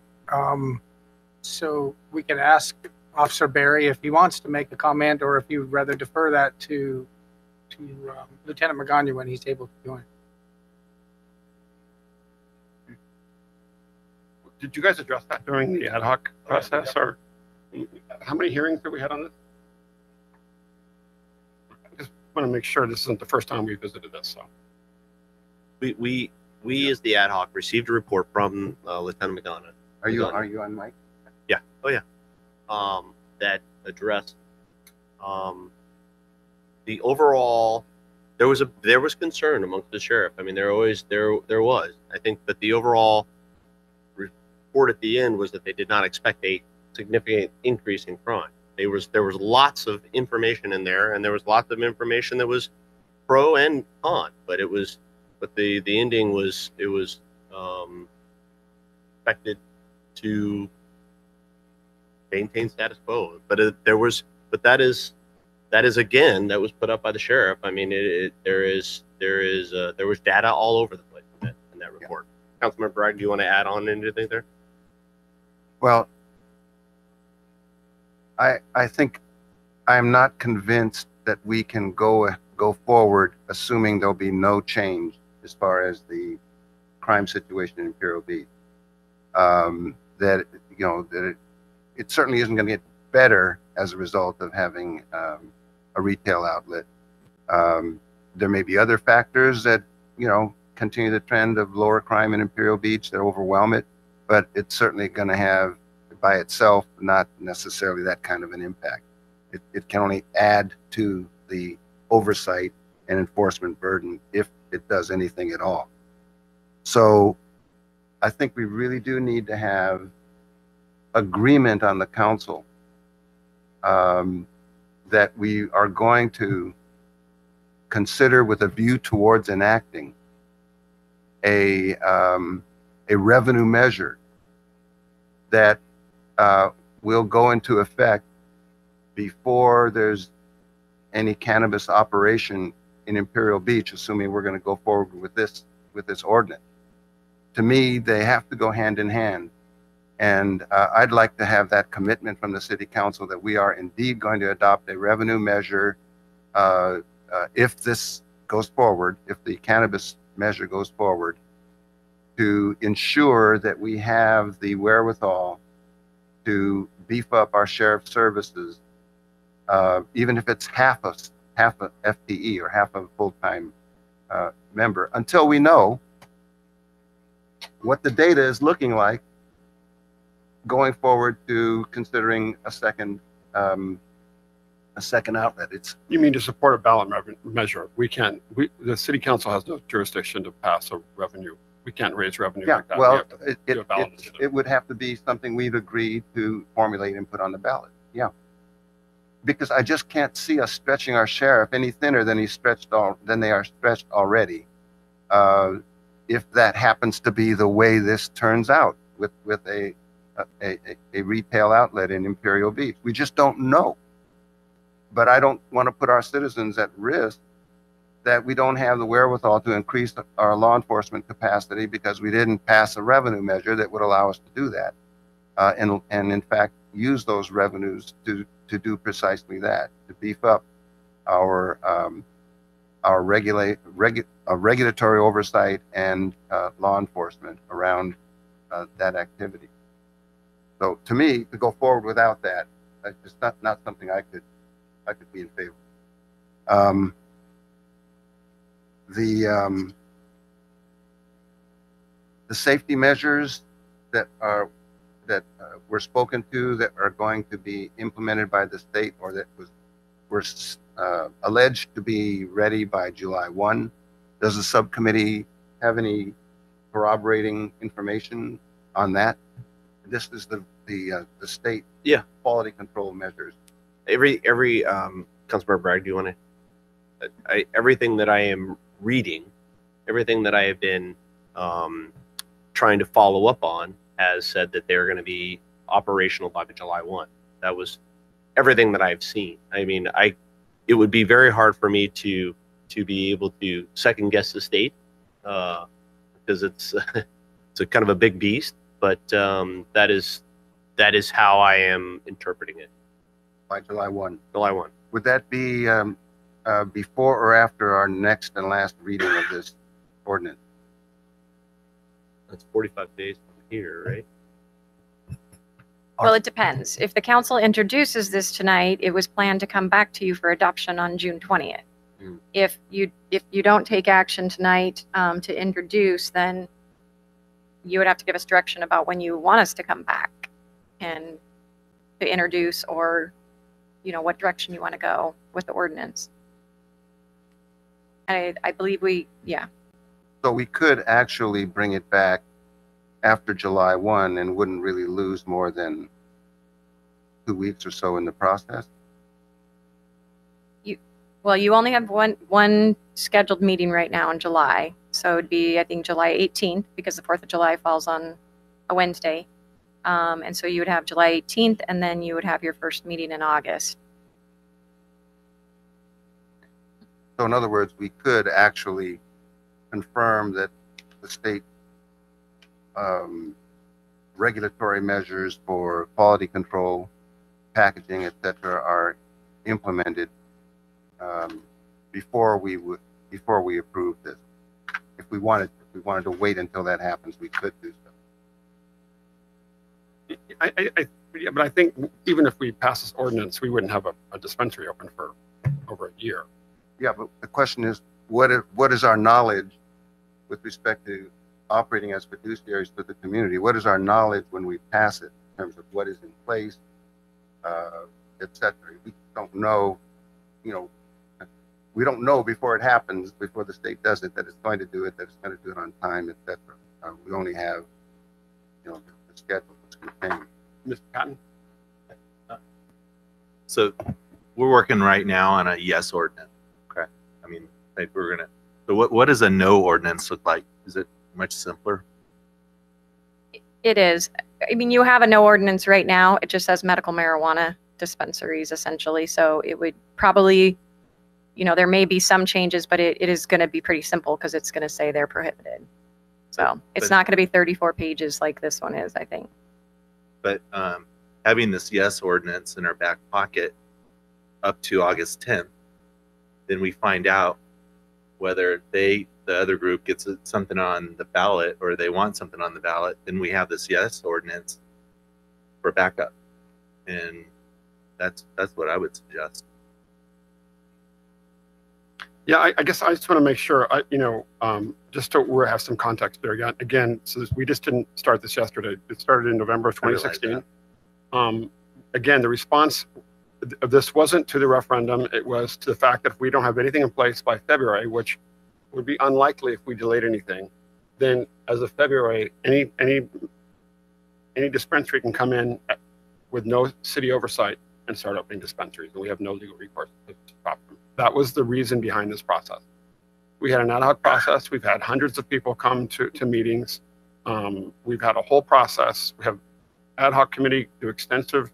So we could ask Officer Barry if he wants to make a comment, or if he would rather defer that to Lieutenant Magana when he's able to join. Did you guys address that during the ad hoc process, or how many hearings have we had on this? I just want to make sure this isn't the first time we visited this. So We as the ad hoc received a report from Lieutenant Magana. Are you on mic? Yeah. Oh yeah. That addressed the overall. There was concern amongst the sheriff. I mean, there was. I think that the overall report at the end was that they did not expect a significant increase in crime. There was lots of information in there, and there was lots of information that was pro and con. But the ending was expected to maintain status quo. But that was again, that was put up by the sheriff. I mean, there was data all over the place in that report. Yeah. Councilmember Bragg, do you want to add on anything there? Well, I think I'm not convinced that we can go forward assuming there'll be no change as far as the crime situation in Imperial Beach. That it certainly isn't going to get better as a result of having a retail outlet. There may be other factors that continue the trend of lower crime in Imperial Beach that overwhelm it, but it's certainly going to have by itself not necessarily that kind of an impact. It can only add to the oversight and enforcement burden if it does anything at all. So I think we really do need to have agreement on the council that we are going to consider with a view towards enacting a revenue measure that will go into effect before there's any cannabis operation in Imperial Beach, assuming we're going to go forward with this ordinance. To me, they have to go hand in hand. And I'd like to have that commitment from the city council that we are indeed going to adopt a revenue measure if this goes forward, if the cannabis measure goes forward, to ensure that we have the wherewithal to beef up our sheriff services, even if it's half a FTE or half a full-time member, until we know what the data is looking like going forward to considering a second outlet. You mean to support a ballot measure? The city council has no jurisdiction to pass a revenue. We can't raise revenue like that. Well, it would have to be something we've agreed to formulate and put on the ballot. Yeah. Because I just can't see us stretching our sheriff any thinner than they are stretched already. If that happens to be the way this turns out with a retail outlet in Imperial Beach. We just don't know. But I don't want to put our citizens at risk that we don't have the wherewithal to increase our law enforcement capacity because we didn't pass a revenue measure that would allow us to do that. And in fact, use those revenues to do precisely that, to beef up our regulatory oversight and law enforcement around that activity. So to me, to go forward without that, it's not something I could be in favor of. The safety measures that were spoken to that are going to be implemented by the state or that were alleged to be ready by July 1. Does the subcommittee have any corroborating information on that? This is the state quality control measures. Every Councilmember Bragg, do you want to? Everything that I am reading, everything that I have been trying to follow up on has said that they're going to be operational by the July 1. That was everything that I've seen. I mean, it would be very hard for me to be able to second guess the state because it's a kind of a big beast. But that is how I am interpreting it. By July 1. July 1. Would that be before or after our next and last reading of this ordinance? That's 45 days from here, right? Well, it depends. If the council introduces this tonight, it was planned to come back to you for adoption on June 20th. if you don't take action tonight to introduce, then you would have to give us direction about when you want us to come back and to introduce, or what direction you want to go with the ordinance. I believe So we could actually bring it back after July 1 and wouldn't really lose more than 2 weeks or so in the process. You only have one scheduled meeting right now in July, so it'd be, I think, July 18th, because the 4th of July falls on a Wednesday. And so you would have July 18th, and then you would have your first meeting in August. So in other words, we could actually confirm that the state regulatory measures for quality control, packaging, etc., are implemented before we approve this. If we wanted to wait until that happens, we could do so. Yeah, but I think even if we pass this ordinance, we wouldn't have a dispensary open for over a year. Yeah, but the question is, what is our knowledge with respect to operating as fiduciaries for the community? What is our knowledge when we pass it in terms of what is in place, etc.? We don't know, we don't know before it happens, before the state does it, that it's going to do it, that it's going to do it on time, etc. We only have, the schedule that's contained. Mr. Patton? So we're working right now on a yes ordinance. Okay. I mean, we're going to, so what does a no ordinance look like? Is it much simpler? It is. I mean, you have a no ordinance right now. It just says medical marijuana dispensaries, essentially. So it would probably, there may be some changes, but it is going to be pretty simple, because it's going to say they're prohibited. So it's not going to be 34 pages like this one is, I think. But having this yes ordinance in our back pocket up to August 10th, then we find out whether the other group gets something on the ballot, or they want something on the ballot, then we have this yes ordinance for backup. And that's what I would suggest. Yeah, I guess I just want to make sure, just to have some context there again, so we just didn't start this yesterday. It started in November of 2016. Again, the response of this wasn't to the referendum. It was to the fact that if we don't have anything in place by February, which would be unlikely if we delayed anything, then as of February, any dispensary can come in with no city oversight and start opening dispensaries, and we have no legal recourse to stop them. That was the reason behind this process. We had an ad hoc process. We've had hundreds of people come to meetings. We've had a whole process. We have ad hoc committee do extensive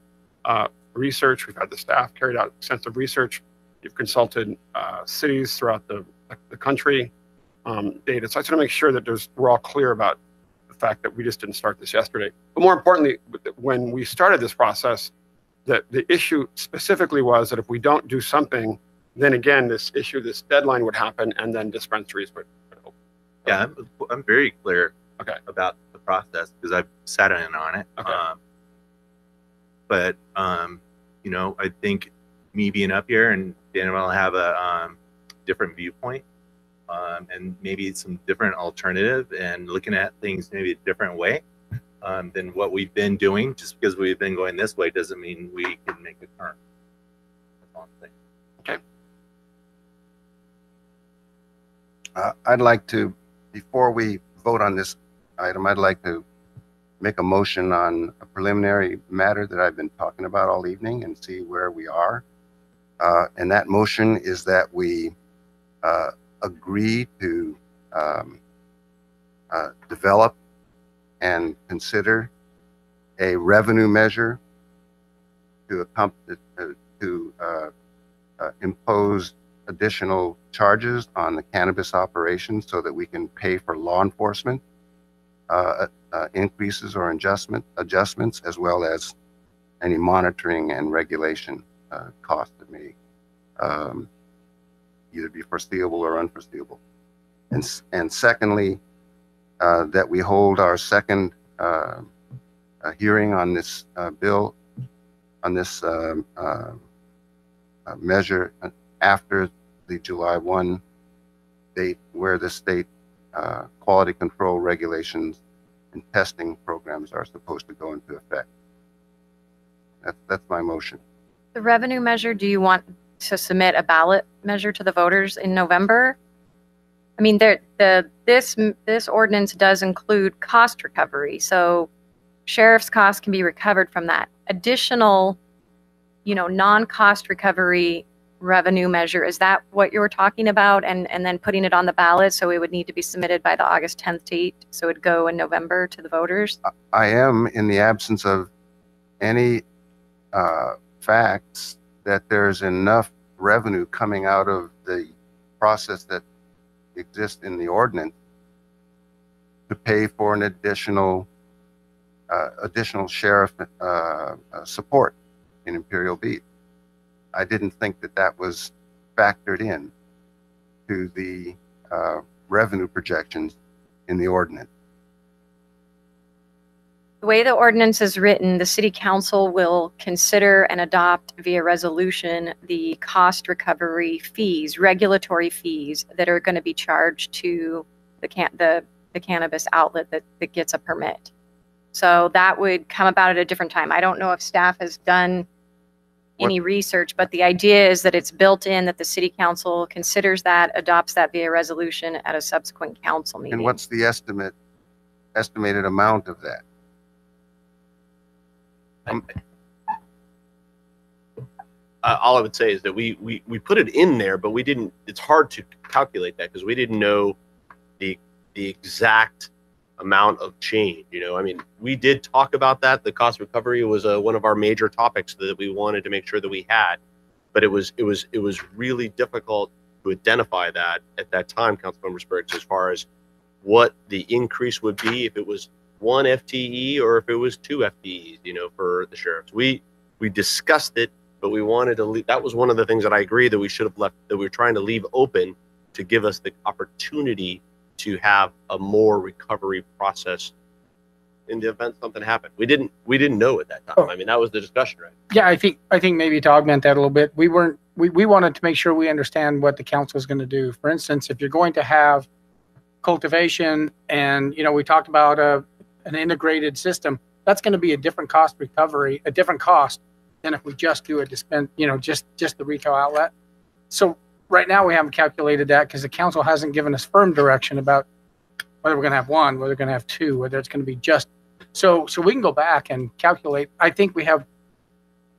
research. We've had the staff carried out extensive research. You've consulted cities throughout the country, data. So I just want to make sure that we're all clear about the fact that we just didn't start this yesterday. But more importantly, when we started this process, that the issue specifically was that if we don't do something, then again, this deadline would happen, and then dispensaries would open. Yeah, I'm very clear about the process, because I've sat in on it. Okay. But I think me being up here and Daniel will have a different viewpoint, and maybe some different alternative, and looking at things maybe a different way than what we've been doing. Just because we've been going this way doesn't mean we can make a turn. That's all I'm saying. Okay. I'd like to, before we vote on this item, I'd like to make a motion on a preliminary matter that I've been talking about all evening and see where we are. And that motion is that we agree to develop and consider a revenue measure to impose additional charges on the cannabis operations, so that we can pay for law enforcement increases or adjustments, as well as any monitoring and regulation costs that may either be foreseeable or unforeseeable. And secondly, that we hold our second hearing on this bill, on this measure, after the July 1 date where the state quality control regulations and testing programs are supposed to go into effect. That's my motion. The revenue measure, do you want to submit a ballot measure to the voters in November? I mean, this ordinance does include cost recovery, so sheriff's costs can be recovered from that. Additional, non-cost recovery revenue measure, is that what you were talking about? And then putting it on the ballot, so it would need to be submitted by the August 10th date, so it'd go in November to the voters? I am, in the absence of any facts that there's enough revenue coming out of the process that exists in the ordinance to pay for an additional sheriff support in Imperial Beach. I didn't think that was factored in to the revenue projections in the ordinance. The way the ordinance is written, the city council will consider and adopt via resolution the cost recovery fees, regulatory fees that are going to be charged to the cannabis outlet that gets a permit. So that would come about at a different time. I don't know if staff has done any research, but the idea is that it's built in, that the city council considers that, adopts that via resolution at a subsequent council meeting. And what's the estimated amount of that? All I would say is that we put it in there, but we didn't. It's hard to calculate that because we didn't know the exact amount of change. I mean, we did talk about that. The cost recovery was one of our major topics that we wanted to make sure that we had, but it was really difficult to identify that at that time, Councilmember Spriggs, as far as what the increase would be if it was 1 FTE or if it was 2 FTEs, for the sheriffs. We discussed it, but we wanted to leave. That was one of the things that I agree that we should have left, that we were trying to leave open to give us the opportunity to have a more recovery process in the event something happened. We didn't know at that time. I mean, that was the discussion, right? Yeah, I think maybe to augment that a little bit, we wanted to make sure we understand what the council is going to do. For instance, if you're going to have cultivation and, we talked about an integrated system, that's going to be a different cost recovery, a different cost than if we just do a just the retail outlet. So right now we haven't calculated that because the council hasn't given us firm direction about whether we're going to have 1, whether we're going to have 2, whether it's going to be just. So we can go back and calculate. I think we have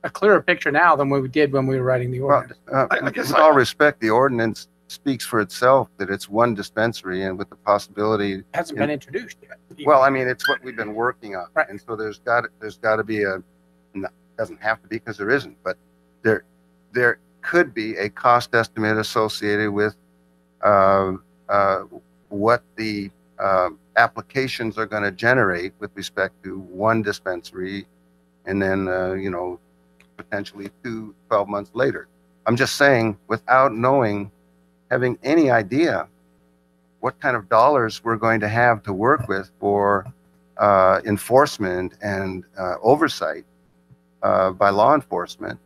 a clearer picture now than we did when we were writing the ordinance. With all respect, the ordinance speaks for itself, that it's 1 dispensary and with the possibility. It hasn't been introduced yet. Well, I mean, it's what we've been working on. Right. And so there's got to be doesn't have to be because there isn't, but there could be a cost estimate associated with what the applications are going to generate with respect to 1 dispensary and then, potentially 12 months later. I'm just saying, without having any idea what kind of dollars we're going to have to work with for enforcement and oversight by law enforcement,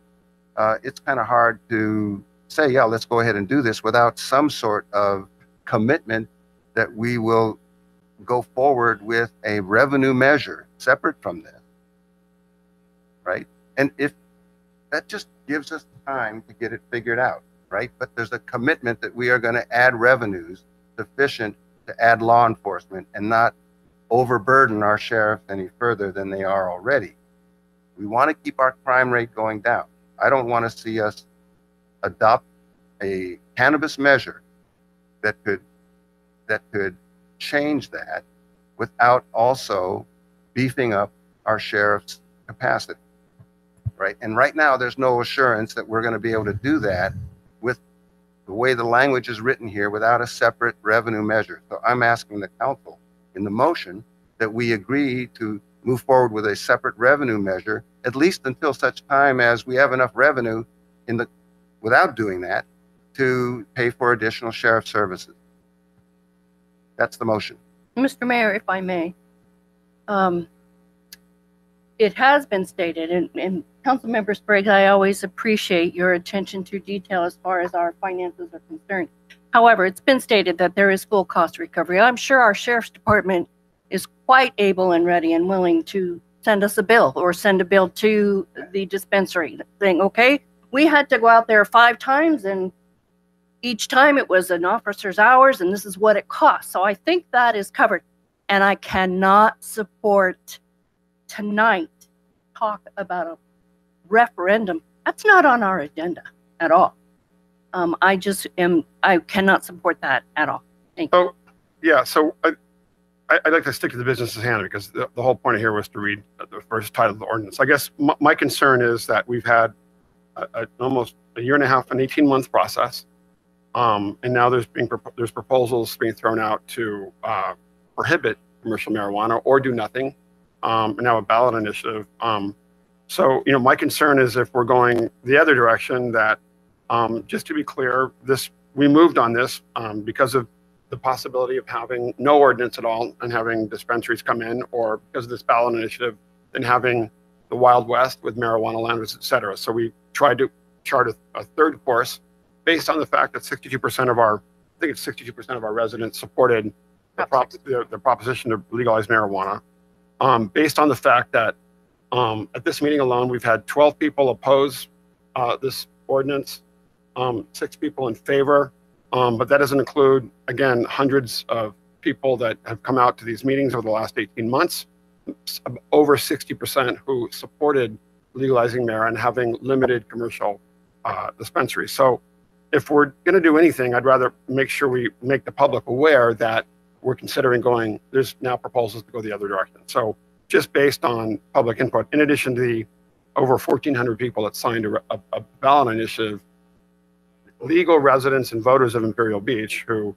it's kind of hard to say, yeah, let's go ahead and do this without some sort of commitment that we will go forward with a revenue measure separate from this, right? And if that just gives us time to get it figured out, right? But there's a commitment that we are going to add revenues sufficient to add law enforcement and not overburden our sheriffs any further than they are already. We want to keep our crime rate going down. I don't want to see us adopt a cannabis measure that could change that without also beefing up our sheriff's capacity, right? And right now, there's no assurance that we're going to be able to do that with the way the language is written here without a separate revenue measure. So I'm asking the council in the motion that we agree to move forward with a separate revenue measure, at least until such time as we have enough revenue without doing that to pay for additional sheriff services. That's the motion. Mr. Mayor, if I may, it has been stated, and Councilmember Spriggs, I always appreciate your attention to detail as far as our finances are concerned. However, it's been stated that there is full cost recovery. I'm sure our sheriff's department is quite able and ready and willing to send us a bill or send a bill to the dispensary saying, okay, we had to go out there 5 times and each time it was an officer's hours and this is what it costs. So I think that is covered. And I cannot support tonight talk about a referendum. That's not on our agenda at all. I cannot support that at all. Thank you. Oh, yeah. So I'd like to stick to the business at hand because the whole point here was to read the first title of the ordinance. I guess my concern is that we've had almost a year and a half, an 18-month process. And now there's proposals being thrown out to prohibit commercial marijuana or do nothing. And now a ballot initiative. So, my concern is if we're going the other direction that, just to be clear, we moved on this because of the possibility of having no ordinance at all and having dispensaries come in, or because of this ballot initiative and having the Wild West with marijuana landers, et cetera. So we tried to chart a third course based on the fact that 62% of our residents supported the proposition to legalize marijuana. Based on the fact that at this meeting alone, we've had 12 people oppose this ordinance, 6 people in favor, but that doesn't include, again, hundreds of people that have come out to these meetings over the last 18 months, over 60% who supported legalizing marijuana and having limited commercial dispensaries. So if we're going to do anything, I'd rather make sure we make the public aware that we're considering there's now proposals to go the other direction. So just based on public input, in addition to the over 1,400 people that signed a ballot initiative, legal residents and voters of Imperial Beach who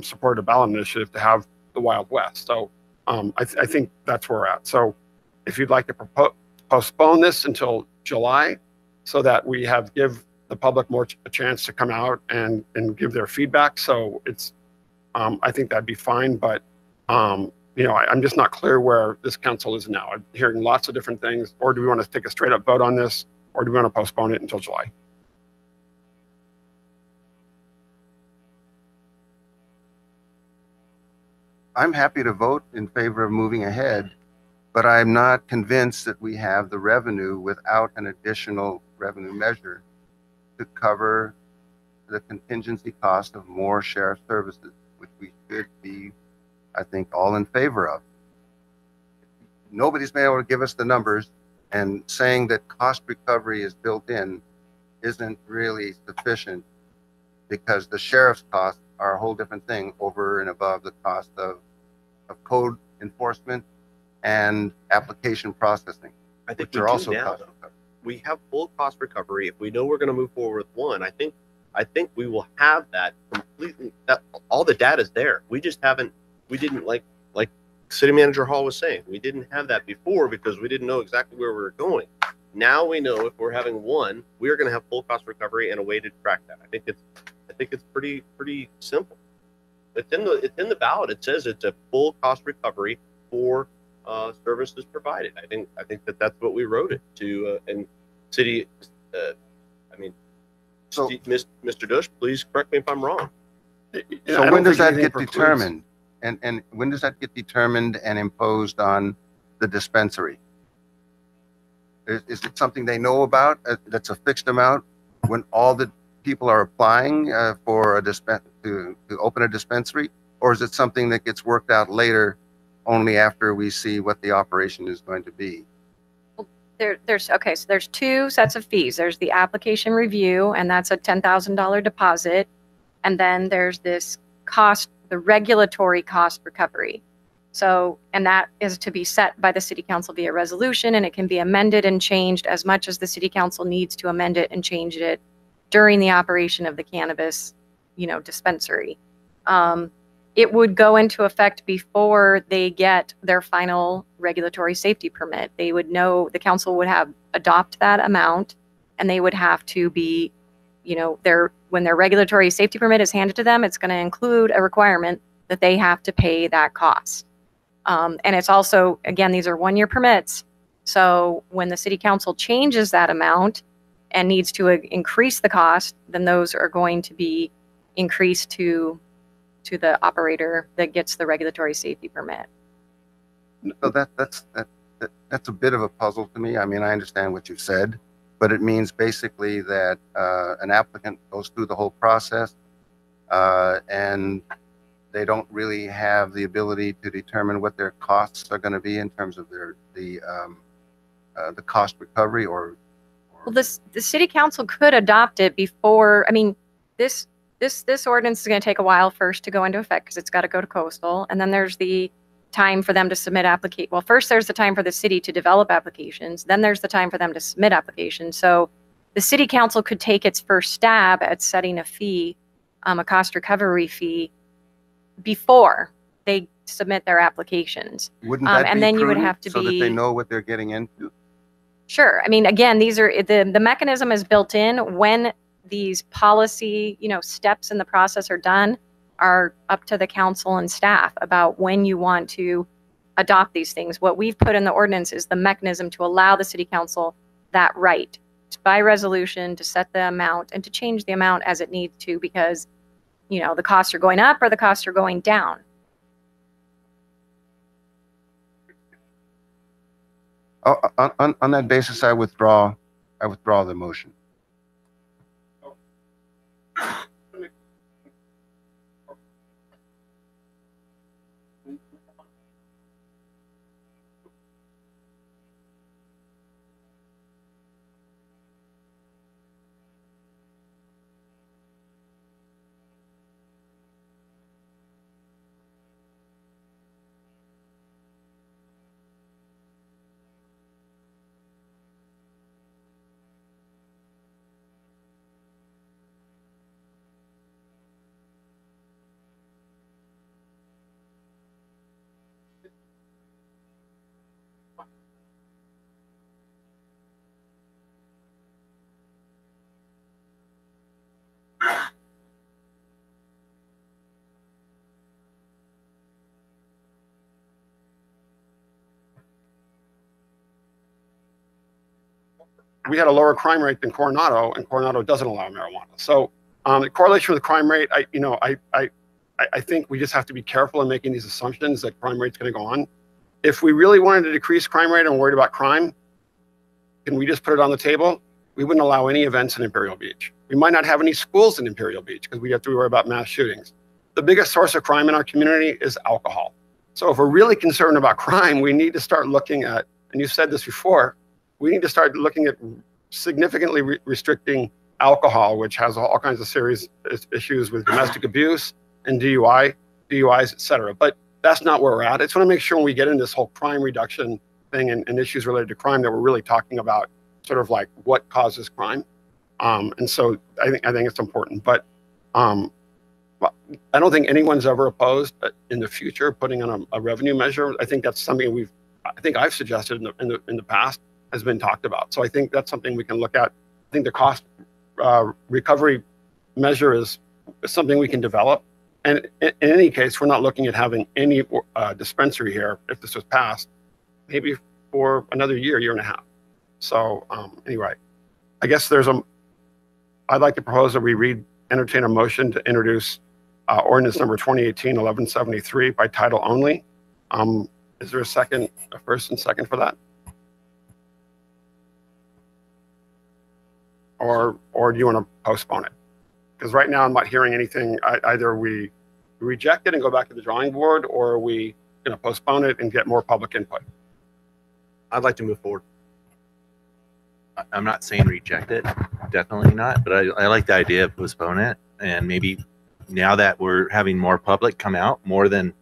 supported a ballot initiative to have the Wild West. So I think that's where we're at. So if you'd like to postpone this until July so that we give the public a chance to come out and give their feedback. So I think that'd be fine, but I'm just not clear where this council is now. I'm hearing lots of different things. Or do we want to take a straight up vote on this, or do we want to postpone it until July? I'm happy to vote in favor of moving ahead, but I'm not convinced that we have the revenue without an additional revenue measure to cover the contingency cost of more sheriff services, which we should be, I think, all in favor of. Nobody's been able to give us the numbers, and saying that cost recovery is built in isn't really sufficient because the sheriff's costs are a whole different thing over and above the cost of code enforcement and application processing. I think which are also cost recovery. We have full cost recovery. If we know we're going to move forward with one, I think we will have that completely. That all the data is there. We just haven't. We didn't like City Manager Hall was saying. We didn't have that before because we didn't know exactly where we were going. Now we know if we're having one, we are going to have full cost recovery and a way to track that. I think it's pretty simple. It's in the ballot. It says it's a full cost recovery for services provided. I think that's what we wrote it to. And city, so Mr. Dush, please correct me if I'm wrong. So when does that get determined? And when does that get determined and imposed on the dispensary? Is it something they know about that's a fixed amount when all the people are applying for to open a dispensary? Or is it something that gets worked out later only after we see what the operation is going to be? So there's 2 sets of fees. There's the application review, and that's a $10,000 deposit. And then there's this cost, the regulatory cost recovery. So, and that is to be set by the city council via resolution, and it can be amended and changed as much as the city council needs to amend it and change it during the operation of the cannabis, dispensary. It would go into effect before they get their final regulatory safety permit. They would know, the council would adopt that amount, and they would have to be, when their regulatory safety permit is handed to them, it's going to include a requirement that they have to pay that cost. And it's also, again, these are 1-year permits. So when the city council changes that amount and needs to increase the cost, then those are going to be increased to the operator that gets the regulatory safety permit. So that's a bit of a puzzle to me. I mean, I understand what you said, but it means basically that an applicant goes through the whole process and they don't really have the ability to determine what their costs are going to be in terms of the cost recovery, or well, the city council could adopt it before. I mean, this ordinance is going to take a while first to go into effect because it's got to go to coastal, and then there's the time for them to submit application. Well, first there's the time for the city to develop applications, then there's the time for them to submit applications. So the city council could take its first stab at setting a fee, a cost recovery fee, before they submit their applications. Wouldn't that and be then you would prudent have to so that they know what they're getting into? Sure. I mean, again, these are the mechanism is built in. When these policy, steps in the process are done, are up to the council and staff about when you want to adopt these things. What we've put in the ordinance is the mechanism to allow the city council that right by resolution to set the amount and to change the amount as it needs to, because the costs are going up or the costs are going down. On that basis, I withdraw the motion. We had a lower crime rate than Coronado, and Coronado doesn't allow marijuana. So the correlation with the crime rate, I think we just have to be careful in making these assumptions that crime rate's going to go on. If we really wanted to decrease crime rate and worried about crime, can we just put it on the table? We wouldn't allow any events in Imperial Beach. We might not have any schools in Imperial Beach because we have to worry about mass shootings. The biggest source of crime in our community is alcohol. So if we're really concerned about crime, we need to start looking at, and you said this before, we need to start looking at significantly restricting alcohol, which has all kinds of serious issues with domestic abuse and DUIs, et cetera. But that's not where we're at. I just want to make sure when we get into this whole crime reduction thing and issues related to crime that we're really talking about sort of like what causes crime. And so I think it's important. But I don't think anyone's ever opposed in the future putting on a revenue measure. I think that's something I've suggested in the past, has been talked about. So I think that's something we can look at. I think the cost recovery measure is something we can develop. And in any case, we're not looking at having any dispensary here if this was passed, maybe for another year and a half. So anyway, I guess I'd like to propose that we entertain a motion to introduce ordinance number 2018-1173 by title only. Is there a first and second for that? Or do you want to postpone it? Because right now I'm not hearing anything. Either we reject it and go back to the drawing board, or are we going to postpone it and get more public input? I'd like to move forward. I'm not saying reject it, definitely not, but I like the idea of postpone it, and maybe now that we're having more public come out, more than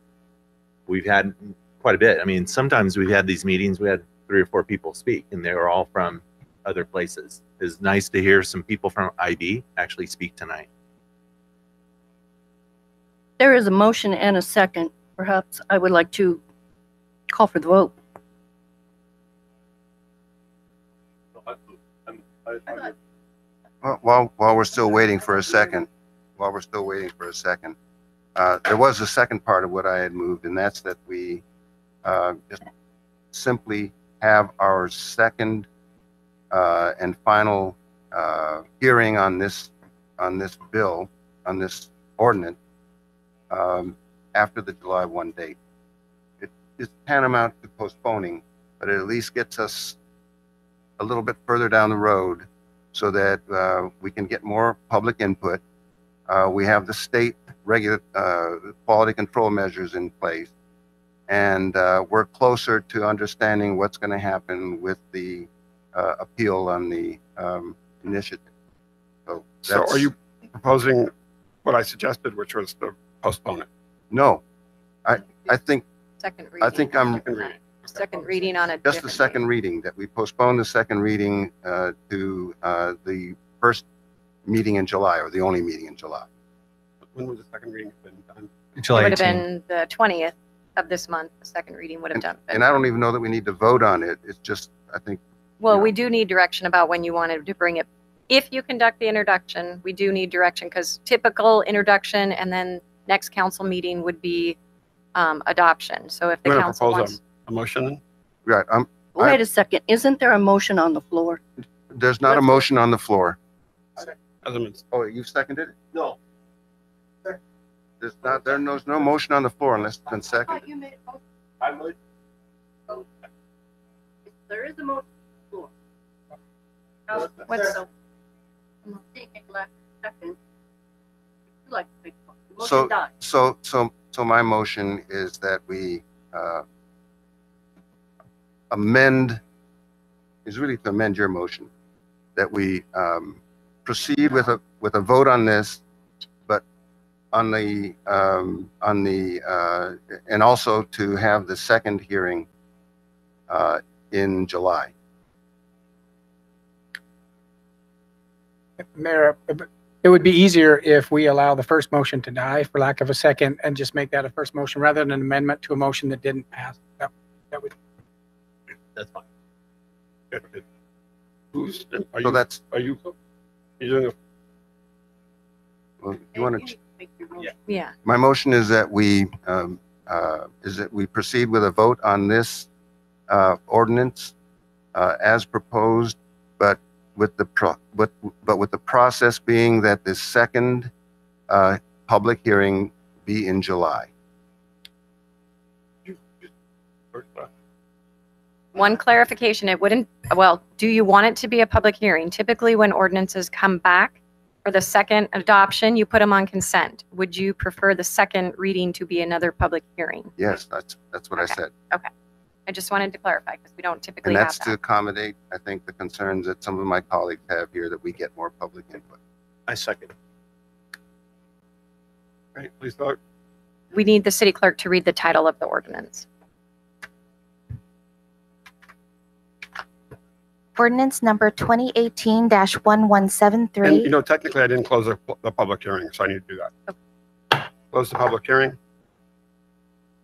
we've had quite a bit. I mean, sometimes we've had these meetings, we had 3 or 4 people speak, and they were all from other places. It's nice to hear some people from IB actually speak tonight. There is a motion and a second. Perhaps I would like to call for the vote. While we're still waiting for a second, there was a second part of what I had moved, and that's that we just simply have our second and final hearing on this bill, on this ordinance, after the July 1 date. It is tantamount to postponing, but it at least gets us a little bit further down the road so that we can get more public input. We have the state quality control measures in place, and we're closer to understanding what's going to happen with the appeal on the initiative. So are you proposing what I suggested, which was to postpone it? No, I think Second reading. I think I'm Second reading on a just the second reading, that we postpone the second reading to the first meeting in July, or the only meeting in July. When would the second reading have been done? July It would have 18. been the 20th of this month. The second reading would have done. And I don't even know that we need to vote on it. It's just, I think. Well, we do need direction about when you wanted to bring it. If you conduct the introduction, we do need direction, because typical introduction and then next council meeting would be adoption. So if the I'm going to council propose wants, a motion then? Right. Wait a second. Isn't there a motion on the floor? There's not a motion on the floor. Elements. Oh, you've seconded it? No. There's no motion on the floor unless it's been seconded. You made a motion. I moved. There is a motion on the floor. what's I'm thinking last second. You like to make a motion? Motion died. So my motion is that we amend, is really to amend your motion, that we proceed with a vote on this, but on the and also to have the second hearing in July. Mayor, it would be easier if we allow the first motion to die, for lack of a second, and just make that a first motion rather than an amendment to a motion that didn't pass. That would. That's fine. Who's, are So you, that's, are you doing a, well, you want to, yeah. my motion is that we proceed with a vote on this ordinance as proposed, but with the process being that the second public hearing be in July. One clarification, it wouldn't, well, do you want it to be a public hearing? Typically when ordinances come back for the second adoption, you put them on consent. Would you prefer the second reading to be another public hearing? Yes, that's what I said. Okay. I just wanted to clarify, because we don't typically And have that's that. to accommodate, I think, the concerns that some of my colleagues have here, that we get more public input. I second. right, please vote. We need the city clerk to read the title of the ordinance. Ordinance number 2018-1173. And, you know, technically I didn't close the public hearing, so I need to do that. Close the public hearing.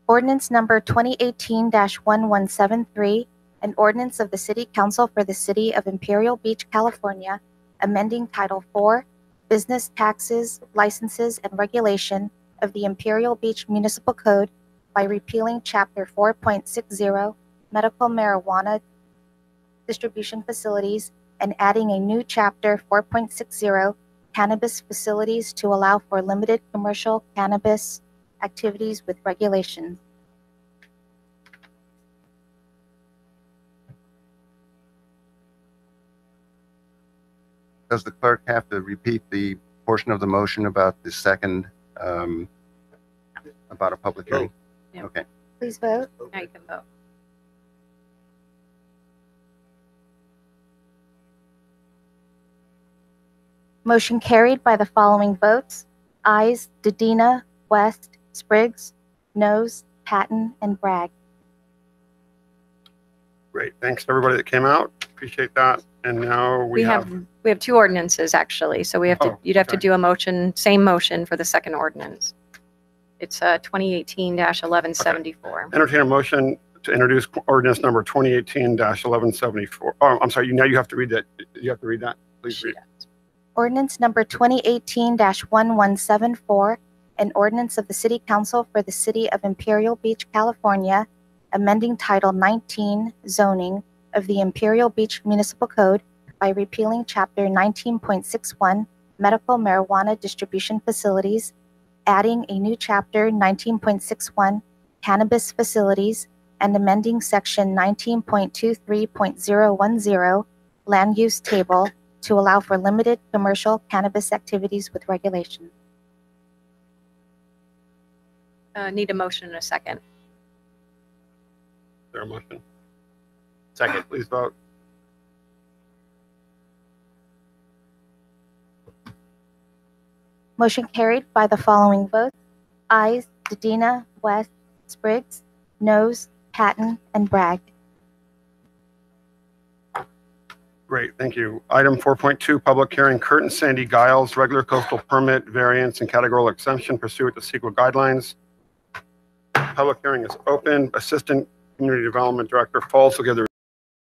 Ordinance number 2018-1173, an ordinance of the City Council for the City of Imperial Beach, California, amending Title IV, Business Taxes, Licenses, and Regulation of the Imperial Beach Municipal Code by repealing Chapter 4.60, Medical Marijuana Distribution Facilities, and adding a new Chapter 4.60, Cannabis Facilities, to allow for limited commercial cannabis activities with regulations. Does the clerk have to repeat the portion of the motion about the second, about a public hearing? Yeah. Okay. Please vote. Now you can vote. Motion carried by the following votes. Ayes, Dedina, West, Spriggs, Noes, Patton, and Bragg. Great. Thanks to everybody that came out. Appreciate that. And now we have two ordinances actually. So we have to, you'd have to do a motion, same motion for the second ordinance. It's 2018-1174. entertain a motion to introduce ordinance number 2018-1174. Oh, I'm sorry. Now you have to read that. You have to read that. Please read. Ordinance number 2018-1174, an ordinance of the City Council for the City of Imperial Beach, California, amending Title 19 zoning of the Imperial Beach Municipal Code by repealing Chapter 19.61 Medical Marijuana Distribution Facilities, adding a new Chapter 19.61 Cannabis Facilities, and amending Section 19.23.010 Land Use Table to allow for limited commercial cannabis activities with regulation. Need a motion in a second. Is there a motion? Second. Please vote. Motion carried by the following votes: ayes, Dedina, West, Spriggs; noes, Patton and Bragg. Great, thank you. Item 4.2, public hearing, Curtin Sandy Giles, regular coastal permit, variance and categorical exemption pursuant to CEQA guidelines. Public hearing is open. Assistant Community Development Director Falls will give the